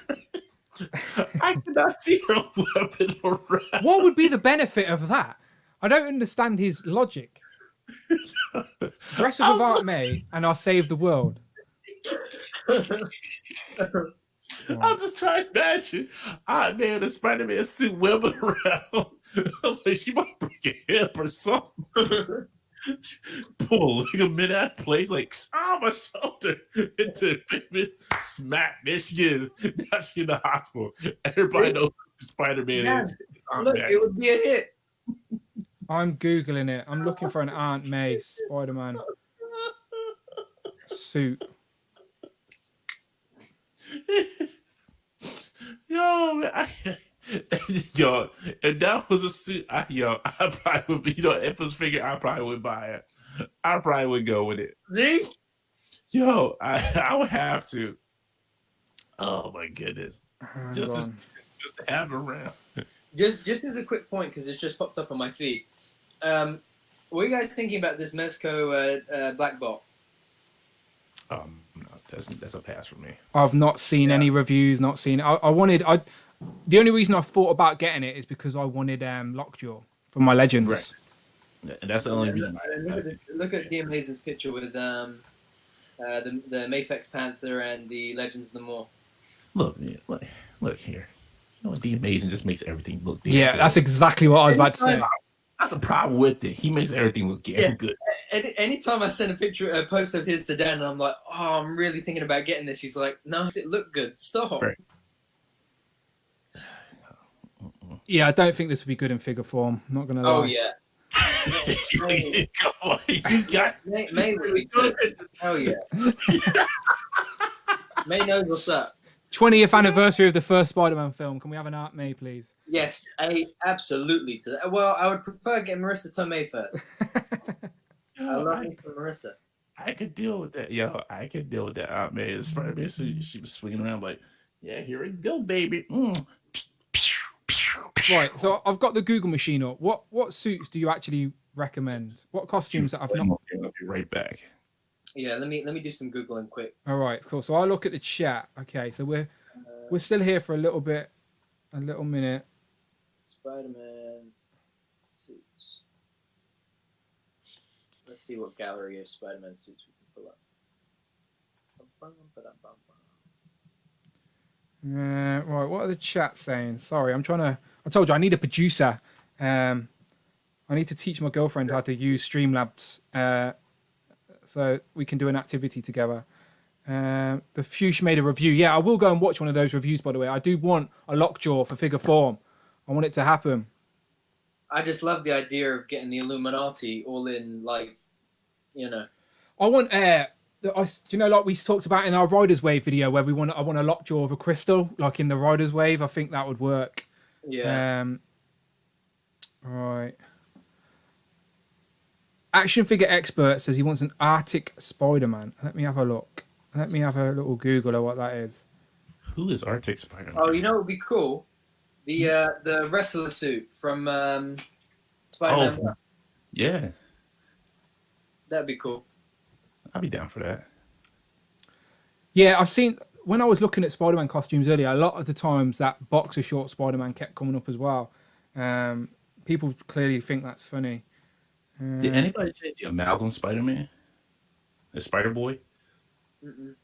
I cannot see her weapon around. What would be the benefit of that? I don't understand his logic. Dress up as Aunt May and I'll save the world. I'm just trying to imagine Aunt May in a Spider-Man suit webbing around. Like she might break a hip or something. Pull like a minute out of place, like my shoulder into smack. There she is. Now she's in the hospital. Everybody knows who Spider-Man is. Look, it would be a hit. I'm Googling it. I'm looking for an Aunt May Spider-Man suit. Yo, man, if that was a suit, I probably would be, if it was figure, I probably would buy it. I probably would go with it. See? Yo, I would have to. Oh my goodness. Hang Just on. just to have it around. Just as a quick point, because it just popped up on my feed. What are you guys thinking about this Mezco black bot? No, that's a pass for me. I've not seen any reviews. Not seen. The only reason I thought about getting it is because I wanted Lockjaw for my Legends. Right. And that's the only reason. Look at the Amazing's picture with the Mafex Panther and the Legends of the Moor. Look here. You know what? The Amazing just makes everything look damn Yeah, good. that's exactly what I was about to say. That's the problem with it. He makes everything look damn good. Anytime I send a post of his to Dan, and I'm like, oh, I'm really thinking about getting this. He's like, no, it look good. Stop. Right. Yeah, I don't think this would be good in figure form. I'm not gonna lie. Oh yeah. Come on, you got. May would be good. Oh yeah. May knows what's up. 20th anniversary of the first Spider-Man film. Can we have an Aunt May, please? Yes, absolutely to that. Well, I would prefer getting Marissa Tomei first. I love me some Marissa. I could deal with that. Yo, I could deal with that. Man, it's Spider-Man. She was swinging around like, yeah, here we go, baby. Right, so I've got the Google machine up. What suits do you actually recommend? What costumes that I've not? I'll be right back. Yeah, let me do some Googling quick. All right, cool. So I'll look at the chat. Okay, so we're still here for a little minute. Spider-Man suits. Let's see what gallery of Spider-Man suits we can pull up. Right, what are the chats saying? Sorry, I told you I need a producer. I need to teach my girlfriend how to use Streamlabs so we can do an activity together. The Fuchs made a review. Yeah, I will go and watch one of those reviews, by the way. I do want a Lockjaw for figure form. I want it to happen. I just love the idea of getting the Illuminati all in, like, you know. I want like we talked about in our Riders Wave video where I want a Lockjaw of a crystal, like in the Riders Wave. I think that would work. Yeah. Right. Action figure expert says he wants an Arctic Spider-Man. Let me have a look. Let me have a little Google of what that is. Who is Arctic Spider-Man? Oh, you know what would be cool? The wrestler suit from Spider-Man. Oh, yeah. That'd be cool. I'll be down for that. Yeah, I've seen when I was looking at Spider-Man costumes earlier, a lot of the times that boxer short Spider-Man kept coming up as well. People clearly think that's funny. Did anybody say the Amalgam Spider-Man? The Spider-Boy? Mm-mm.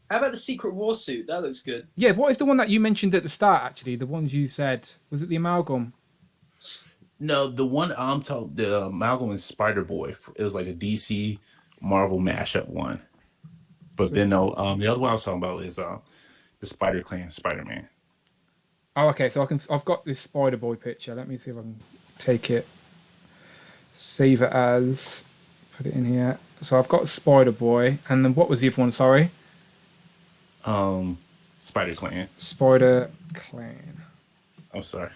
How about the Secret War suit? That looks good. Yeah, what is the one that you mentioned at the start, actually? The ones you said. Was it the Amalgam? No, the one I'm talking, the Amalgam and Spider-Boy. It was like a DC Marvel mashup one. But then the other one I was talking about is the Spider-Clan Spider-Man. Oh, okay. So I've got this Spider-Boy picture. Let me see if I can take it. Save it as. Put it in here. So I've got Spider-Boy. And then what was the other one? Sorry. Spider-Clan. Spider-Clan. I'm sorry.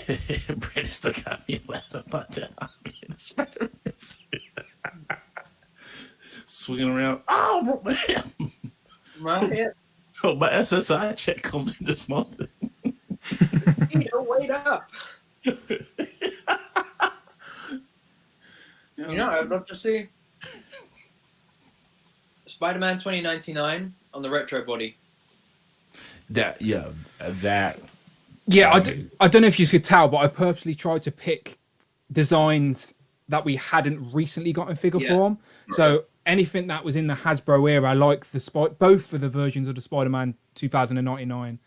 Brandon still got me laughing about that. The Spider-Man. Swinging around. Oh, man. Right? Oh, my SSI check comes in this month. Wait up. You know, I'd love to see Spider-Man 2099 on the retro body. Yeah, I don't know if you could tell, but I purposely tried to pick designs that we hadn't recently got in figure form. Right. So anything that was in the Hasbro era, like both of the versions of the Spider-Man 2099,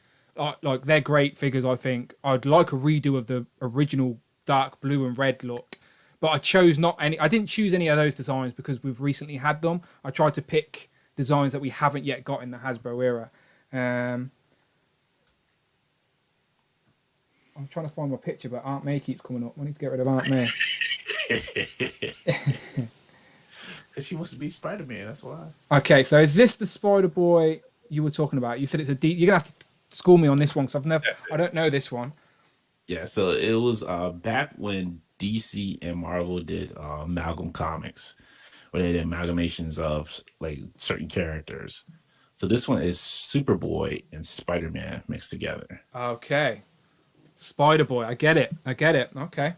like they're great figures. I think I'd like a redo of the original dark blue and red look, but I chose not any. I didn't choose any of those designs because we've recently had them. I tried to pick designs that we haven't yet got in the Hasbro era. I'm trying to find my picture, but Aunt May keeps coming up. I need to get rid of Aunt May. Because she wants to be Spider-Man, that's why. Okay, so is this the Spider-Boy you were talking about? You said it's you're going to have to school me on this one, because I don't know this one. Yeah, so it was back when DC and Marvel did Amalgam Comics, but they're amalgamations of like certain characters. So this one is Superboy and Spider-Man mixed together. Okay. Spider-Boy. I get it. Okay.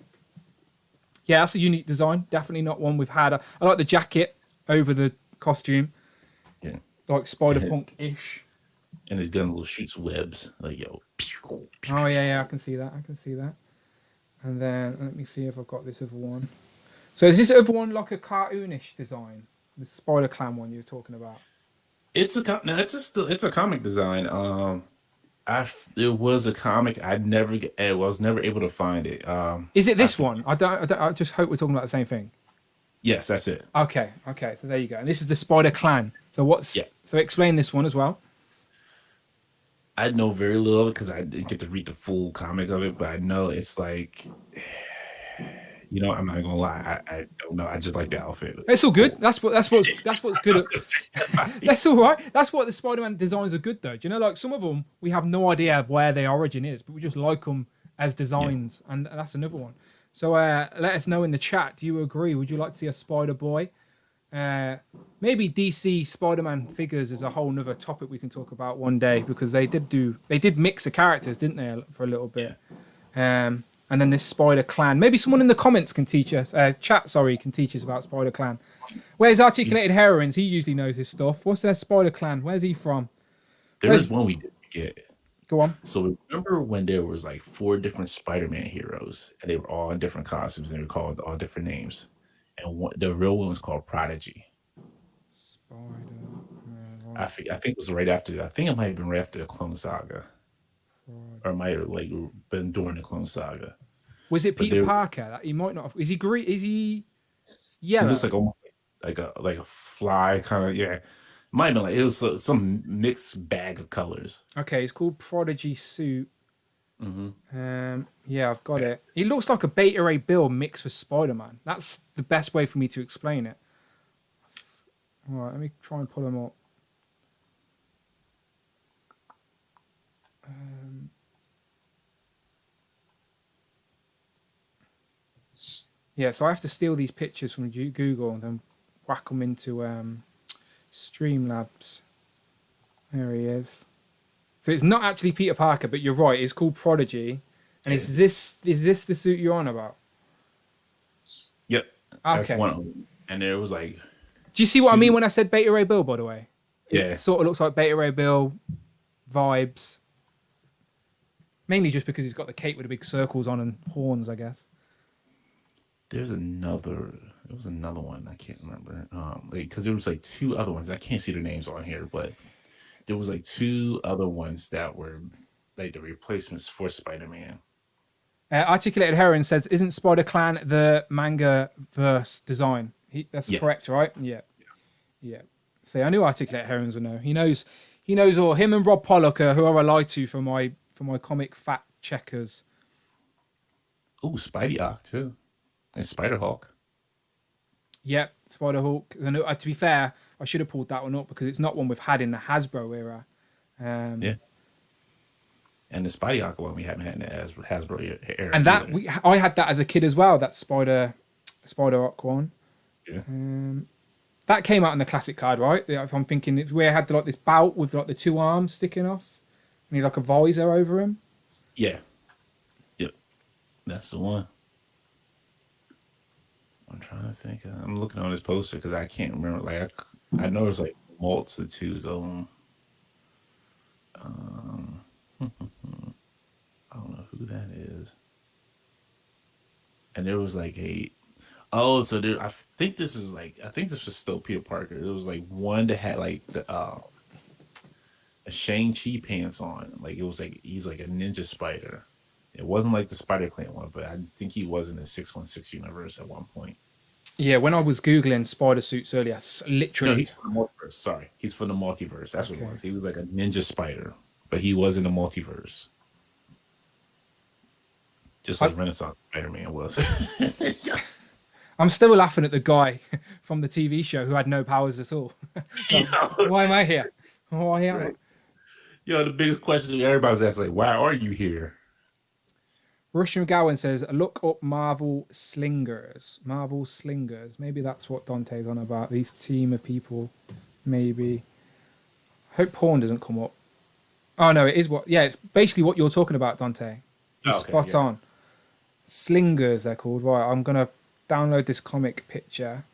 Yeah, that's a unique design. Definitely not one we've had. I like the jacket over the costume. Yeah. Like Spider-Punk-ish. And his gun little shoots webs. Like, yo. Pew, pew. Oh, yeah, I can see that. And then, let me see if I've got this other one. So is this other one like a cartoonish design? The Spider-Clan one you're talking about? It's a comic design. It was a comic. I was never able to find it. Is it this one? I just hope we're talking about the same thing. Yes, that's it. Okay. So there you go. And this is the Spider-Clan. So So explain this one as well. I know very little of it because I didn't get to read the full comic of it, but I know it's like, I'm not gonna lie, I don't know. I just like the outfit. It's all good. That's what's good. That's all right. That's what the Spider-Man designs are good though. Do you know, like some of them we have no idea where their origin is, but we just like them as designs, and that's another one. So let us know in the chat. Do you agree? Would you like to see a Spider-Boy? Maybe DC Spider-Man figures is a whole nother topic we can talk about one day, because they did mix the characters, didn't they, for a little bit? And then this Spider-Clan. Maybe someone in the comments can teach us. Can teach us about Spider-Clan. Where's Articulated Heroines? He usually knows his stuff. What's their Spider-Clan? Where's he from? There was one we didn't get. Go on. So remember when there was like 4 different Spider-Man heroes, and they were all in different costumes, and they were called all different names. And the real one was called Prodigy. Spider-Man. I think it was right after. I think it might have been right after the Clone Saga, or it might have like been during the Clone Saga. Was it Peter Parker? That he might not have. Is he green? Is he yellow? It looks like almost like a fly kind of. Yeah, might have been like it was some mixed bag of colors. Okay, it's called Prodigy Suit. Mm-hmm. Yeah, I've got it. He looks like a Beta Ray Bill mixed with Spider-Man. That's the best way for me to explain it. All right, let me try and pull him up. Yeah, so I have to steal these pictures from Google and then whack them into Streamlabs. There he is. So it's not actually Peter Parker, but you're right. It's called Prodigy. And is this the suit you're on about? Yep. Okay. That's one of them. And there was like. Do you see what I mean when I said Beta Ray Bill? By the way, Yeah. It sort of looks like Beta Ray Bill vibes. Mainly just because he's got the cape with the big circles on and horns, I guess. There was another one I can't remember. Because there was like 2 other ones. I can't see the names on here, but there was like 2 other ones that were like the replacements for Spider-Man. Articulated Heron says, "Isn't Spider-Clan the manga verse design?" That's correct, right? Yeah. See, I knew Articulated Herons would know. He knows all. Him and Rob Pollock are who I lie to for my comic fact checkers. Oh, Spidey Hawk too, and Spider-Hawk. Yep, Spider-Hawk. To be fair, I should have pulled that one up because it's not one we've had in the Hasbro era. Yeah. And the Spidey Hawk one we haven't had in the Hasbro era. And that I had that as a kid as well. That Spider-Hawk one. Yeah. That came out in the classic card, right? If I'm thinking, it's where it had like this bout with like the 2 arms sticking off, and he had like a visor over him. Yeah. Yep. That's the one. I'm trying to think. I'm looking on this poster because I can't remember. Like I know there's like multitudes of them. I don't know who that is. And there was like I think this was still Peter Parker. There was like one that had like the a Shang-Chi pants on. Like it was like he's like a ninja spider. It wasn't like the Spider-Clan one, but I think he was in the 616 universe at one point. Yeah, when I was Googling spider suits earlier, literally. No, he's from the multiverse. Sorry. He's from the multiverse. That's what it was. He was like a ninja spider, but he was in the multiverse. Just like Renaissance Spider-Man was. I'm still laughing at the guy from the TV show who had no powers at all. Why am I here? Why am I? The biggest question everybody's asking, like, why are you here? Russian Gowan says, look up Marvel Slingers. Marvel Slingers. Maybe that's what Dante's on about. These team of people. Maybe. Hope porn doesn't come up. Oh, no, it is what... Yeah, it's basically what you're talking about, Dante. You're spot on. Slingers, they're called. Right, I'm going to download this comic picture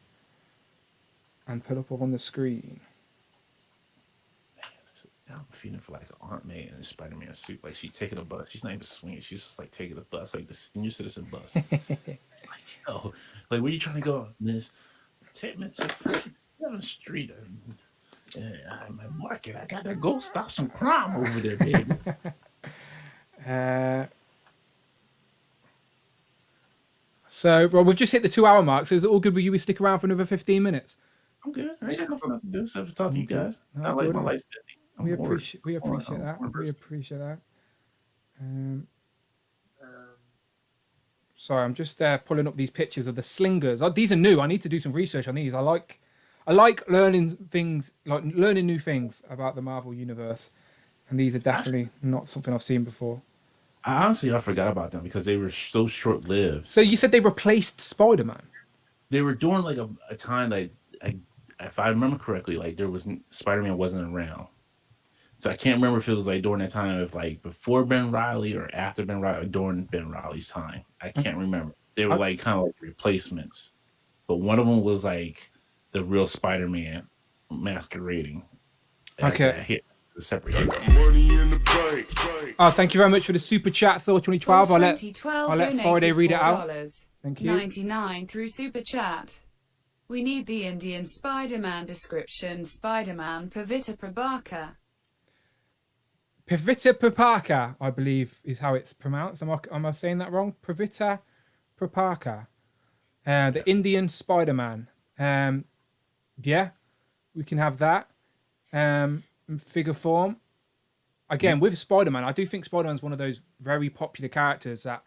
and put up on the screen. I'm feeling for like an Aunt May in a Spider-Man suit. Like she's taking a bus. She's not even swinging. She's just like taking a bus, like the senior citizen bus. Like, yo, like where you trying to go, Miss? Take me to 47th Street. I'm at Market. I gotta go stop some crime over there, baby. So, Rob, we've just hit the 2-hour mark. So is it all good with you? We stick around for another 15 minutes. I'm good. I ain't got nothing else to do except for talk to you guys. Not like my life's busy. We appreciate that. We appreciate that. Sorry, I'm just pulling up these pictures of the Slingers. These are new. I need to do some research on these. I like learning things, like learning new things about the Marvel universe, and these are definitely not something I've seen before. I forgot about them because they were so short-lived. So you said they replaced Spider-Man? They were during like a time like if I remember correctly, like Spider-Man wasn't around. So I can't remember if it was like during that time of like before Ben Reilly or after Ben Reilly or during Ben Reilly's time. I can't remember. They were like kind of like replacements, but one of them was like the real Spider-Man masquerading. Okay. The separate hero. Oh, thank you very much for the super chat, Thor 2012. I'll let Friday read it out. Thank you. 99 through super chat. We need the Indian Spider-Man description. Spider-Man Pavitra Prabhakar. Pavitra Prabhakar, I believe, is how it's pronounced. Am I saying that wrong? Pavitra Prabhakar. The Indian Spider-Man. Yeah, we can have that. Figure form. Again, with Spider-Man, I do think Spider-Man's one of those very popular characters that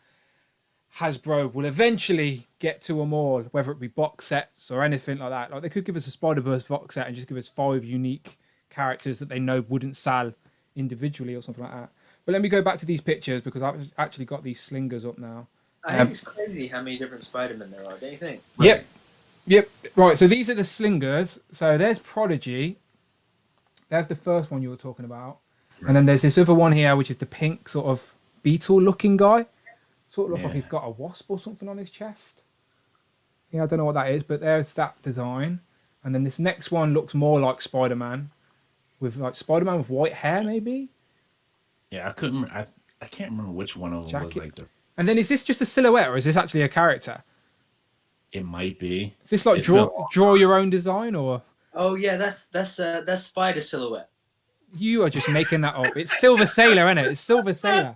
Hasbro will eventually get to them all, whether it be box sets or anything like that. Like they could give us a Spider-Verse box set and just give us 5 unique characters that they know wouldn't sell individually or something like that. But let me go back to these pictures because I've actually got these Slingers up now. I think it's crazy how many different Spider-Men there are, don't you think? Yep. Right, so these are the Slingers. So there's Prodigy. There's the first one you were talking about. Right. And then there's this other one here, which is the pink sort of beetle-looking guy. Sort of looks like he's got a wasp or something on his chest. Yeah, I don't know what that is, but there's that design. And then this next one looks more like Spider-Man. With like Spider-Man with white hair, maybe? Yeah, I can't remember which one of them was like the... And then is this just a silhouette or is this actually a character? It might be. Is this like draw your own design or... Oh yeah, that's Spider Silhouette. You are just making that up. It's Silver Sailor, isn't it? It's Silver Sailor.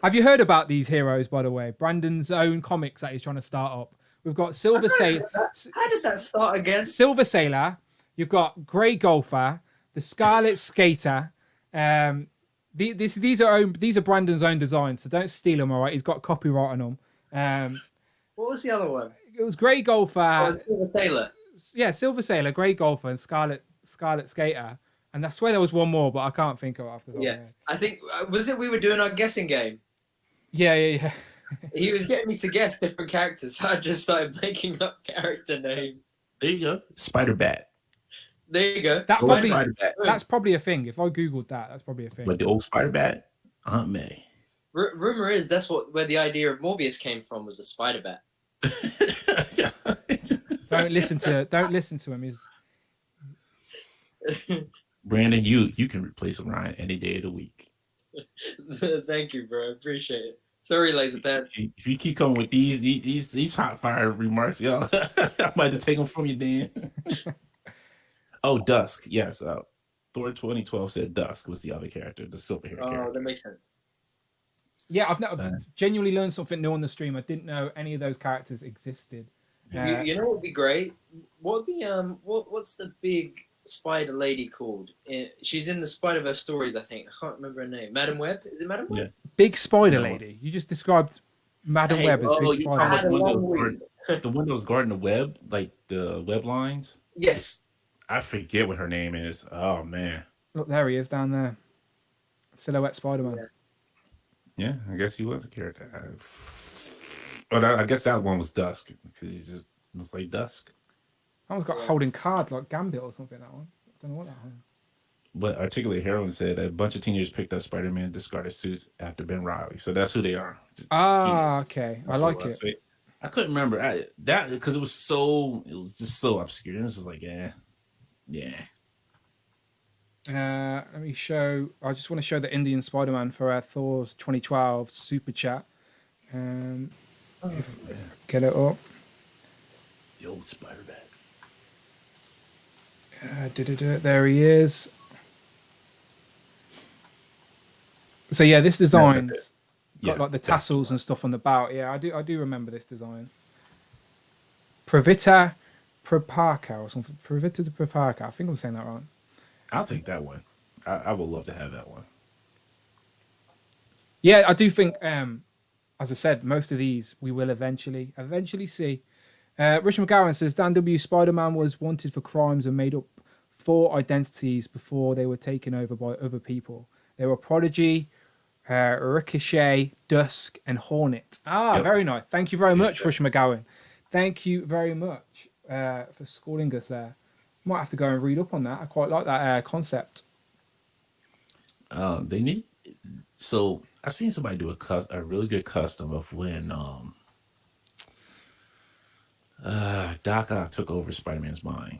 Have you heard about these heroes, by the way? Brandon's own comics that he's trying to start up. We've got Silver Sailor. How did that start again? Silver Sailor. You've got Grey Golfer, the Scarlet Skater. These are Brandon's own designs, so don't steal them. All right, he's got copyright on them. What was the other one? It was Grey Golfer. Silver Sailor. Yeah, Silver Sailor, Grey Golfer, and Scarlet Skater. And I swear there was one more, but I can't think of it after that. Yeah, I think was it we were doing our guessing game. Yeah. He was getting me to guess different characters, so I just started making up character names. There you go, Spider-Bat. There you go. That's probably a thing. If I googled that, that's probably a thing. But the old Spider-Bat, Aunt May. Rumor is that's where the idea of Morbius came from, was a Spider-Bat. Yeah. Don't listen to him. He's... Brandon, you can replace Ryan any day of the week. Thank you, bro. I appreciate it. Sorry, laser pants. If you keep coming with these hot fire remarks, yo, I might have to take them from you, Dan. Oh, Dusk. Yes. Thor 2012 said Dusk was the other character, the superhero character. Oh, that makes sense. Yeah, I've genuinely learned something new on the stream. I didn't know any of those characters existed. You know what would be great? What's the big spider lady called? She's in the Spider-Verse stories, I think. I can't remember her name. Madam Web? Is it Madam Web? Yeah. Big Spider Lady. You just described Madam Web as Big Spider. The one that was guarding the web, like the web lines? Yes. I forget what her name is. Oh, man. Look, there he is down there. Silhouette Spider-Man. Yeah, I guess he was a character. But I guess that one was Dusk because he just was like Dusk. That one's got holding card like Gambit or something. That one. I don't know what that one. But Articulate Heroine said a bunch of teenagers picked up Spider-Man discarded suits after Ben Reilly. So that's who they are. Okay. I like it. So I couldn't remember that because it was just so obscure. It was just like, yeah. Let me show. I just want to show the Indian Spider-Man for Thor's 2012 Super Chat. Get it up. The old Spider-Man. There he is. So yeah, this design's got like the tassels and stuff on the bout. Yeah, I do remember this design. Pravita Prabhakar or something. Pravita Prabhakar. I think I'm saying that right. I'll take that one. I would love to have that one. Yeah, I do think, as I said, most of these we will eventually see. Rich McGowan says Dan W. Spider-Man was wanted for crimes and made up 4 identities before they were taken over by other people. They were Prodigy, Ricochet, Dusk, and Hornet. Yep. Very nice. Thank you very much, Rich McGowan. Thank you very much for schooling us there. Might have to go and read up on that. I quite like that concept. They need. So I seen somebody do a really good custom of when Doc Ock took over Spider-Man's mind,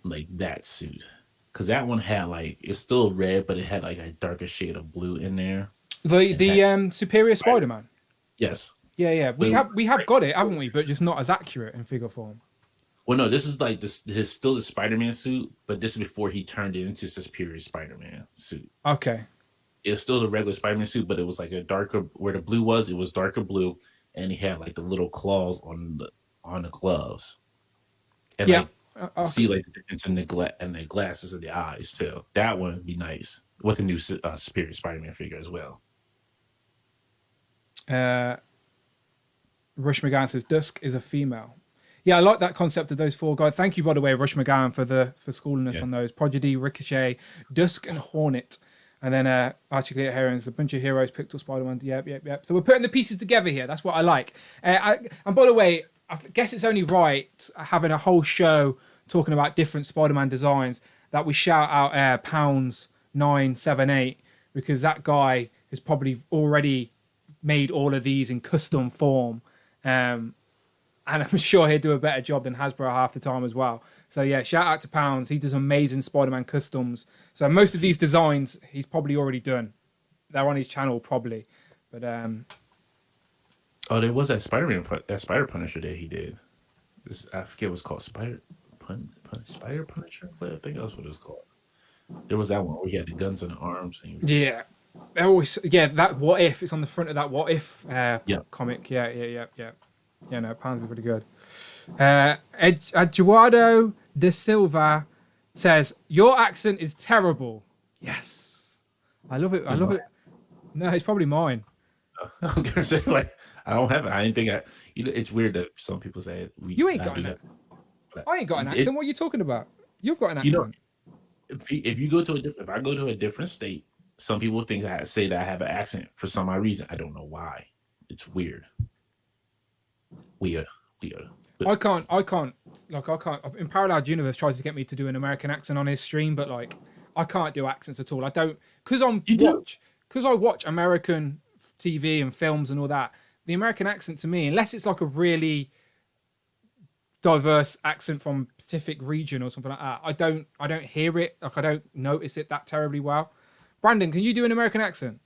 like that suit, because that one had like it's still red, but it had like a darker shade of blue in there. The Superior Spider-Man. Yes. Yeah. We have got it, haven't we? But just not as accurate in figure form. Well, no, this is like his still the Spider-Man suit, but this is before he turned it into Superior Spider-Man suit. Okay. It was still the regular Spider-Man suit, but it was like a darker where the blue was. It was darker blue, and he had like the little claws on the gloves. And see like the difference in the glasses of the eyes too. That one would be nice with a new Superior Spider-Man figure as well. Rush McGowan says Dusk is a female. Yeah, I like that concept of those 4 guys. Thank you, by the way, Rush McGowan for schooling us on those. Prodigy, Ricochet, Dusk, and Hornet. And then Articulate Herons, a bunch of heroes picked up Spider-Man. Yep. So we're putting the pieces together here. That's what I like. And by the way, I guess it's only right having a whole show talking about different Spider-Man designs that we shout out Pounds 978 because that guy has probably already made all of these in custom form. And I'm sure he'll do a better job than Hasbro half the time as well. So yeah, shout out to Pounds. He does amazing Spider-Man customs. So most of these designs he's probably already done. They're on his channel probably. But there was that Spider Punisher that he did. I forget what's called Spider Punisher. I think that's what it's called. There was that one where he had the guns and the arms. That What If. It's on the front of that What If comic. Yeah. Yeah, no, Pounds is really good. Eduardo de Silva says, your accent is terrible. Yes. I love it. No, it's probably mine. I was going to say, like, I don't have it. I didn't think it's weird that some people say it. You ain't got an accent. I ain't got an accent. What are you talking about? You've got an accent. If I go to a different state, some people think say that I have an accent for some odd reason. I don't know why. It's weird. Weird. I can't. In Parallel Universe tries to get me to do an American accent on his stream, but like I can't do accents at all. I don't because I watch American TV and films and all that. The American accent to me, unless it's like a really diverse accent from Pacific region or something like that, I don't hear it. Like I don't notice it that terribly well. Brandon, can you do an American accent?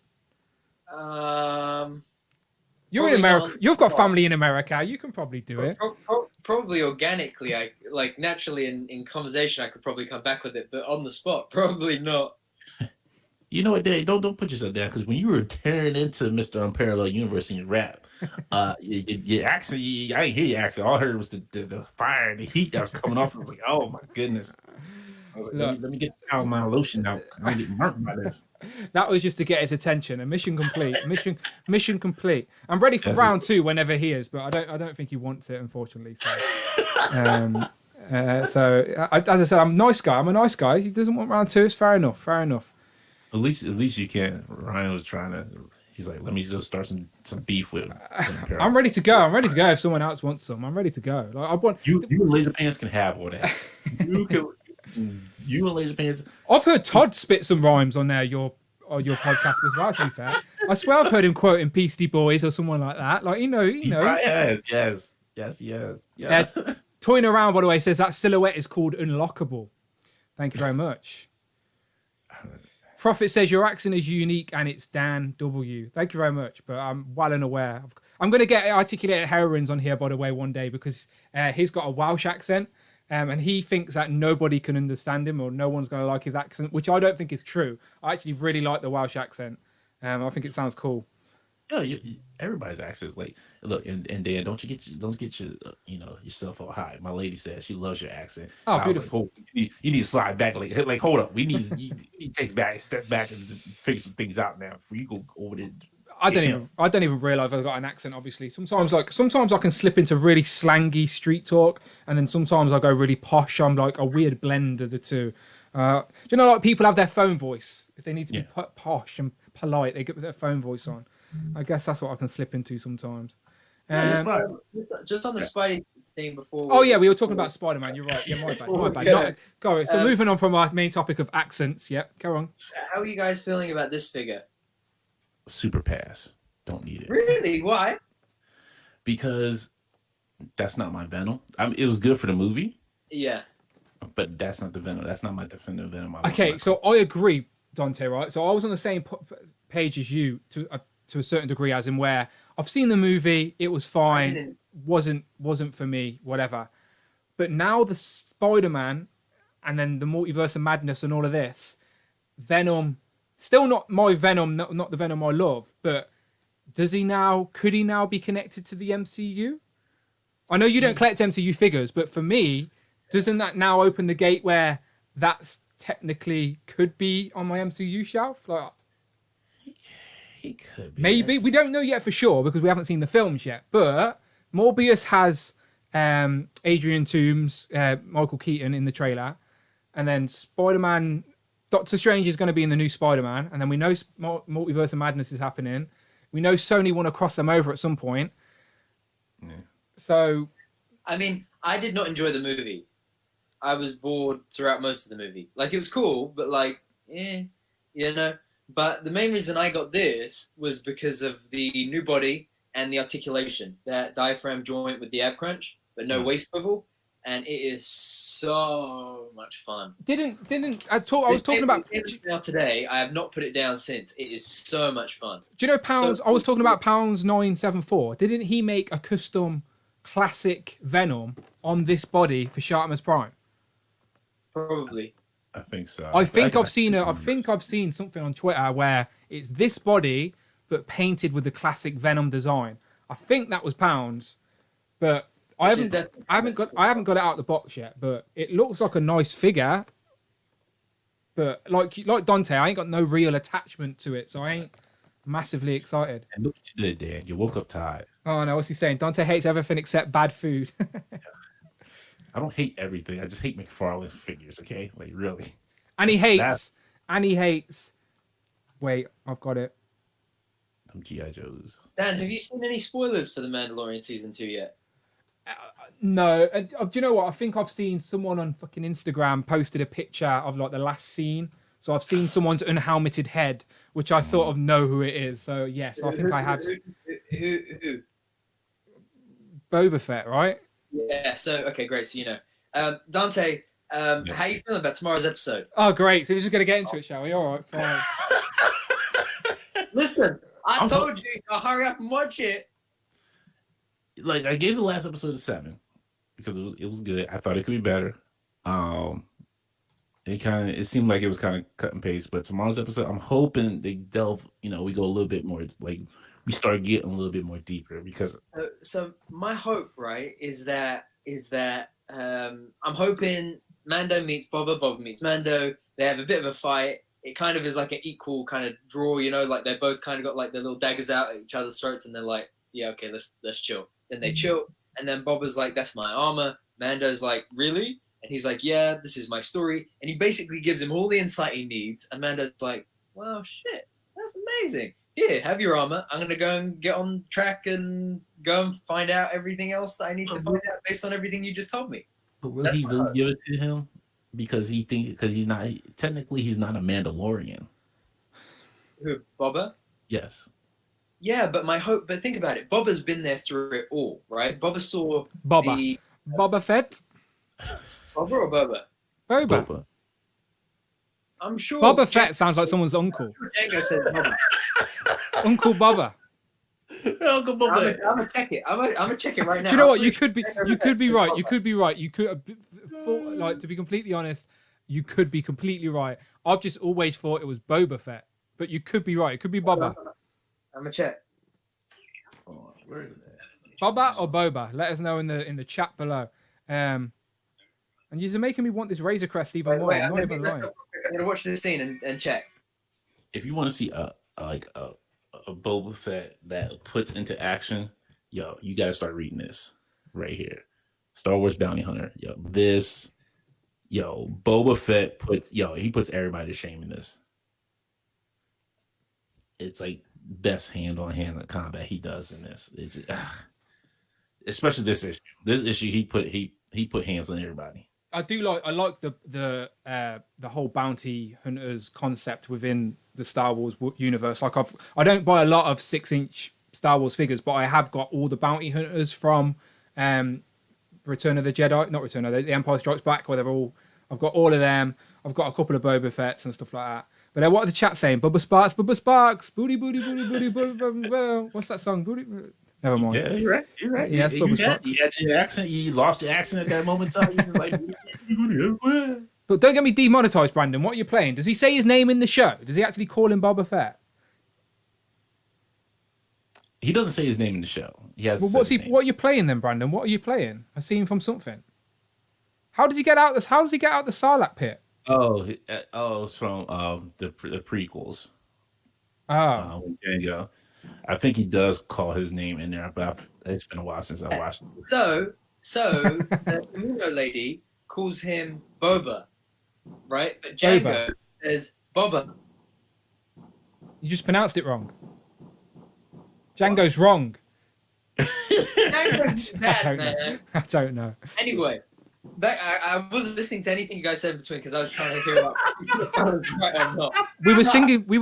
You're in America. You've got family in America. You can probably do it. Probably organically, I like naturally in conversation. I could probably come back with it, but on the spot, probably not. You know what, Dave? Don't put yourself down because when you were tearing into Mr. Unparalleled Universe in your rap, your accent, I didn't hear your accent. All I heard was the fire and the heat that was coming off. I was like, oh my goodness. I was like, let me get my lotion out. I'm getting burnt by this. That was just to get his attention. And mission complete. Mission complete. I'm ready for round 2 whenever he is, but I don't think he wants it, unfortunately. So, as I said, I'm a nice guy. He doesn't want round 2. It's fair enough. At least you can. Ryan was trying to. He's like, let me just start some beef with him. I'm ready to go. I'm ready to go. If someone else wants some, I'm ready to go. Like I want You and Laser Pants can have all that. You and Laser Pants. I've heard Todd spit some rhymes on your podcast as well. To be fair, I swear I've heard him quoting Beastie Boys or someone like that. Like he knows. Yes. Toying around, by the way, says that silhouette is called unlockable. Thank you very much. Prophet says your accent is unique and it's Dan W. Thank you very much, but I'm well and aware. I'm going to get articulated heroines on here, by the way, one day because he's got a Welsh accent and he thinks that nobody can understand him or no one's going to like his accent, which I don't think is true. I actually really like the Welsh accent. I think it sounds cool. Yeah, everybody's accent is like, look, and Dan, don't get your yourself all high. My lady said she loves your accent. Oh, beautiful. Like, you need to slide back, like hold up, you need to step back and figure some things out now before you go over there. I don't even realize I've got an accent. Obviously, sometimes I can slip into really slangy street talk, and then sometimes I go really posh. I'm like a weird blend of the two. Do you know, like people have their phone voice. If they need to be posh and polite, they get their phone voice on. I guess that's what I can slip into sometimes. Just on the Spidey thing before. Oh yeah, we were talking about Spider-Man. You're right. Yeah, my bad. Yeah. Go. So moving on from our main topic of accents. Yeah, go on. How are you guys feeling about this figure? Super pass. Don't need it. Really? Why? Because that's not my Venom. It was good for the movie. Yeah. But that's not the Venom. That's not my definitive Venom. Okay, so I agree, Dante. Right. So I was on the same page as you to a certain degree, as in where I've seen the movie, it was fine, wasn't for me, whatever. But now the Spider-Man, and then the multiverse of madness and all of this, Venom, still not my Venom, not the Venom I love, but could he now be connected to the MCU? I know you don't collect MCU figures, but for me, doesn't that now open the gate where that's technically could be on my MCU shelf? Like, he could be. Maybe. We don't know yet for sure because we haven't seen the films yet. But Morbius has Adrian Toomes, Michael Keaton in the trailer. And then Spider-Man, Doctor Strange is going to be in the new Spider-Man. And then we know Multiverse of Madness is happening. We know Sony want to cross them over at some point. Yeah. So... I mean, I did not enjoy the movie. I was bored throughout most of the movie. Like, it was cool, but like, But the main reason I got this was because of the new body and the articulation. That diaphragm joint with the ab crunch, but no waist swivel. And it is so much fun. I was talking about... Now today, I have not put it down since. It is so much fun. Do you know Pounds... I was talking about Pounds 974. Didn't he make a custom classic Venom on this body for Shartmus Prime? Probably. I think so. I think I've seen something on Twitter where it's this body but painted with the classic Venom design. I think that was Pounds, but I haven't got it out of the box yet. But it looks like a nice figure. But like Dante, I ain't got no real attachment to it, so I ain't massively excited. And look what you did, Dan. You woke up tired. Oh no, what's he saying? Dante hates everything except bad food. I don't hate everything. I just hate McFarlane figures, okay? Like, really. And he hates... Wait, I've got it. Them G.I. Joes. Dan, have you seen any spoilers for The Mandalorian Season 2 yet? No. Do you know what? I think I've seen someone on fucking Instagram posted a picture of, like, the last scene. So I've seen someone's unhelmeted head, which I sort of know who it is. So, yes, I think I have... Who? Boba Fett, right? Yeah, so, okay, great, so you know. Dante, how are you feeling about tomorrow's episode? Oh, great. So we're just going to get into it, shall we? All right, fine. Listen, I told you to hurry up and watch it. Like, I gave the last episode a 7 because it was good. I thought it could be better. It seemed like it was kind of cut and paste, but tomorrow's episode, I'm hoping they delve, we go a little bit more, like, we start getting a little bit more deeper because... So my hope, right, is that I'm hoping Mando meets Boba, Boba meets Mando. They have a bit of a fight. It kind of is like an equal kind of draw, like they both kind of got like their little daggers out at each other's throats, and they're like, yeah, okay, let's chill. Then they chill, and then Boba's like, that's my armor. Mando's like, really? And he's like, yeah, this is my story. And he basically gives him all the insight he needs. And Mando's like, well, shit, that's amazing. Here, have your armor. I'm gonna go and get on track and go and find out everything else that I need to find out based on everything you just told me. But will he really give it to him? Because he's not technically he's not a Mandalorian. Who, Boba? Yes. Yeah, but but think about it. Boba's been there through it all, right? Boba saw Boba Fett? Boba or Boba? Boba. I'm sure Boba Fett sounds like someone's uncle. Django said Boba. Uncle Boba. Uncle Boba. I'm gonna check it. I'm gonna check it right now. Do you know what? You could be right. You could be right. You could, like, to be completely honest, you could be completely right. I've just always thought it was Boba Fett, but you could be right. It could be Boba. I'm gonna check. Where is that? Boba or Boba? Let us know in the chat below. And you're making me want this Razor Crest even more. I'm not even lying. I'm gonna watch this scene and check. If you want to see a Boba Fett that puts into action, you got to start reading this right here. Star Wars Bounty Hunter. Boba Fett puts everybody to shame in this. It's like best hand-on-hand combat he does in this. It's especially this issue. This issue he put hands on everybody. I like the whole bounty hunters concept within the Star Wars universe. Like I don't buy a lot of 6-inch Star Wars figures, but I have got all the bounty hunters from Return of the Jedi, not Return of the Empire Strikes Back, where they're all. I've got all of them. I've got a couple of Boba Fett's and stuff like that. But what are the chat saying? Bubba Sparks, booty, booty, booty, booty, booty. What's that song? Booty. Never mind. Yeah, you're right. You're right. Yeah, you had your accent. You lost your accent at that moment in time. You were like, but don't get me demonetized, Brandon. What are you playing? Does he say his name in the show? Does he actually call him Boba Fett? He doesn't say his name in the show. He has. Well, what are you playing then, Brandon? What are you playing? I see him from something. How does he get out this? How does he get out the Sarlacc pit? It's from the prequels. There you go. I think he does call his name in there, but it's been a while since I watched it. So the Kamino lady calls him Boba, right? But Django says Boba. You just pronounced it wrong. Django's wrong. Django's bad, man. I don't know. Anyway, I wasn't listening to anything you guys said in between because I was trying to hear about right or not. We were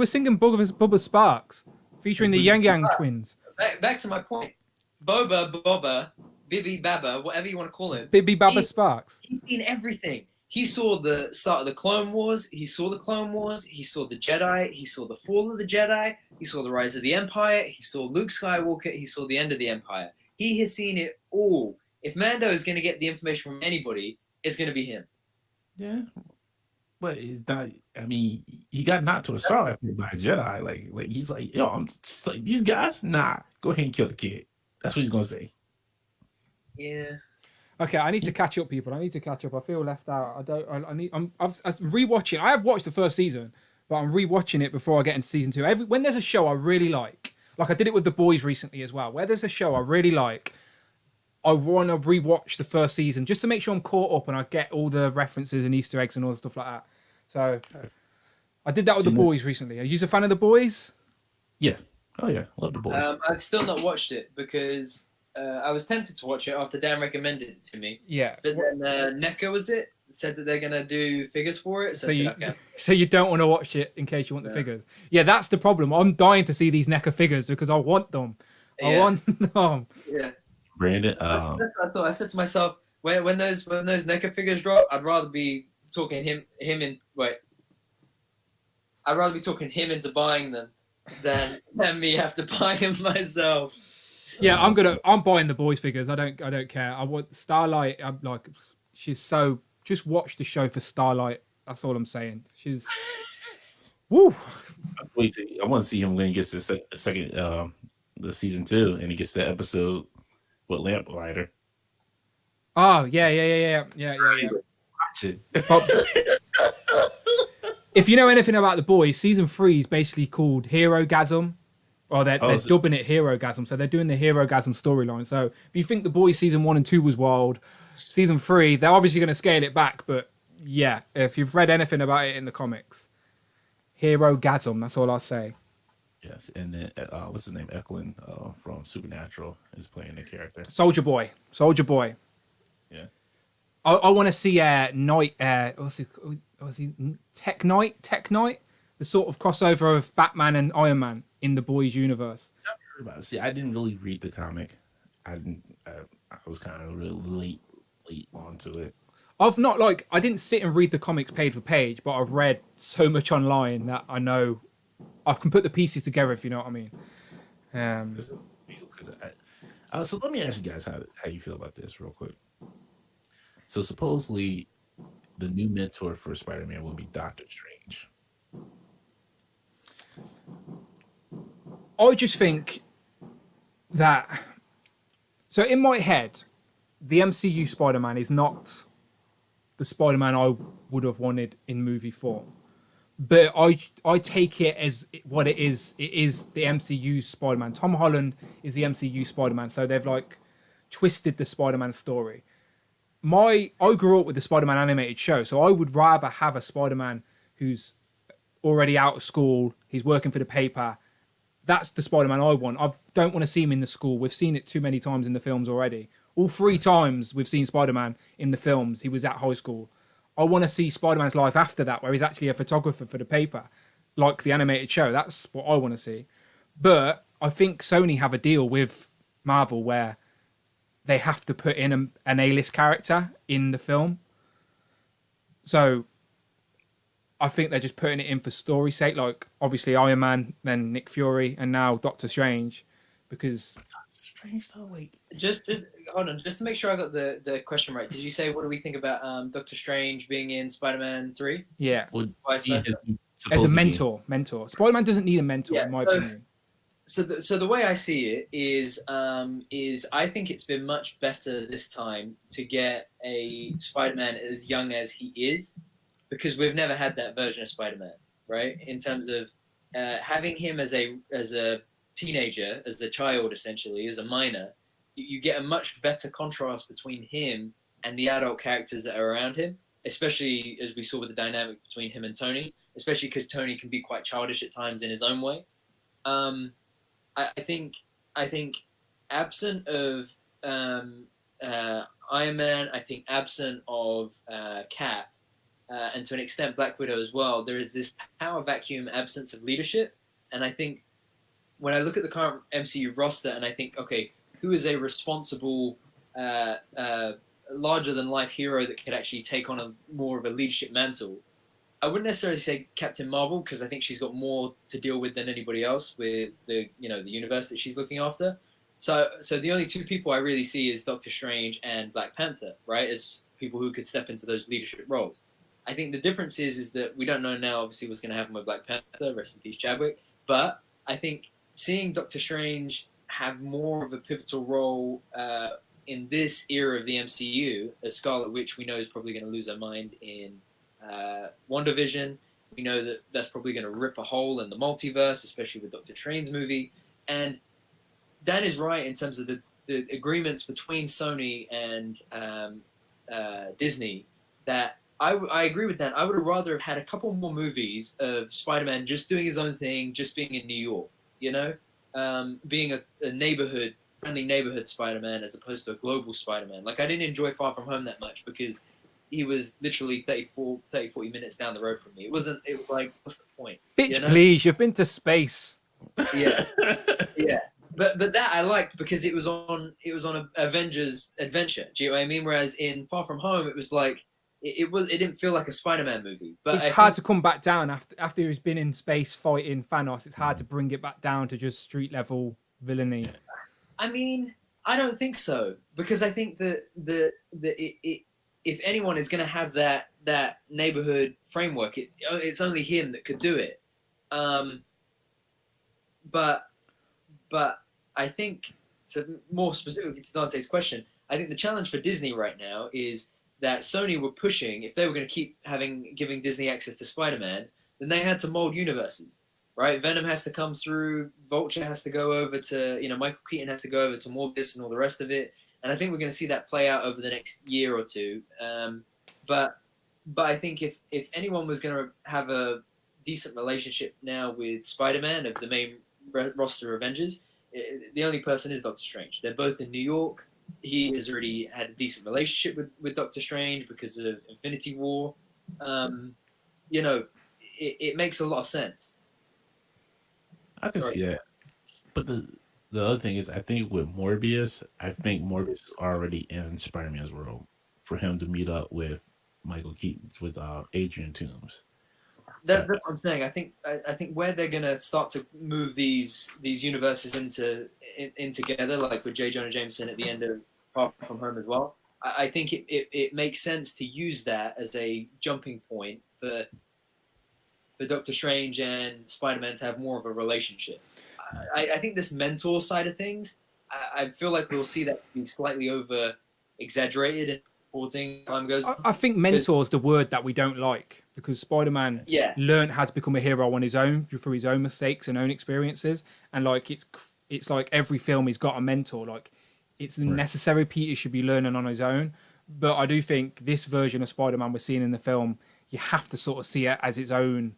singing Bubba Sparks, featuring the Yang twins. Back to my point. Boba, Bibi Baba, whatever you want to call him. Bibi Baba Sparks. He's seen everything. He saw the start of the Clone Wars. He saw the Clone Wars. He saw the Jedi. He saw the fall of the Jedi. He saw the rise of the Empire. He saw Luke Skywalker. He saw the end of the Empire. He has seen it all. If Mando is going to get the information from anybody, it's going to be him. Yeah. But it's not. I mean, he got knocked to a Sarlacc pit by a Jedi. Like he's like, yo, I'm just like these guys. Nah, go ahead and kill the kid. That's what he's gonna say. Yeah. Okay, I need to catch up, people. I need to catch up. I feel left out. I'm rewatching. I have watched the first season, but I'm rewatching it before I get into season 2. When there's a show I really like I did it with The Boys recently as well. Where there's a show I really like, I want to rewatch the first season just to make sure I'm caught up and I get all the references and Easter eggs and all the stuff like that. So I did that with The Boys recently. Are you a fan of The Boys? Yeah. Oh yeah, love The Boys. I've still not watched it because I was tempted to watch it after Dan recommended it to me. Yeah. But then NECA said that they're gonna do figures for it. So you don't want to watch it in case you want the figures. Yeah, that's the problem. I'm dying to see these NECA figures because I want them. I want them. Yeah. Brandon, that's what I thought. I said to myself, when those NECA figures drop, I'd rather be talking him into buying them than me have to buy them myself. Yeah, I'm buying The Boys figures. I don't care. I want Starlight. I'm like, she's so. Just watch the show for Starlight. That's all I'm saying. She's. Woo. I want to see him when he gets to second, the season 2, and he gets that episode with Lamplighter. Oh yeah. Watch it. If you know anything about The Boys, season 3 is basically called Hero-gasm. Or they're dubbing it Hero-gasm. So they're doing the Hero-gasm storyline. So if you think The Boys season 1 and 2 was wild, season 3, they're obviously going to scale it back. But yeah, if you've read anything about it in the comics, Hero gasm. That's all I'll say. Yes, and then what's his name? Eklund from Supernatural is playing the character. Soldier Boy. Soldier Boy. Yeah. I want to see Knight. What's he? Tech Knight. Tech Knight. The sort of crossover of Batman and Iron Man in the boys' universe. I've heard about it. See, I didn't really read the comic. I didn't. I was kind of really late onto it. I didn't sit and read the comics page for page, but I've read so much online that I know I can put the pieces together, if you know what I mean. So let me ask you guys how you feel about this real quick. So supposedly the new mentor for Spider-Man will be Doctor Strange. I just think that... So in my head, the MCU Spider-Man is not the Spider-Man I would have wanted in movie form. But I take it as what it is. It is the MCU Spider-Man. Tom Holland is the MCU Spider-Man. So they've like twisted the Spider-Man story. I grew up with the Spider-Man animated show. So I would rather have a Spider-Man who's already out of school. He's working for the paper. That's the Spider-Man I want. I don't want to see him in the school. We've seen it too many times in the films already. All 3 times we've seen Spider-Man in the films, he was at high school. I want to see Spider-Man's life after that, where he's actually a photographer for the paper, like the animated show. That's what I want to see. But I think Sony have a deal with Marvel where they have to put in an A-list character in the film. So I think they're just putting it in for story's sake, like obviously Iron Man, then Nick Fury, and now Doctor Strange, because... Just hold on, just to make sure I got the question right. Did you say what do we think about Doctor Strange being in Spider-Man 3? Yeah. Well, as a mentor. Spider-Man doesn't need a mentor, in my opinion. So the way I see it is I think it's been much better this time to get a Spider-Man as young as he is, because we've never had that version of Spider-Man, right? In terms of having him as a teenager, as a child, essentially, as a minor, you get a much better contrast between him and the adult characters that are around him, especially as we saw with the dynamic between him and Tony, especially because Tony can be quite childish at times in his own way. I think absent of Iron Man, I think absent of Cap, and to an extent Black Widow as well, there is this power vacuum, absence of leadership. And I think when I look at the current MCU roster and I think, okay, who is a responsible, larger-than-life hero that could actually take on more of a leadership mantle, I wouldn't necessarily say Captain Marvel, because I think she's got more to deal with than anybody else with the universe that she's looking after. So the only 2 people I really see is Doctor Strange and Black Panther, right, as people who could step into those leadership roles. I think the difference is that we don't know now, obviously, what's going to happen with Black Panther, rest in peace Chadwick, but I think seeing Doctor Strange have more of a pivotal role in this era of the MCU, as Scarlet Witch we know is probably going to lose her mind in WandaVision. We know that that's probably going to rip a hole in the multiverse, especially with Doctor Strange's movie. And Dan is right in terms of the agreements between Sony and Disney, that I agree with that. I would have rather have had a couple more movies of Spider-Man just doing his own thing, just being in New York, being a friendly neighborhood Spider-Man as opposed to a global Spider-Man. Like, I didn't enjoy Far From Home that much because he was literally 30, 40 minutes down the road from me. It was like, what's the point? Bitch, please, you've been to space. Yeah. Yeah. But that I liked because it was on an Avengers adventure. Do you know what I mean? Whereas in Far From Home, it was like, it didn't feel like a Spider-Man movie. But it's hard to come back down after he's been in space fighting Thanos. It's hard to bring it back down to just street level villainy. I mean, I don't think so, because I think that if anyone is going to have that neighborhood framework, it's only him that could do it. But I think, more specifically to Dante's question, I think the challenge for Disney right now is that Sony were pushing, if they were going to keep giving Disney access to Spider-Man, then they had to mold universes, right? Venom has to come through, Vulture has to go over to, Michael Keaton has to go over to Morbius and all the rest of it. And I think we're going to see that play out over the next year or two. But I think if anyone was going to have decent relationship now with Spider-Man of the main roster of Avengers. The only person is Doctor Strange. They're both in New York. He has already had a decent relationship with Doctor Strange because of Infinity War. You know, it makes a lot of sense. I can see that. But the other thing is, I think Morbius is already in Spider-Man's world for him to meet up with Michael Keaton, with Adrian Toomes. That's what I'm saying. I think where they're gonna start to move these universes in together, like with J. Jonah Jameson at the end of Far From Home as well. I think it makes sense to use that as a jumping point for Doctor Strange and Spider-Man to have more of a relationship. I think this mentor side of things, I feel like we'll see that be slightly over exaggerated and time goes. I think mentor is the word that we don't like, because Spider-Man learned how to become a hero on his own through his own mistakes and own experiences, and like it's like every film he's got a mentor. Like it's necessary. Peter should be learning on his own, but I do think this version of Spider-Man we're seeing in the film, you have to sort of see it as its own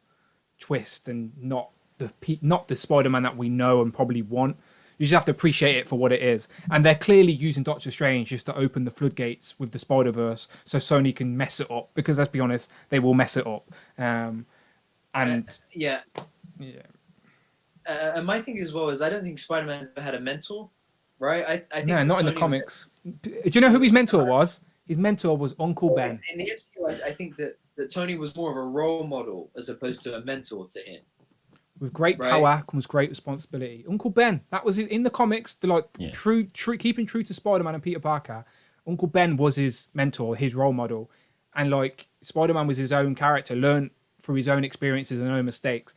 twist and not the Spider-Man that we know and probably want. You just have to appreciate it for what it is. And they're clearly using Doctor Strange just to open the floodgates with the Spider-Verse so Sony can mess it up, because let's be honest, they will mess it up. And and my thing as well is I don't think Spider-Man ever had a mentor, right? I think no, not in the comics. Do you know who his mentor was? His mentor was Uncle Ben. In the MCU, I think that Tony was more of a role model as opposed to a mentor to him. With great power comes great responsibility. Uncle Ben, that was in the comics. True, keeping true to Spider-Man and Peter Parker. Uncle Ben was his mentor, his role model, and like Spider-Man was his own character, learned through his own experiences and own mistakes.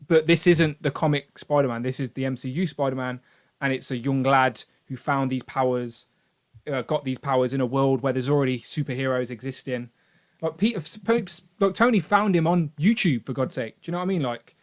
But this isn't the comic Spider-Man. This is the MCU Spider-Man, and it's a young lad who found these powers, got these powers in a world where there's already superheroes existing. Like Tony found him on YouTube, for God's sake. Do you know what I mean? Like.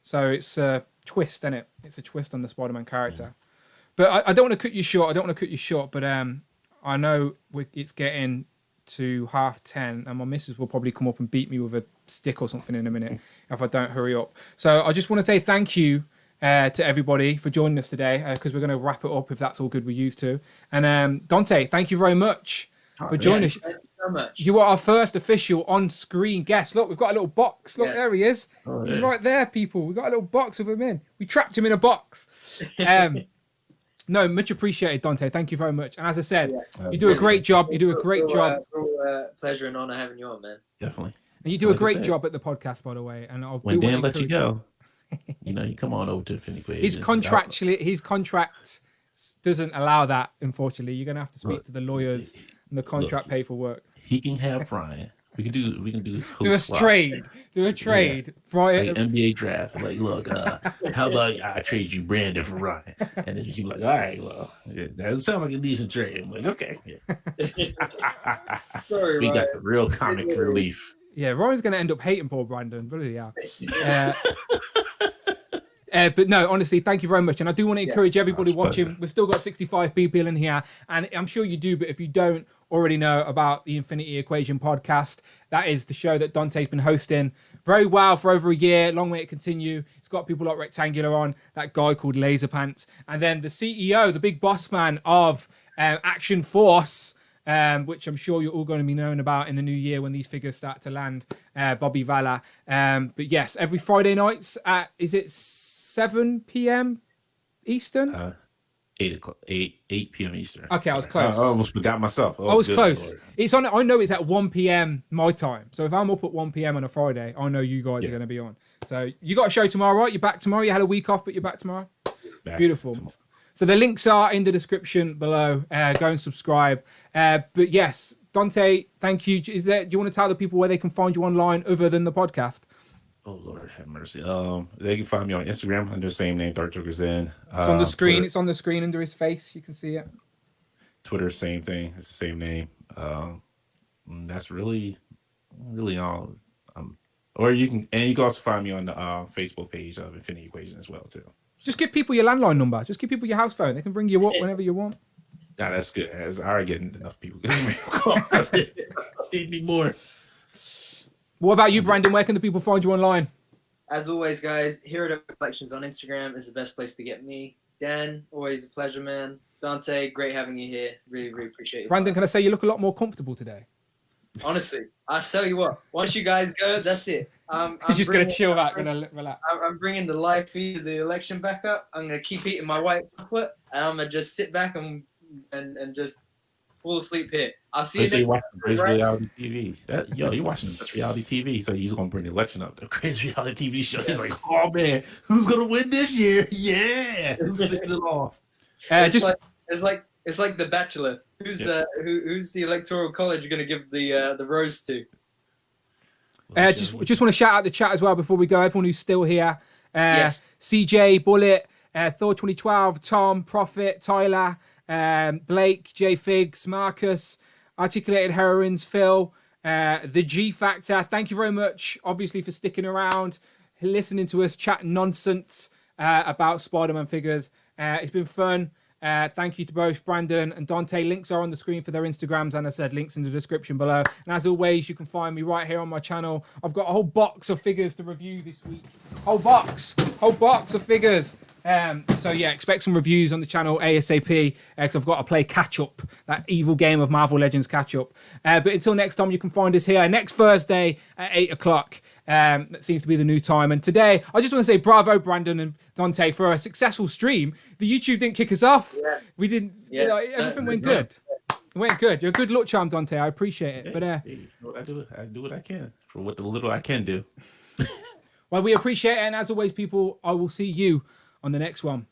So it's a twist, isn't it? It's a twist on the Spider-Man character. Yeah. But I don't want to cut you short. But I know it's getting to 10:30, and my missus will probably come up and beat me with a stick or something in a minute if I don't hurry up. So I just want to say thank you to everybody for joining us today, because we're going to wrap it up if that's all good with you two. And Dante, thank you very much for joining us. Thank you so much. You are our first official on-screen guest. Look, we've got a little box. Look, there he is. Oh, he's right there, people. We've got a little box with him in. We trapped him in a box. No, much appreciated, Dante. Thank you very much. And as I said, you do a great job. You do a great job. Pleasure and honor having you on, man. Definitely. And you do a great job at the podcast, by the way. And when Dan lets you go, you come on over to Infinity Quaid. His contract doesn't allow that, unfortunately. You're going to have to speak to the lawyers and the contract paperwork. He can have Brian. We can do a trade. Do a trade. Yeah. Brian. Like NBA draft. Like, look, how about I trade you Brandon for Ryan? And then you're like, all right, well, that sounds like a decent trade. I'm like, okay. Yeah. Sorry, we Ryan. got the real comic relief. Yeah, Ryan's going to end up hating poor Brandon. Really, yeah. But no, honestly, thank you very much. And I do want to encourage everybody watching. We've still got 65 people in here, and I'm sure you do, but if you don't already know about the Infinity Equation podcast, that is the show that Dante's been hosting very well for over a year. Long way to continue. It's got people like Rectangular on, that guy called Laser Pants, and then the CEO, the big boss man of Action Force, which I'm sure you're all going to be known about in the new year when these figures start to land, Bobby Vala. But yes, every Friday nights at, is it 7 p.m. Eastern? 8 p.m. Eastern. Okay, I was close. I almost forgot myself. I was close. Lord. It's on. I know it's at 1 p.m. my time. So if I'm up at 1 p.m. on a Friday, I know you guys are going to be on. So you got a show tomorrow, right? You're back tomorrow. You had a week off, but you're back tomorrow. Beautiful. Tomorrow. So the links are in the description below. Go and subscribe. But yes, Dante, thank you. Do you want to tell the people where they can find you online other than the podcast? Oh Lord, have mercy. They can find me on Instagram under the same name, Dark Joker's In. It's on the screen. Twitter, it's on the screen under his face. You can see it. Twitter, same thing. It's the same name. That's really all. Or you can also find me on the Facebook page of Infinity Equation as well too. Just give people your landline number. Just give people your house phone. They can bring you up whenever you want. Nah, that's good. As I already getting enough people. Need me more. What about you, Brandon? Where can the people find you online? As always, guys, Hero Reflections on Instagram is the best place to get me. Dan, always a pleasure, man. Dante, great having you here. Really, really appreciate it. Brandon, can I say you look a lot more comfortable today? Honestly, I tell you what. Once you guys go, that's it. I'm You're just going to chill out, going to relax. I'm bringing the live feed of the election back up. I'm going to keep eating my white chocolate, and I'm going to just sit back and just fall asleep here. I'll see you So next you watching crazy reality TV? You're watching such reality TV. So he's gonna bring the election up. The crazy reality TV show. He's like, oh man, who's gonna win this year? Yeah, who's singing it off? It's like The Bachelor. Who's the electoral college going to give the rose to? Just want to shout out the chat as well before we go. Everyone who's still here. Yes. CJ, Bullet, Thor 2012, Tom, Prophet, Tyler, Blake, J Figs, Marcus, Articulated Heroines, Phil, the G Factor. Thank you very much, obviously, for sticking around, listening to us chat nonsense about Spider-Man figures. It's been fun. Thank you to both Brandon and Dante. Links are on the screen for their Instagrams, and I said links in the description below. And as always, you can find me right here on my channel. I've got a whole box of figures to review this week. Whole box of figures. So yeah, expect some reviews on the channel ASAP, because I've got to play catch up, that evil game of Marvel Legends catch up. But until next time, you can find us here next Thursday at 8 o'clock. That seems to be the new time. And today, I just want to say bravo, Brandon and Dante, for a successful stream. The YouTube didn't kick us off. Yeah. We didn't. Everything went good. It went good. You're a good luck charm, Dante. I appreciate it. I do what I can for what the little I can do. Well, we appreciate it. And as always, people, I will see you on the next one.